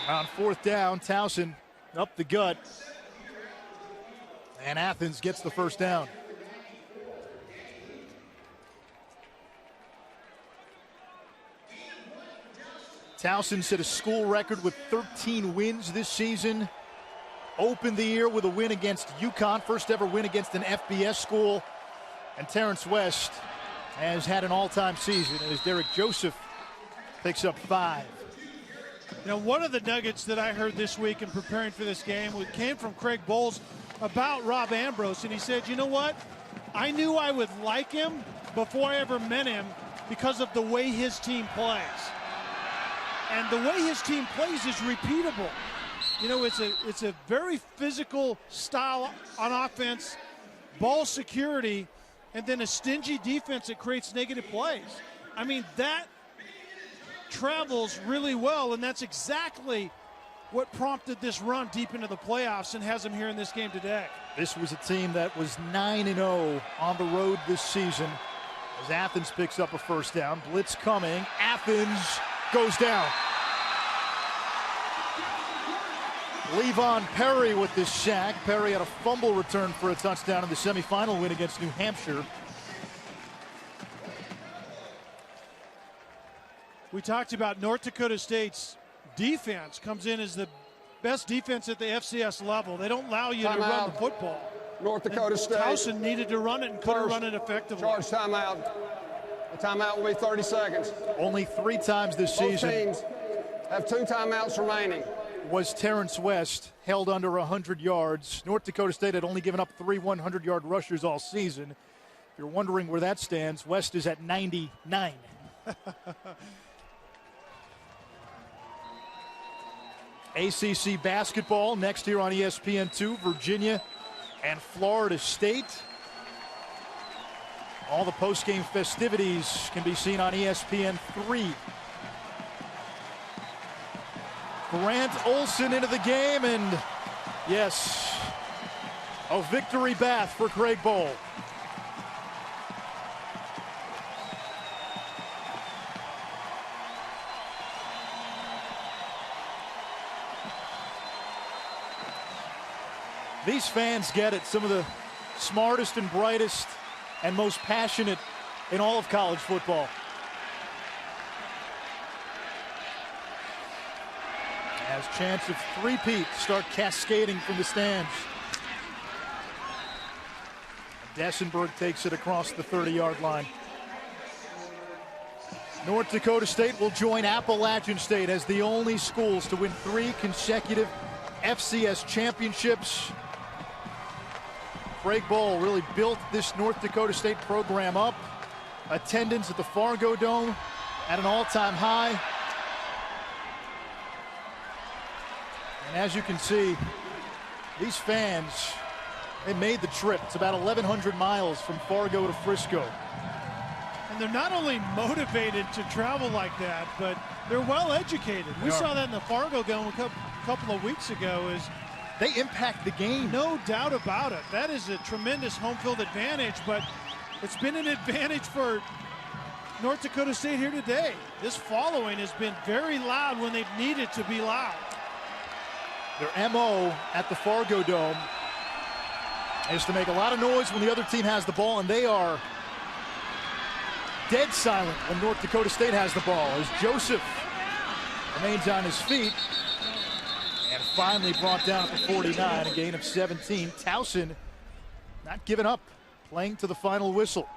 On 4th down, Towson up the gut, and Athens gets the first down. Towson set a school record with 13 wins this season. Opened the year with a win against UConn, first ever win against an FBS school. And Terrence West has had an all-time season as Derek Joseph picks up 5.
Now, one of the nuggets that I heard this week in preparing for this game came from Craig Bowles about Rob Ambrose, and he said, you know what? I knew I would like him before I ever met him because of the way his team plays. And the way his team plays is repeatable. You know, it's a very physical style on offense, ball security, and then a stingy defense that creates negative plays. I mean, that travels really well, and that's exactly what prompted this run deep into the playoffs and has them here in this game today.
This was a team that was 9-0 on the road this season as Athens picks up a first down. Blitz coming. Athens goes down. Levon Perry with this sack. Perry had a fumble return for a touchdown in the semifinal win against New Hampshire.
We talked about North Dakota State's defense comes in as the best defense at the FCS level. They don't allow you to run the football.
North Dakota State.
Towson needed to run it and couldn't run it effectively.
Charge timeout. The timeout will be 30 seconds.
Only 3 times this season.
Both teams have 2 timeouts remaining.
Was Terrence West held under 100 yards. North Dakota State had only given up 3 100-yard rushers all season. you're wondering where that stands, West is at 99. ACC basketball next here on ESPN2, Virginia and Florida State. All the post-game festivities can be seen on ESPN3. Grant Olson into the game, and yes, a victory bath for Craig Bohl. These fans get it. Some of the smartest and brightest and most passionate in all of college football. As chance of three-peat start cascading from the stands. Dessenberg takes it across the 30-yard line. North Dakota State will join Appalachian State as the only schools to win 3 consecutive FCS championships. Craig Bohl really built this North Dakota State program up. Attendance at the Fargo Dome at an all-time high. And as you can see, these fans, they made the trip. It's about 1,100 miles from Fargo to Frisco.
And they're not only motivated to travel like that, but they're well educated. We saw that in the Fargo Dome a couple of weeks ago.
They impact the game.
No doubt about it. That is a tremendous home field advantage, but it's been an advantage for North Dakota State here today. This following has been very loud when they've needed to be loud.
Their MO at the Fargo Dome is to make a lot of noise when the other team has the ball, and they are dead silent when North Dakota State has the ball, as Joseph remains on his feet. And finally brought down at the 49, a gain of 17. Towson not giving up, playing to the final whistle.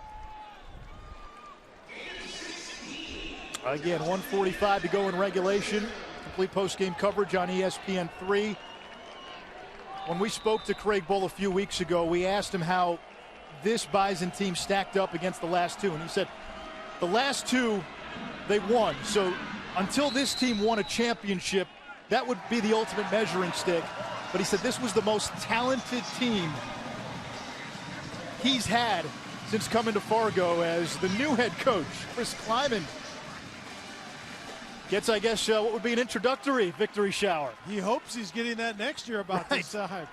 Again, 1:45 to go in regulation. Complete post-game coverage on ESPN3. When we spoke to Craig Bohl a few weeks ago, we asked him how this Bison team stacked up against the last two. And he said, the last two, they won. So until this team won a championship, that would be the ultimate measuring stick. But he said this was the most talented team he's had since coming to Fargo as the new head coach, Chris Kleiman, gets, I guess, what would be an introductory victory shower.
He hopes he's getting that next year about this time.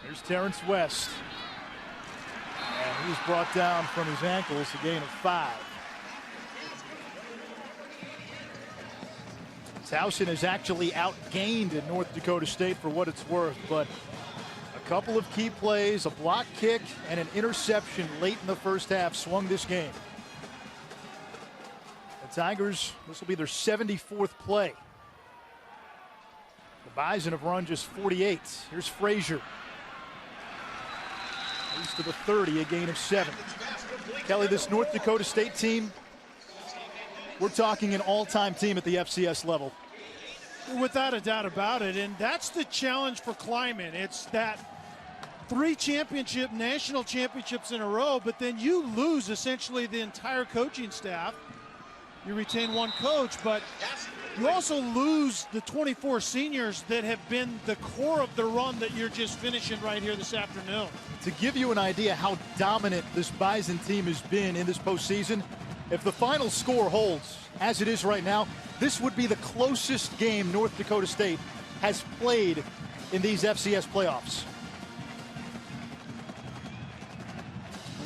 Here's Terrence West. And he's brought down from his ankles, a gain of 5. Towson has actually outgained in North Dakota State for what it's worth, but a couple of key plays, a block kick, and an interception late in the first half swung this game. The Tigers, this will be their 74th play. The Bison have run just 48. Here's Frazier. He's to the 30, a gain of 7. Kelly, this North Dakota State team, we're talking an all-time team at the FCS level.
Without a doubt about it, and that's the challenge for Kleiman. It's that 3 national championships in a row, but then you lose essentially the entire coaching staff. You retain 1 coach, but you also lose the 24 seniors that have been the core of the run that you're just finishing right here this afternoon.
To give you an idea how dominant this Bison team has been in this postseason, if the final score holds as it is right now, this would be the closest game North Dakota State has played in these FCS playoffs.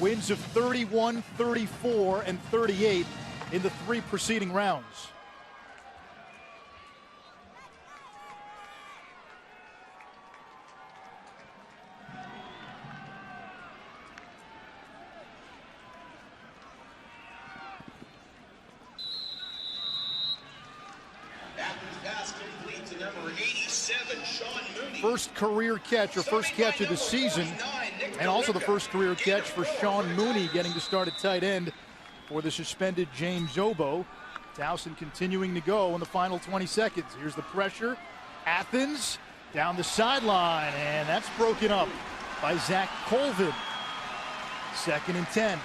Wins of 31, 34, and 38 in the 3 preceding rounds. First career catch, or first catch of the season, and also the first career catch for Sean Mooney, getting to start at tight end for the suspended James Zobo. Towson continuing to go in the final 20 seconds. Here's the pressure. Athens down the sideline, and that's broken up. by Zach Colvin. 2nd and 10.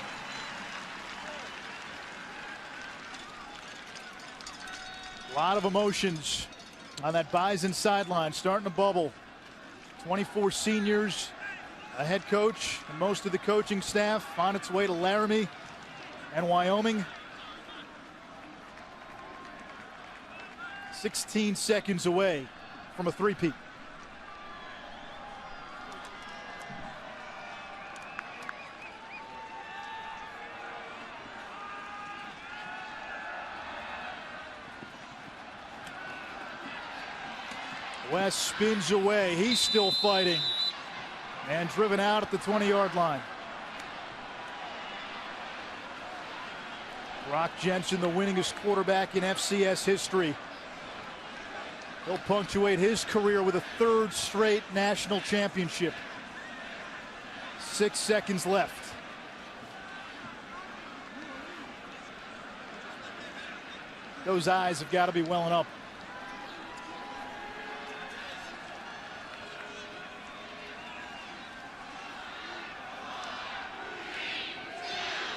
A lot of emotions on that Bison sideline, starting to bubble. 24 seniors, a head coach, and most of the coaching staff on its way to Laramie and Wyoming. 16 seconds away from a three-peat. West spins away. He's still fighting. And driven out at the 20-yard line. Brock Jensen, the winningest quarterback in FCS history. He'll punctuate his career with a 3rd straight national championship. 6 seconds left. Those eyes have got to be welling up.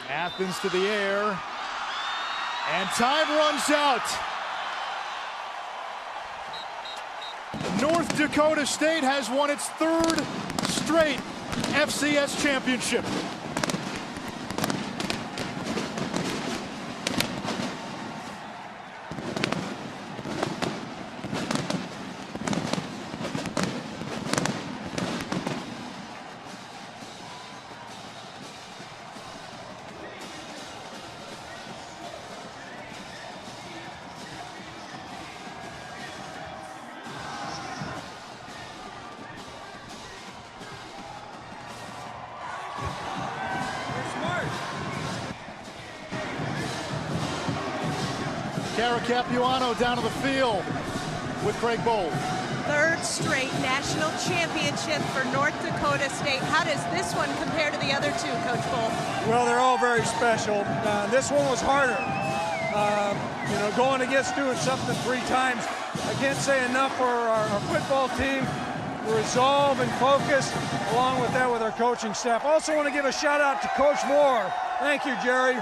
Athens to the air, and time runs out. North Dakota State has won its 3rd straight FCS championship. Cara Capuano down to the field with Craig Bowl.
3rd straight national championship for North Dakota State. How does this one compare to the other two, Coach Bowl?
Well, they're all very special. This one was harder. You know, going against doing something 3 times. I can't say enough for our football team. Resolve and focus, along with that with our coaching staff. Also want to give a shout out to Coach Moore. Thank you, Jerry.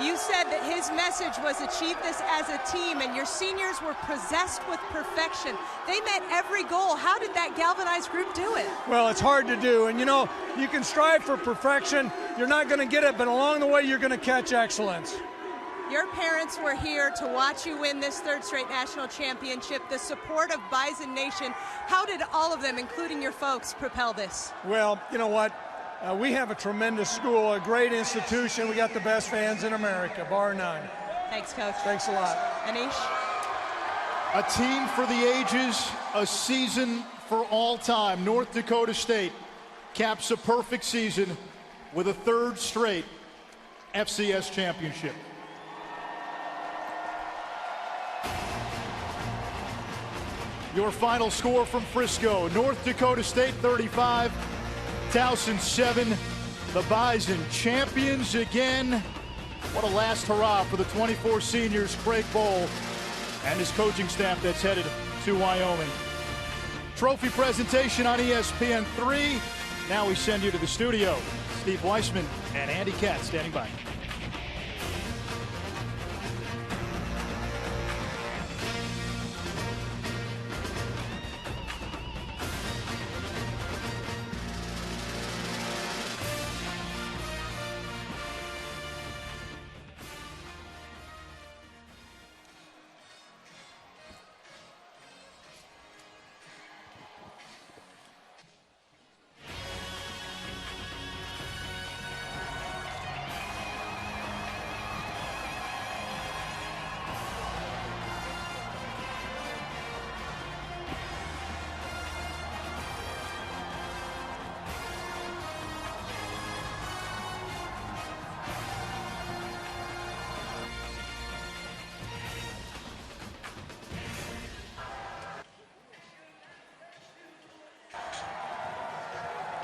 You said that his message was achieve this as a team, and your seniors were possessed with perfection. They met every goal. How did that galvanized group do it?
Well, it's hard to do, and you know, you can strive for perfection. You're not going to get it, but along the way, you're going to catch excellence.
Your parents were here to watch you win this 3rd straight national championship, the support of Bison Nation. How did all of them, including your folks, propel this?
Well, you know what? We have a tremendous school, a great institution. We got the best fans in America, bar none.
Thanks, Coach.
Thanks a lot.
Anish?
A team for the ages, a season for all time. North Dakota State caps a perfect season with a 3rd straight FCS championship. Your final score from Frisco: North Dakota State 35, Towson 7. The Bison champions again. What a last hurrah for the 24 seniors, Craig Bowl and his coaching staff that's headed to Wyoming. Trophy presentation on ESPN3. Now we send you to the studio. Steve Weissman and Andy Katz standing by.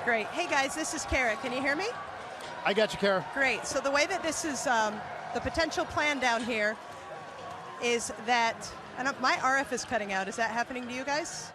Great. Hey, guys, this is Kara. Can you hear me?
I got you, Kara.
Great. So the way that this is, the potential plan down here is that, and my RF is cutting out. Is that happening to you guys?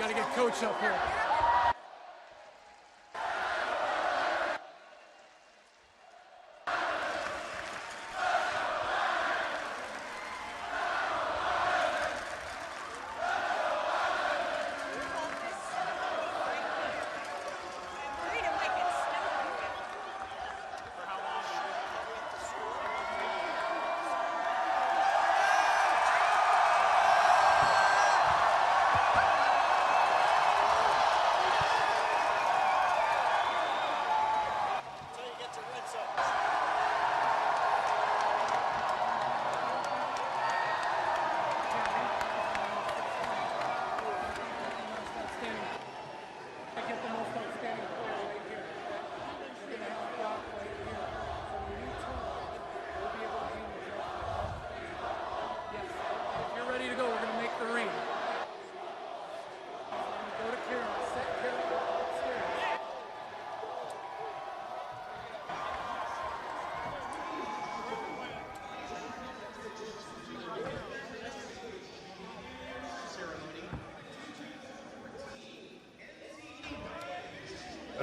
got to get Coach up here.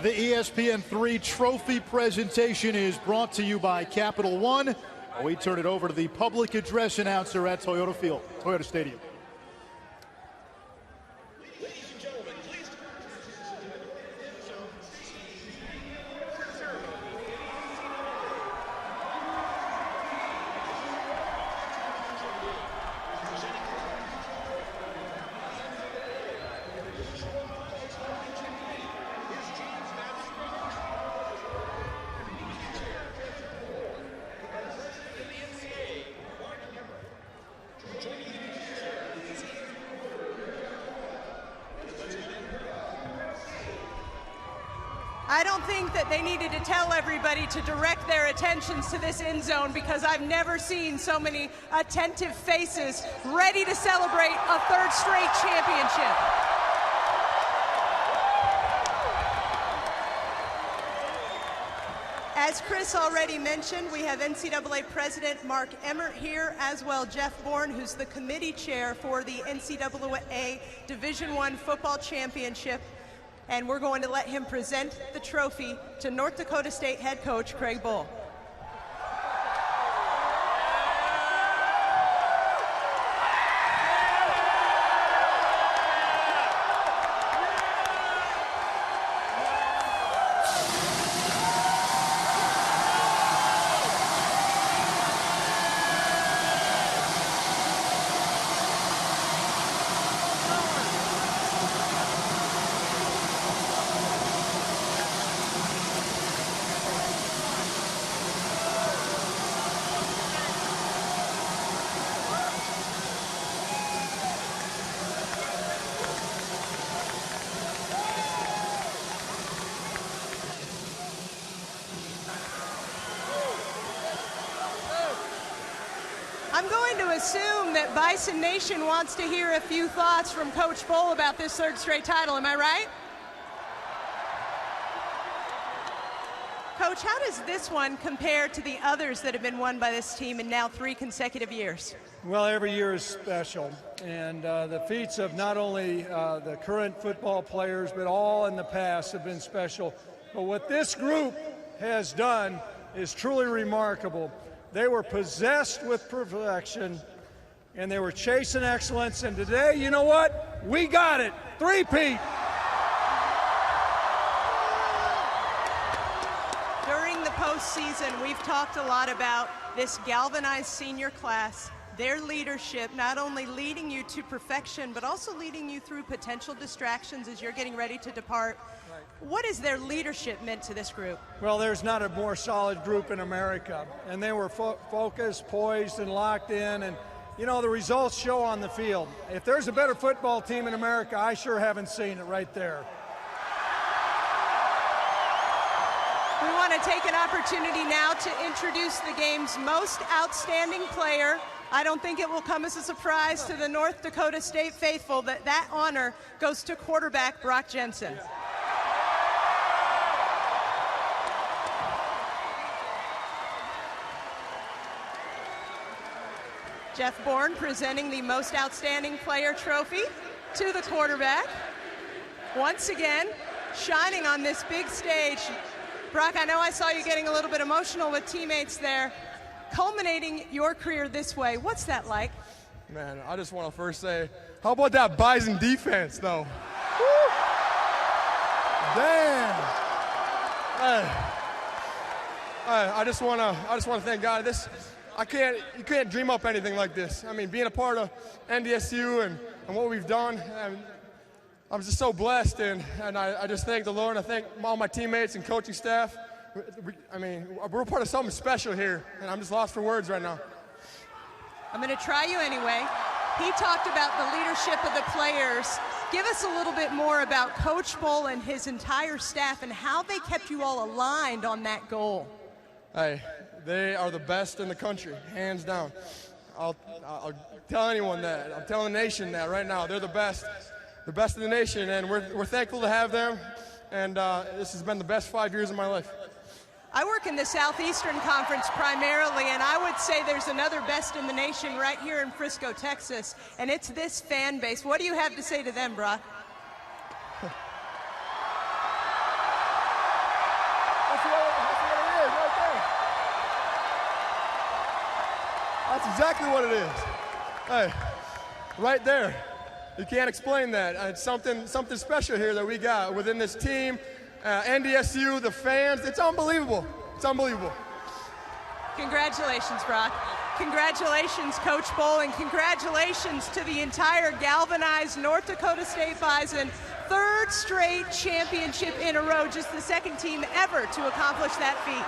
The ESPN3 trophy presentation is brought to you by Capital One. We turn it over to the public address announcer at Toyota Stadium.
I don't think that they needed to tell everybody to direct their attentions to this end zone, because I've never seen so many attentive faces ready to celebrate a third straight championship. As Chris already mentioned, we have NCAA President Mark Emmert here, as well Jeff Bourne, who's the committee chair for the NCAA Division I Football Championship. And we're going to let him present the trophy to North Dakota State head coach Craig Bohl. I'm going to assume that Bison Nation wants to hear a few thoughts from Coach Bohl about this third straight title. Am I right? Coach, how does this one compare to the others that have been won by this team in now 3 consecutive years?
Well, every year is special, and the feats of not only the current football players, but all in the past have been special. But what this group has done is truly remarkable. They were possessed with perfection, and they were chasing excellence, and today, you know what? We got it. Three-peat.
During the postseason, we've talked a lot about this galvanized senior class, their leadership, not only leading you to perfection, but also leading you through potential distractions as you're getting ready to depart. What has their leadership meant to this group?
Well, there's not a more solid group in America, and they were focused, poised, and locked in, and you know, the results show on the field. If there's a better football team in America, I sure haven't seen it right there.
We want to take an opportunity now to introduce the game's most outstanding player. I don't think it will come as a surprise to the North Dakota State faithful that that honor goes to quarterback Brock Jensen. Jeff Bourne presenting the Most Outstanding Player trophy to the quarterback. once again, shining on this big stage. Brock, I know I saw you getting a little bit emotional with teammates there. Culminating your career this way, what's that like?
Man, I just want to first say, how about that Bison defense, though? Woo! Damn. I just want to thank God. You can't dream up anything like this. I mean, being a part of NDSU and what we've done, I'm just so blessed, and I just thank the Lord. I thank all my teammates and coaching staff. We're part of something special here, and I'm just lost for words right now.
I'm going to try you anyway. He talked about the leadership of the players. Give us a little bit more about Coach Bull and his entire staff and how they kept you all aligned on that goal.
Hey, they are the best in the country, hands down. I'll tell anyone that. I'm telling the nation that right now. They're the best in the nation, and we're thankful to have them. And this has been the best 5 years of my life.
I work in the Southeastern Conference primarily, and I would say there's another best in the nation right here in Frisco, Texas, and it's this fan base. What do you have to say to them, Brock?
That's what it is right there. That's exactly what it is. Hey, right there. You can't explain that. It's something special here that we got within this team. NDSU, the fans, it's unbelievable. It's unbelievable.
Congratulations, Brock. Congratulations, Coach Bull, and congratulations to the entire galvanized North Dakota State Bison. Third straight championship in a row, just the second team ever to accomplish that feat.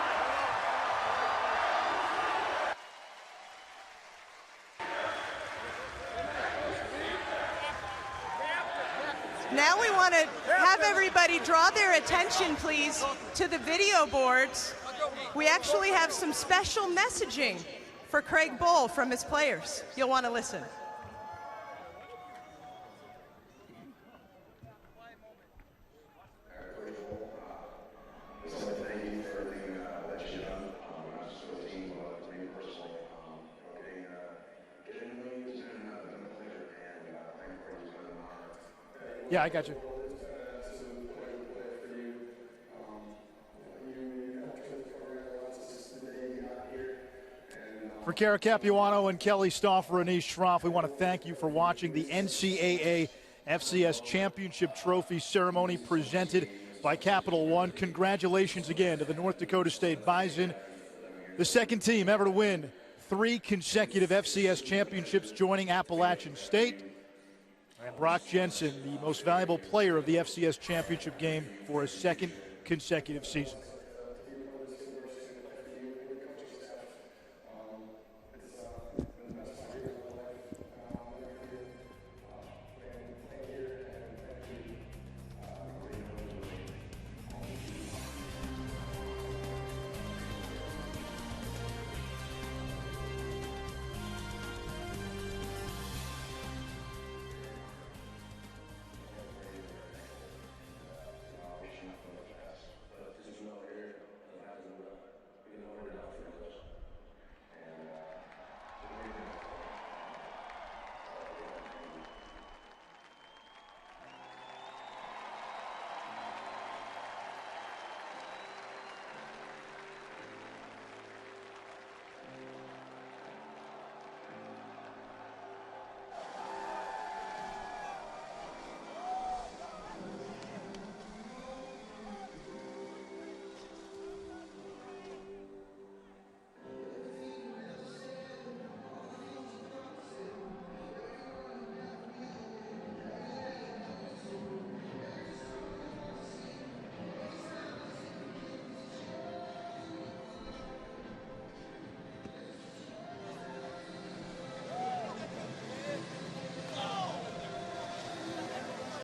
Now we want to have everybody draw their attention, please, to the video boards. We actually have some special messaging for Craig Bull from his players. You'll want to listen.
Yeah, I got you. For Kara Capuano and Kelly Stauffer and Anish Shroff, we want to thank you for watching the NCAA FCS Championship Trophy ceremony presented by Capital One. Congratulations again to the North Dakota State Bison, the second team ever to win 3 consecutive FCS championships, joining Appalachian State. And Brock Jensen, the most valuable player of the FCS championship game for a second consecutive season.